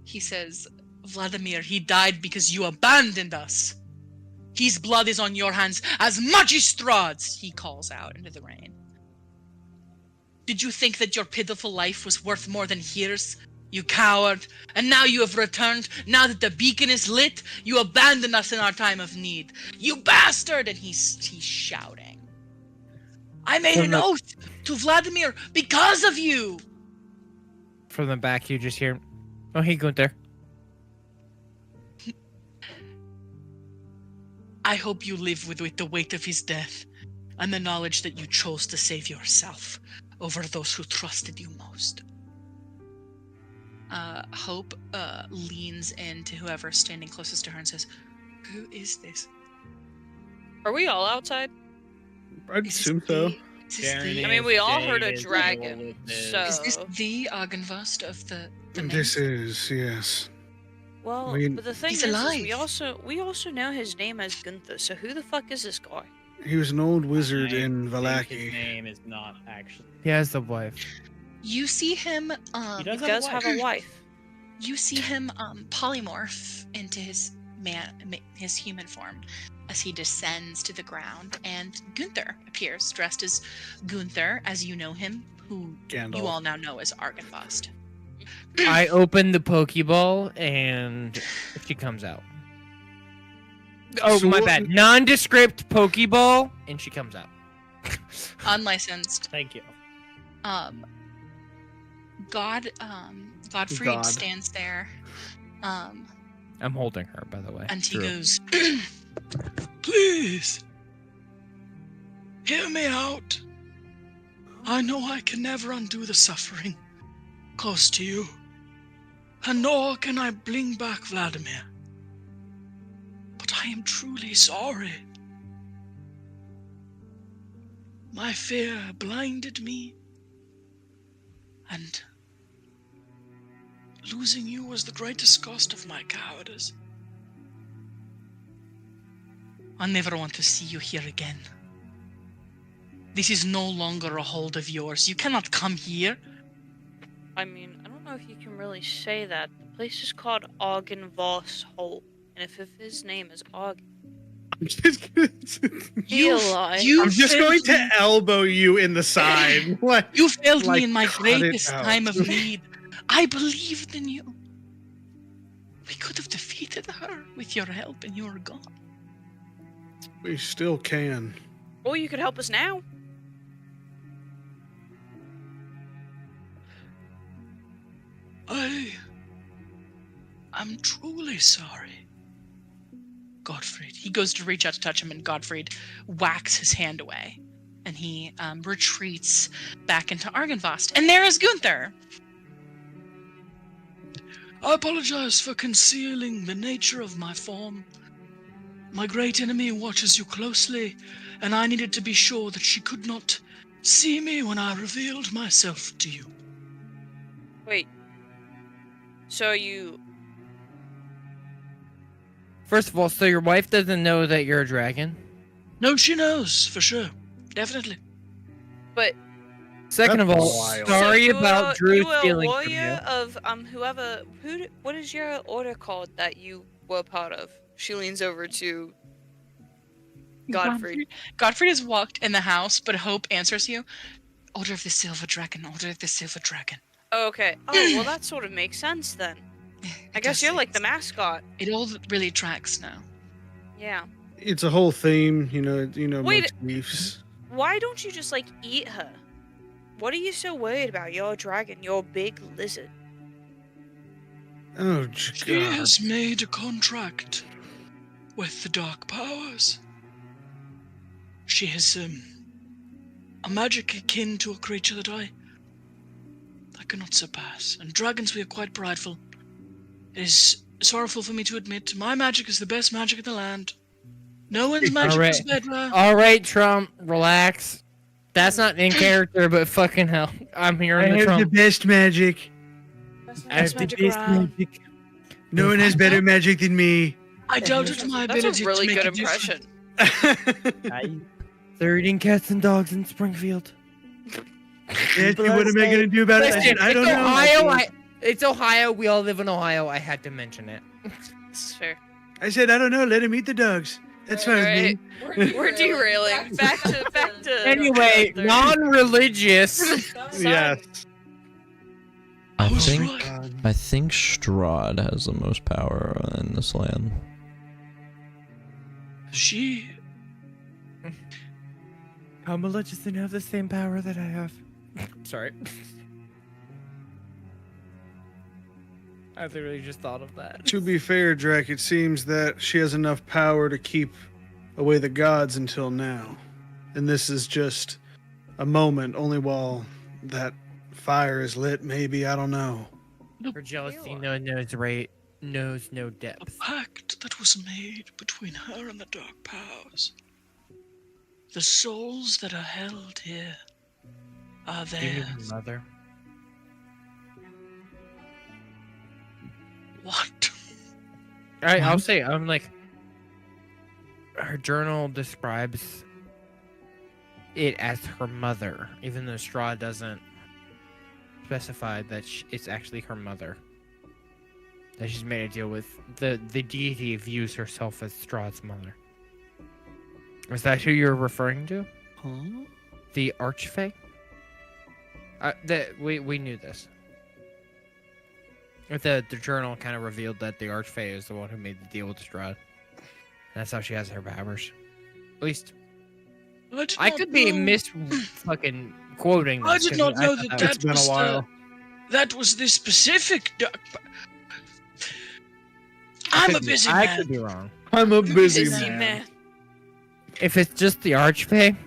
He says, "Vladimir, he died because you abandoned us. His blood is on your hands as much as Strahd's," he calls out into the rain. "Did you think that your pitiful life was worth more than his? You coward! And now you have returned. Now that the beacon is lit, you abandon us in our time of need. You bastard!" And he's shouting. "I made an oath to Vladimir because of you!" From the back, you just hear, "Oh, hey, Gunther." "I hope you live with the weight of his death and the knowledge that you chose to save yourself over those who trusted you most." Hope leans into whoever's standing closest to her and says, "Who is this? Are we all outside? I'd Is assume this so. the- is this Jaren the- I mean, we all heard a Jade is dragon, roll with this. so. Is this the Argynvost of the This men? is, yes. Well, We- but the thing He's is alive. we also know his name as Gunther. So who the fuck is this guy? He was an old wizard I in think Vallaki. His name is not actually. He has the wife. You see him He He does does have a wife. you see him polymorph into his his human form as he descends to the ground, and Gunther appears dressed as Gunther, as you know him, who Gandalf. you all now know as Argynvost. I open the Pokeball and she comes out. Oh, So my what- bad. Nondescript Pokeball and she comes out. Unlicensed. Thank you. Godfried God. stands there, I'm holding her, by the way. and he True. goes, "Please, hear me out. I know I can never undo the suffering close to you, and nor can I bring back Vladimir. But I am truly sorry. My fear blinded me, and losing you was the greatest cost of my cowardice. I never want to see you here again. This is no longer a hold of yours. You cannot come here." I mean, I don't know if you can really say that. The place is called Argynvostholt, and if his name is Arg, I'm just gonna, Eli. I'm just failed going to me. elbow you in the side. Like, You failed like, me in my cut it greatest out. time of need. I believed in you. We could have defeated her with your help, and you were gone. We still can. Or you could help us now. I'm truly sorry. Gottfried. He goes to reach out to touch him, and Gottfried whacks his hand away. And he retreats back into Argynvost. And there is Gunther! I apologize for concealing the nature of my form. My great enemy watches you closely, and I needed to be sure that she could not see me when I revealed myself to you. Wait. So you... First of all, so your wife doesn't know that you're a dragon? No, she knows, for sure. Definitely. But... Second of all, wild. sorry so about Drew you stealing a from you. warrior of whoever... What is your order called that you were part of? She leans over to Godfrey. Godfrey has walked in the house, but Hope answers you. Order of the Silver Dragon, Order of the Silver Dragon. Oh, okay. Oh, well, that sort of makes sense then. I guess you're like the mascot. It all really tracks now. Yeah. It's a whole theme, you know, Wait. motifs. Why don't you just, like, eat her? What are you so worried about? You're a dragon. You're a big lizard. Oh, She God. has made a contract with the Dark Powers. She has a magic akin to a creature that I cannot surpass. And dragons, we are quite prideful. It is sorrowful for me to admit, my magic is the best magic in the land. No one's magic is better. Alright, Trump, relax. That's not in character, but fucking hell. I'm hearing the Trump. best magic. I have the best magic. No one has better magic than me. I doubted my That's ability a really to make good a difference. impression. 13 cats and dogs in Springfield. Nancy, what am I going to do about it? I Listen, said, I don't it's know. Ohio. It's Ohio. We all live in Ohio. I had to mention it. This is fair. I said, I don't know. Let him eat the dogs. That's fine Alright. with me. We're derailing. Back to. Anyway, Gunther. non-religious. Yes. I was think right. I think Strahd has the most power in this land. She... Kamala doesn't have the same power that I have. Sorry. I literally just thought of that. To be fair, Drek, it seems that she has enough power to keep away the gods until now. And this is just a moment, only while that fire is lit, maybe, I don't know. Her jealousy knows no A depth. pact that was made between her and the Dark Powers. The souls that are held here are Do you mean theirs. her mother? What? I'll say, I'm like, her journal describes it as her mother, even though Strahd doesn't specify that it's actually her mother. That she's made a deal with. The deity views herself as Strahd's mother. Is that who you're referring to? Huh? The Archfey? We knew this. The journal kind of revealed that the Archfey is the one who made the deal with Strahd. That's how she has her powers. At least, I could be fucking quoting this. I did 'cause not know thought that It's that been a was while. that was the specific I'm a busy I man. could be wrong. I'm a busy Busy man. man. If it's just the Archfey,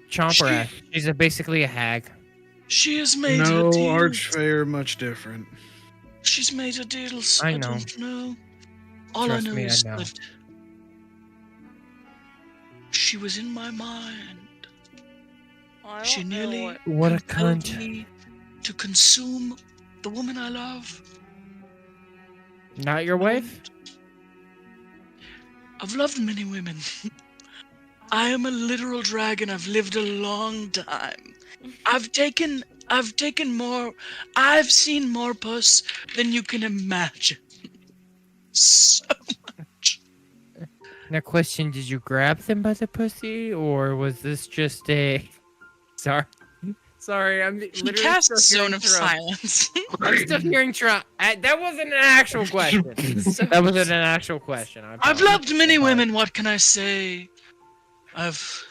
chomp her She- ass. She's basically a hag. She has made No, a deal. Archfey are much different. She's made a deal. I I know. don't know. All Trust I know me, I is know. that she was in my mind. I She don't know nearly What a compelled cunt. me to consume the woman I love. Not your wife? I've loved many women. I am a literal dragon. I've lived a long time. I've seen more puss than you can imagine. So much. Now, question: did you grab them by the pussy, or was this just a? Sorry, I'm He literally cast still Zone hearing of Trump. Silence. I'm still hearing Trump. That wasn't an actual question. That wasn't an actual question. I've loved many women, what can I say? I've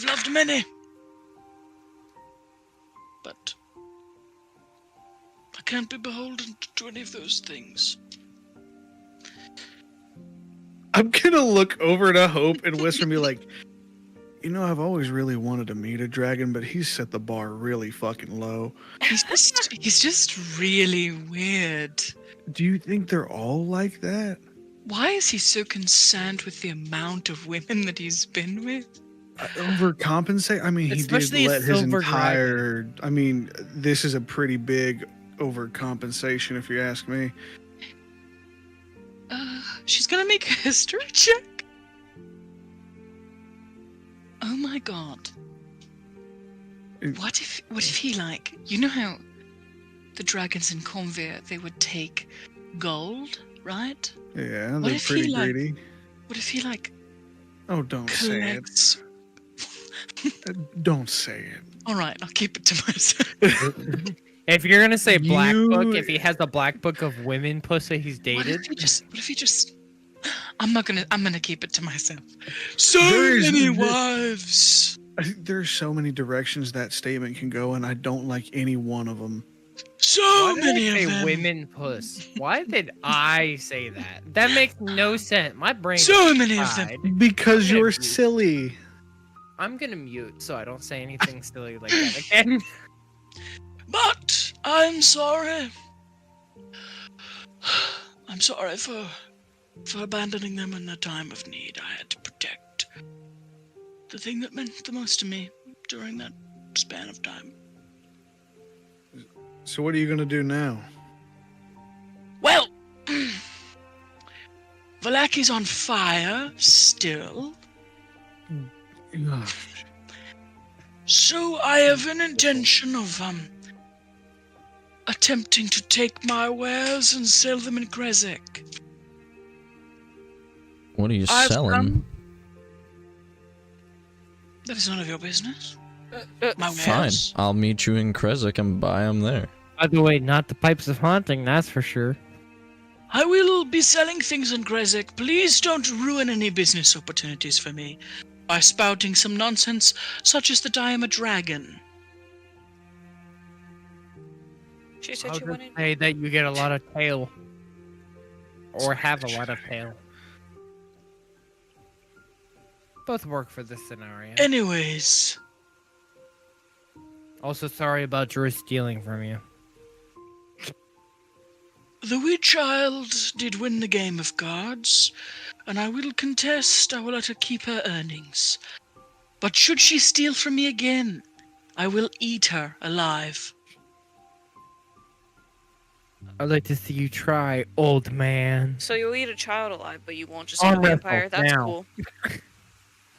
loved many, but I can't be beholden to any of those things. I'm gonna look over to Hope and whisper and be like, you know, I've always really wanted to meet a dragon, but he's set the bar really fucking low. He's just really weird. Do you think they're all like that? Why is he so concerned with the amount of women that he's been with? Overcompensate? I mean, Especially he a did let his silver entire... I mean, this is a pretty big overcompensation, if you ask me. She's gonna make a history check. Oh my god. What if he, like, you know how the dragons in Convir, they would take gold, right? Yeah, they're pretty greedy. What if he, like, Oh, don't collects... say it. Don't say it. Alright, I'll keep it to myself. If you're gonna say black book, if he has a black book of women pussy he's What dated, if he just... I'm gonna keep it to myself. So There's- many wives! I think there's so many directions that statement can go, and I don't like any one of them. So why did many I of say them! women puss? Why did I say that? That makes no sense. My brain. So many of fried. them! Because Yeah, you're dude. silly. I'm gonna mute so I don't say anything silly like that again. But I'm sorry. I'm sorry for abandoning them in a time of need. I had to protect the thing that meant the most to me during that span of time. So what are you gonna do now? Well, Valaki's on fire still, so I have an intention of attempting to take my wares and sell them in Krezek. What are you I've selling? come- That is none of your business. My Fine. wares. I'll meet you in Krezek and buy them there. By the way, not the pipes of haunting, that's for sure. I will be selling things in Krezek. Please don't ruin any business opportunities for me by spouting some nonsense such as that I am a dragon. She I said would she wanted. say that you get a lot of tail. Or have a lot of tail. Both work for this scenario. Anyways, Also, sorry about Drew stealing from you. the wee child did win the game of cards, and I will contest. I will let her keep her earnings. But should she steal from me again, I will eat her alive. I'd like to see you try, old man. So you'll eat a child alive, but you won't just eat a Arm wrestle vampire. That's now. cool.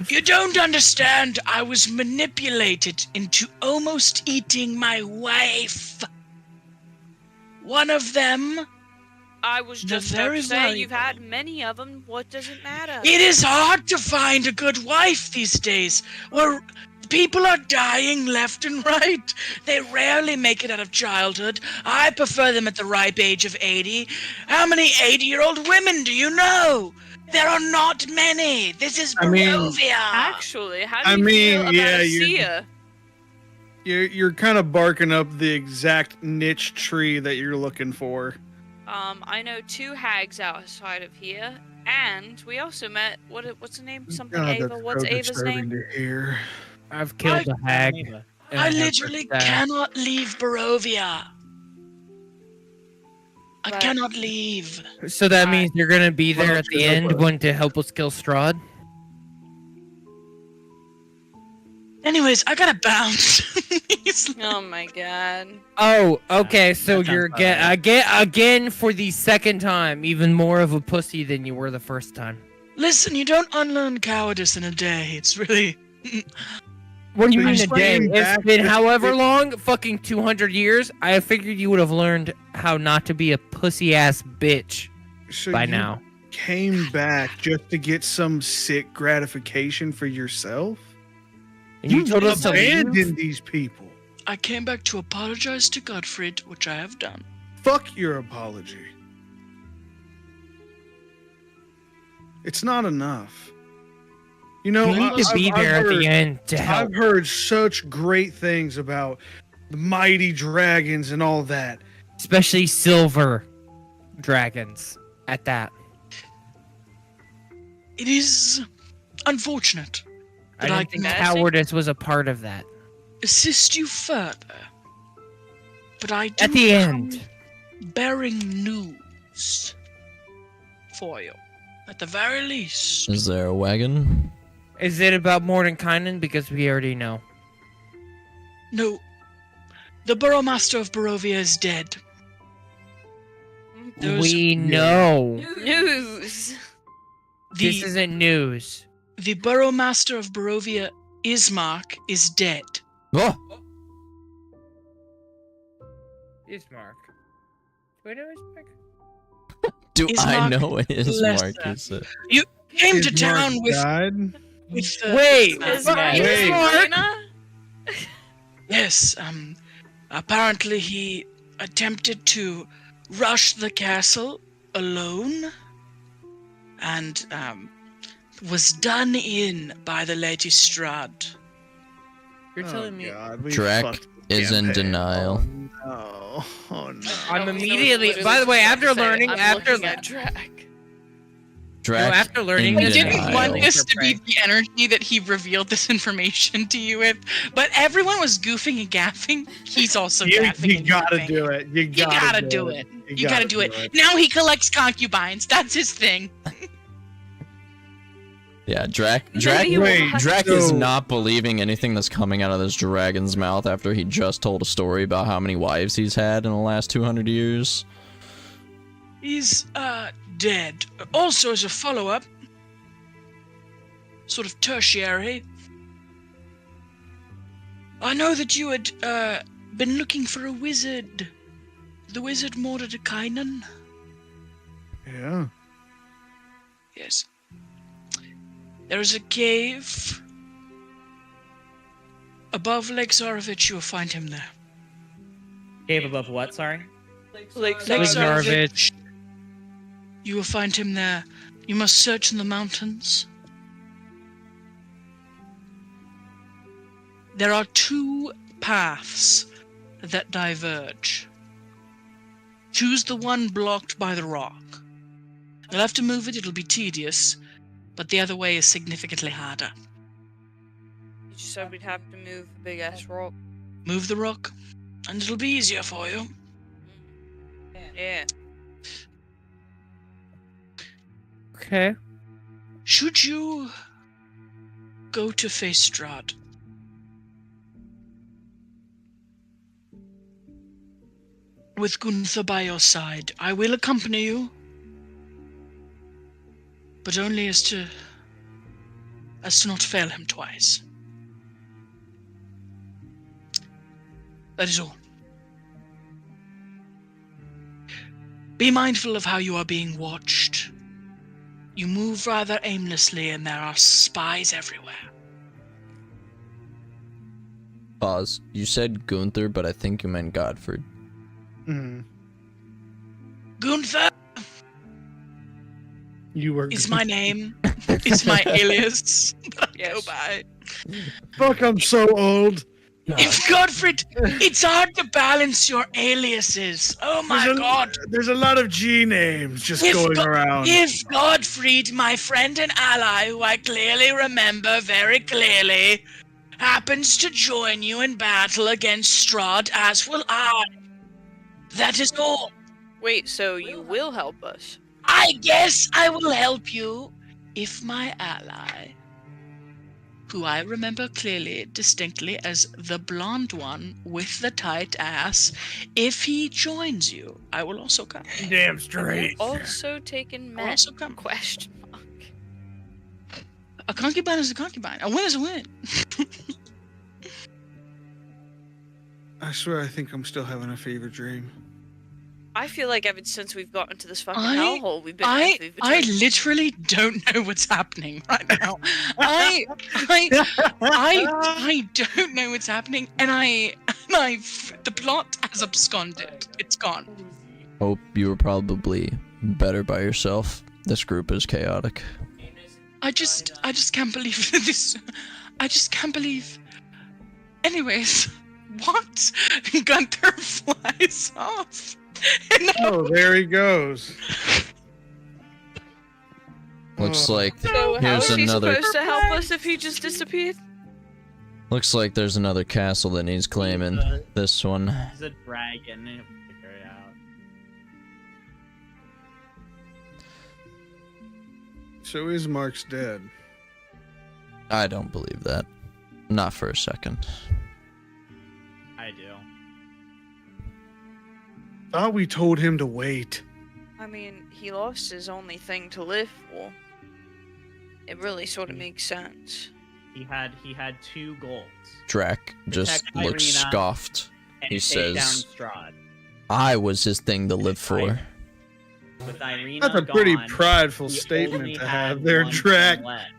You don't understand. I was manipulated into almost eating my wife. One of them. I was They're just about very to say valuable. you've had many of them. What does it matter? It is hard to find a good wife these days. Where people are dying left and right. They rarely make it out of childhood. I prefer them at the ripe age of 80. How many 80-year-old women do you know? There are not many. This is I mean, Barovia. Actually, how do I you feel mean, about yeah, Asia? You're kind of barking up the exact niche tree that you're looking for. I know 2 hags outside of here, and we also met what's the name? Something God, Ava. that's What's so Ava's disturbing name? to hear. I've killed a hag. Ava. and I have literally her staff. cannot leave Barovia. I Right. cannot leave. So that means you're gonna be Why there don't at you the help end us? when to help us kill Strahd? Anyways, I gotta bounce. Oh my god. Oh, okay. So that sounds you're about right. again for the second time, even more of a pussy than you were the first time. Listen, you don't unlearn cowardice in a day. It's really... What do you So mean you're a day? bringing It's back been the- however long, fucking 200 years. I figured you would have learned how not to be a pussy ass bitch So by you now. came back just to get some sick gratification for yourself? And you told us to leave? abandoned these people. I came back to apologize to Godfred, which I have done. Fuck your apology. It's not enough. You know, You need to be there at the end to help. I've heard such great things about the mighty dragons and all that. Especially silver dragons at that. It is unfortunate I that I didn't think can cowardice was a part of that. assist you further. But I do At the come end. bearing news for you. At the very least. Is there a wagon? Is it about Mordenkainen? Because we already know. No. The Burrowmaster of Barovia is dead. We know. News. This isn't news. The Burrowmaster of Barovia, Ismark, is dead. Oh! Ismark. Do I know Ismark? Do I Ismark know what is Lesser. Marcus? You came to Is town Mark with died? Wait! Is Wait. Marina? Yes, apparently he attempted to rush the castle alone and, was done in by the Lady Strahd. You're telling me. God, we Drac fucked is in campaign. denial. Oh no. Oh no. I'm No, immediately. literally By the way, just after about to say, learning, I'm after looking at Drac. Drac after learning in I this- didn't denial. want this to be the energy that he revealed this information to you with, but everyone was goofing and gaffing. He's also gaffing You and gotta goofing. do it. You You gotta do it. You gotta do it. it. Now he collects concubines. That's his thing. Yeah, Drac Wait, is so- not believing anything that's coming out of this dragon's mouth after he just told a story about how many wives he's had in the last 200 years. He's, dead. Also, as a follow-up, sort of tertiary, I know that you had, been looking for a wizard. The wizard Mordenkainen? Yeah. Yes. There is a cave above Lake Zarovich. You will find him there. Cave above what? Sorry. Like Lake Zarovich. Zarovich. You will find him there. You must search in the mountains. There are two paths that diverge. Choose the one blocked by the rock. You'll have to move it, it'll be tedious, but the other way is significantly harder. You just said we'd have to move the big ass rock. Move the rock, and it'll be easier for you. Yeah. Okay. Should you go to face Strahd, with Gunther by your side, I will accompany you, but only as to not fail him twice. That is all. Be mindful of how you are being watched. You move rather aimlessly, and there are spies everywhere. Pause. You said Gunther, but I think you meant Godfrey. Mm. Gunther You were. is my name. It's my alias that I go Yes. by. Fuck, I'm so old. If Godfrey, it's hard to balance your aliases. Oh my There's a- god. There's a lot of G names just If going Go- around. If Godfried, my friend and ally, who I clearly remember very clearly, happens to join you in battle against Strahd, as will I. That is all. Wait, so you will help us? I guess I will help you if my ally, who I remember clearly, distinctly as the blonde one with the tight ass, if he joins you, I will also come. Damn straight. Also taken I'll men? also come. Question mark. A concubine is a concubine. A win is a win. I swear, I think I'm still having a fever dream. I feel like ever since we've gotten into this fucking I- hellhole, we've been in I fever I dream. literally don't know what's happening right now. I don't know what's happening, and the plot has absconded. It's gone. Hope you were probably better by yourself. This group is chaotic. I just can't believe this. I just can't believe. Anyways, what? Gunther flies off. And Oh, there he goes. Looks like So how here's is he another. supposed to help us if he just disappeared? Looks like there's another castle that needs claiming. This one. He's a dragon. He'll figure it out. So is Mark's dead? I don't believe that. Not for a second. I do. Thought we told him to wait. I mean, he lost his only thing to live for. It really sort of makes sense. He had 2 goals. Drac just Protect looks Irina scoffed. And He take down says- Strahd. I was his thing to live for. With Irina That's a pretty gone, prideful he statement only to had have there, one Drac. thing left.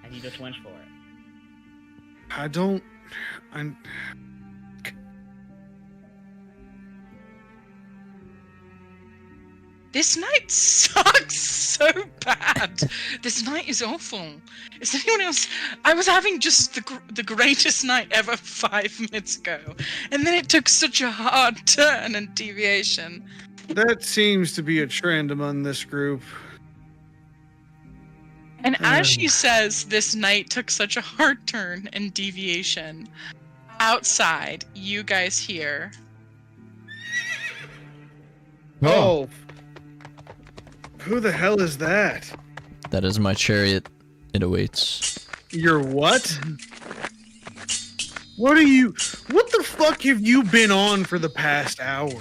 And he just went for it. I'm. this night sucks so bad. This night is awful. Is anyone else? I was having just the greatest night ever 5 minutes ago, and then it took such a hard turn and deviation. That seems to be a trend among this group. And as she says, this night took such a hard turn and deviation. Outside, you guys hear. Oh. Who the hell is that? That is my chariot. It awaits. Your what? What the fuck have you been on for the past hour?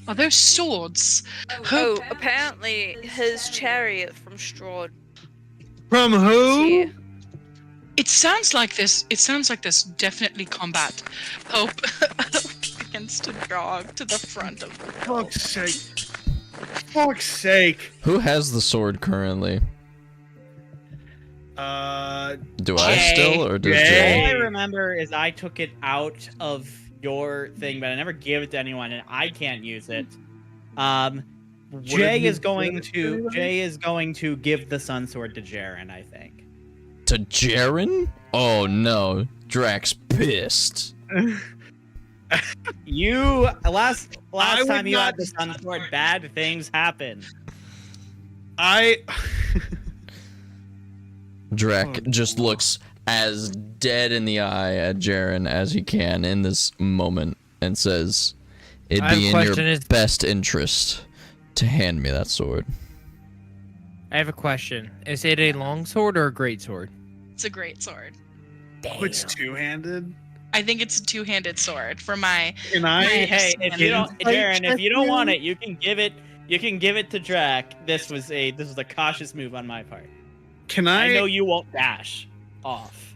Are those swords? Oh, apparently his chariot from Strahd. From who? Yeah. It sounds like this. It sounds like there's definitely combat. Hope begins to jog to the front of the hill. Fuck's sake. Fuck's sake. Who has the sword currently? Do I Jay. still, or does Jay. All I Jay? remember is I took it out of your thing, but I never gave it to anyone, and I can't use it. Jay you is going give it to to anybody? give the sun sword to Jaren, I think. To Jaren? Oh no, Drac's pissed. You last I would time you had not- the sun sword, bad things happened. Drac Oh, just looks as dead in the eye at Jaren as he can in this moment and says, "It'd I have be a in your question, is- best interest to hand me that sword." I have a question. Is it a long sword or a great sword? It's a great sword. Oh, it's two-handed. I think it's a two-handed sword for my. Can I? Hey, if you don't, Insight Jaren, if you check don't you? want it, you can give it. You can give it to Drac. This was a cautious move on my part. Can I know you won't dash off.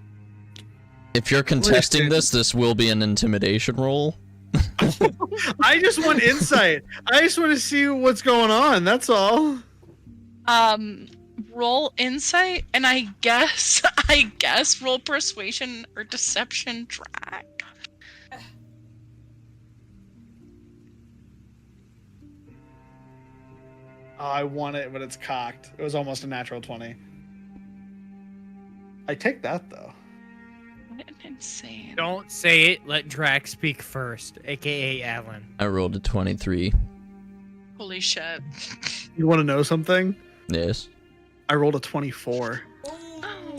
If you're contesting Listen. this will be an intimidation roll. I just want insight. I just want to see what's going on. That's all. Roll insight, and I guess roll persuasion or deception track. Oh, I want it, but it's cocked. It was almost a natural 20. I take that though. What insane. Don't say it. Let Drac speak first, aka Alan. I rolled a 23. Holy shit. You want to know something? Yes. I rolled a 24.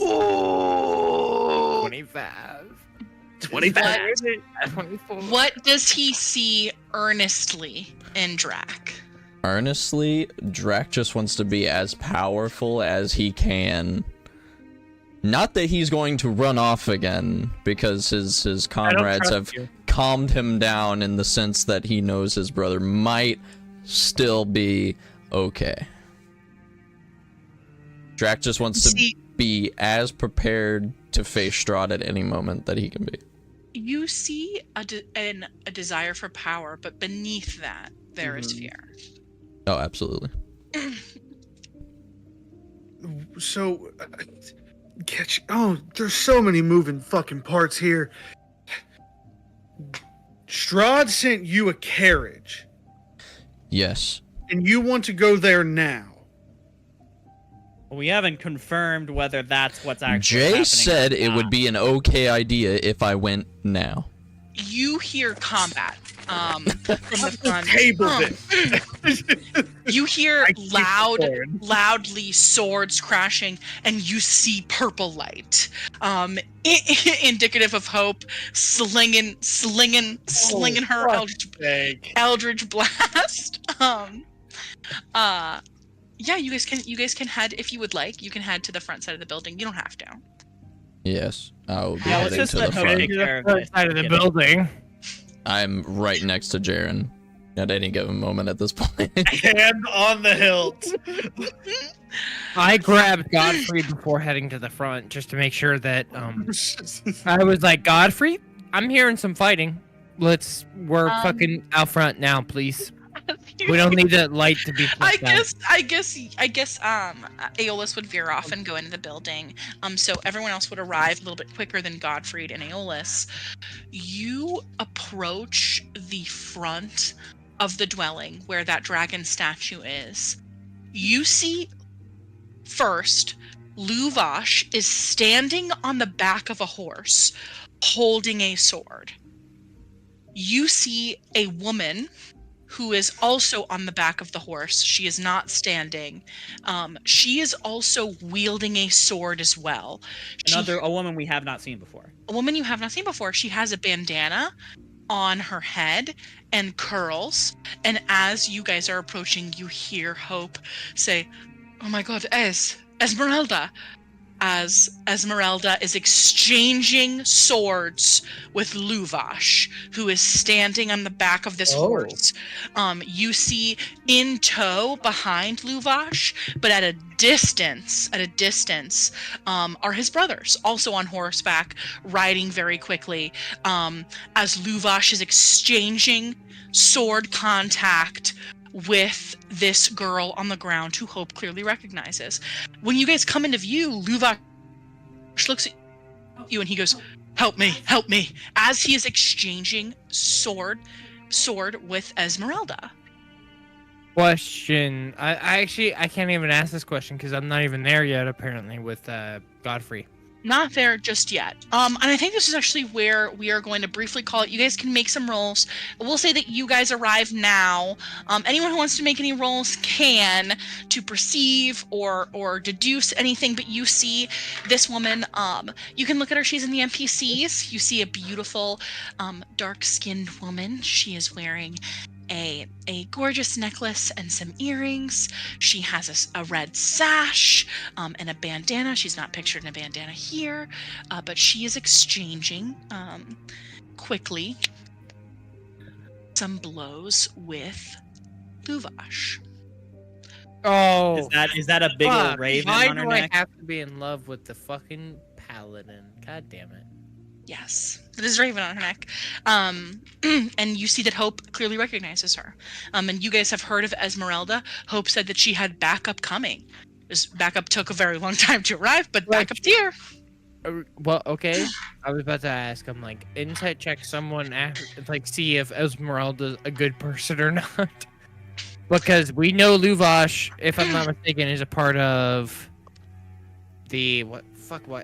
Oh. 25. 25. 24. What does he see earnestly in Drac? Earnestly, Drac just wants to be as powerful as he can. Not that he's going to run off again, because his comrades have calmed him down in the sense that he knows his brother might still be okay. Drac just wants to See, be as prepared to face Strahd at any moment that he can be. you see a desire for power, but beneath that, there is fear. Oh, absolutely. So, there's so many moving fucking parts here. Strahd sent you a carriage, Yes. and you want to go there now. We haven't confirmed whether that's what's actually Jay happening. said it would be an okay idea if I went now. You hear combat from the front. Tabled it. You hear I keep the sword. loudly swords crashing, and you see purple light, indicative of hope, slinging her eldritch blast. Yeah, you guys can head if you would like. You can head to the front side of the building. You don't have to. Yes, I'll be Yeah, let's heading just to the let Hope front. take care of Front it. side of the Get it. building. I'm right next to Jaren at any given moment at this point. Hand on the hilt. I grabbed Godfrey before heading to the front just to make sure that I was like, Godfrey, I'm hearing some fighting. We're fucking out front now, please. We don't need the light to be flipped out. I guess Aeolus would veer off and go into the building. So everyone else would arrive a little bit quicker than Godfrey and Aeolus. You approach the front of the dwelling where that dragon statue is. You see first Luvash is standing on the back of a horse holding a sword. You see a woman who is also on the back of the horse. She is not standing. She is also wielding a sword as well. A woman we have not seen before. A woman you have not seen before. She has a bandana on her head and curls. And as you guys are approaching, you hear Hope say, "Oh my God, Esmeralda!" As Esmeralda is exchanging swords with Luvash, who is standing on the back of this horse. You see in tow behind Luvash, but at a distance, are his brothers, also on horseback, riding very quickly, as Luvash is exchanging sword contact with this girl on the ground who Hope clearly recognizes. When you guys come into view, Luvash looks at you and he goes, help me, as he is exchanging sword with Esmeralda. Question. I can't even ask this question because I'm not even there yet, apparently, with Godfrey. Not there just yet. And I think this is actually where we are going to briefly call it. You guys can make some rolls. We'll say that you guys arrive now. Anyone who wants to make any rolls can, to perceive or deduce anything. But you see this woman. You can look at her. She's in the NPCs. You see a beautiful, dark-skinned woman. She is wearing a gorgeous necklace and some earrings. She has a red sash and a bandana. She's not pictured in a bandana here, but she is exchanging quickly some blows with Luvash. Oh, Is that a big old raven why on her do neck? I have to be in love with the fucking paladin? God damn it. Yes, it is raven on her neck. And you see that Hope clearly recognizes her. And you guys have heard of Esmeralda. Hope said that she had backup coming. Backup took a very long time to arrive, but backup's here. Well, okay. I was about to ask. I'm like, insight check someone, see if Esmeralda's a good person or not. Because we know Luvash, if I'm not mistaken, is a part of the what?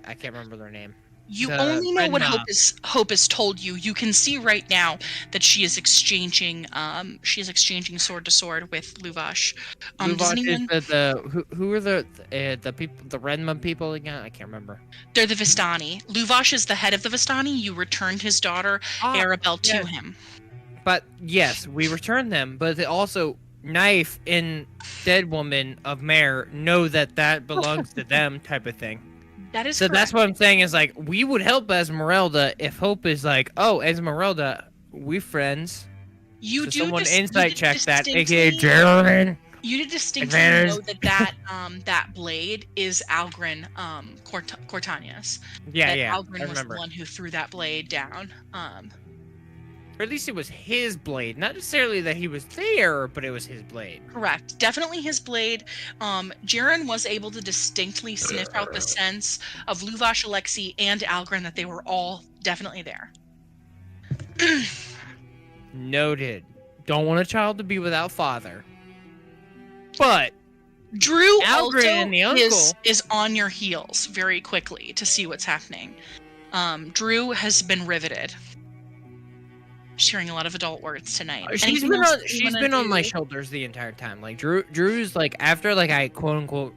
I can't remember their name. You The only know red what mob. Hope has told you. You can see right now that she is exchanging sword to sword with Luvash. Does Luvash anyone... is who are the people, the red mob people again? I can't remember. They're the Vistani. Luvash is the head of the Vistani. You returned his daughter Arabelle to yes. him. But yes, we returned them. But they also Knife and Dead Woman of Mare know that belongs to them, type of thing. That is So correct. that's what I'm saying is like we would help Esmeralda if Hope is like, oh, Esmeralda, we friends. You So do someone you insight did check that, distinctly- aka Jaren. You did distinctly Advantage. know that blade is Algren Cortania's. Yeah, that I Algren was remember. the one who threw that blade down. Or at least it was his blade. Not necessarily that he was there, but it was his blade. Correct. Definitely his blade. Jaren was able to distinctly sniff out the sense of Luvash, Alexi, and Algren that they were all definitely there. Noted. Don't want a child to be without father. But Drew Algren also and the uncle. is on your heels very quickly to see what's happening. Drew has been riveted. Sharing a lot of adult words tonight. She's Anything been else on. that you She's wanna been on my do? shoulders the entire time. Like Drew's like after like I quote unquote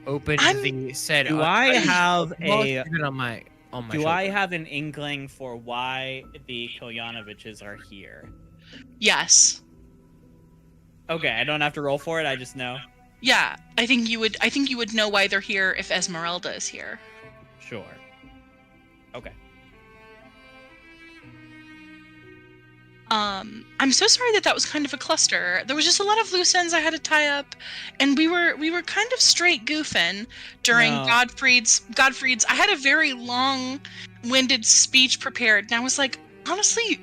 opened the said. Do I have a? Been on my Do shoulder. I have an inkling for why the Kolyanoviches are here? Yes. Okay, I don't have to roll for it. I just know. Yeah, I think you would know why they're here if Esmeralda is here. Sure. Okay. I'm so sorry that was kind of a cluster. There was just a lot of loose ends I had to tie up, and we were kind of straight goofing during No. Godfried's. I had a very long-winded speech prepared, and I was like, honestly,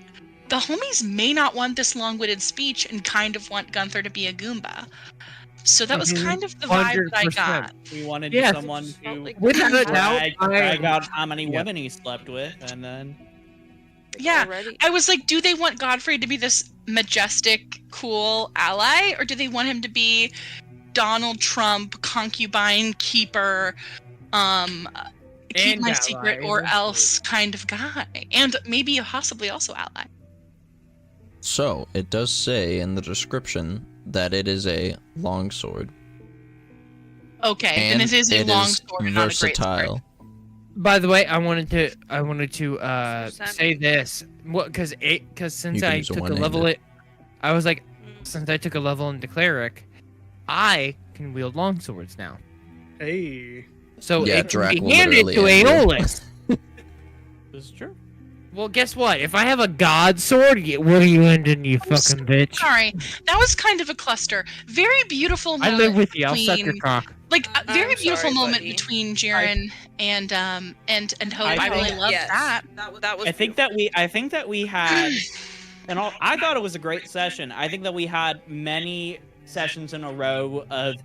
the homies may not want this long-winded speech and kind of want Gunther to be a Goomba. So that was kind of the vibe that I 100%. got. We wanted Yes. someone Felt to like Without a doubt, brag out how many Yeah. women he slept with, and then Yeah, already. I was like, do they want Godfrey to be this majestic, cool ally, or do they want him to be Donald Trump, concubine keeper, keep And my ally, secret or eventually. else kind of guy, and maybe possibly also ally? So, it does say in the description that it is a longsword. Okay, And then it is a it long is sword, and not a great sword. versatile. By the way, I wanted to Send say me. this. What? Because since You can I use a took a one-handed. level I was like, Mm. since I took a level into cleric, I can wield longswords now. Hey. So Yeah, it can Drac be will handed to literally end you. Aeolus. this is true. Well, guess what? If I have a god sword, what are you ending, you I'm fucking bitch? Sorry, that was kind of a cluster. Very beautiful I moment live with you. I'll suck your between- cock. Like a very I'm beautiful sorry, moment buddy. between Jiren and Hope. I really think- loved Yes. that. That was. I think that we had, and I thought it was a great session. I think that we had many sessions in a row of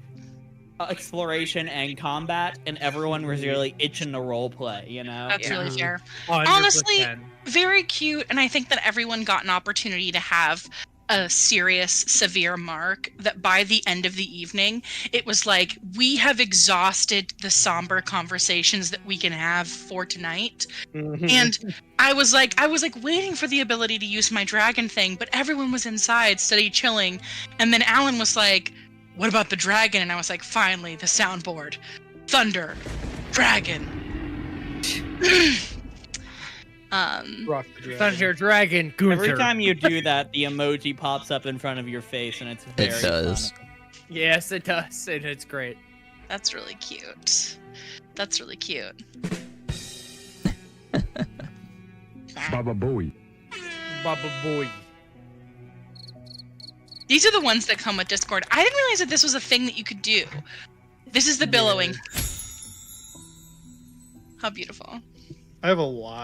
exploration and combat, and everyone was really itching to role play. You know. That's really fair. 100%. Honestly, very cute, and I think that everyone got an opportunity to have a serious, severe mark that by the end of the evening, it was like, we have exhausted the somber conversations that we can have for tonight. And I was like waiting for the ability to use my dragon thing, but everyone was inside, steady chilling. And then Alan was like, what about the dragon? And I was like, finally, the soundboard. Thunder. Dragon. Rock the dragon. Thunder Dragon, Gunther. Every time you do that, the emoji pops up in front of your face, and it's very It does. fun. Yes, it does, and it's great. That's really cute. That's really cute. Baba Booey. Baba boy. These are the ones that come with Discord. I didn't realize that this was a thing that you could do. This is the billowing. How beautiful. I have a lot.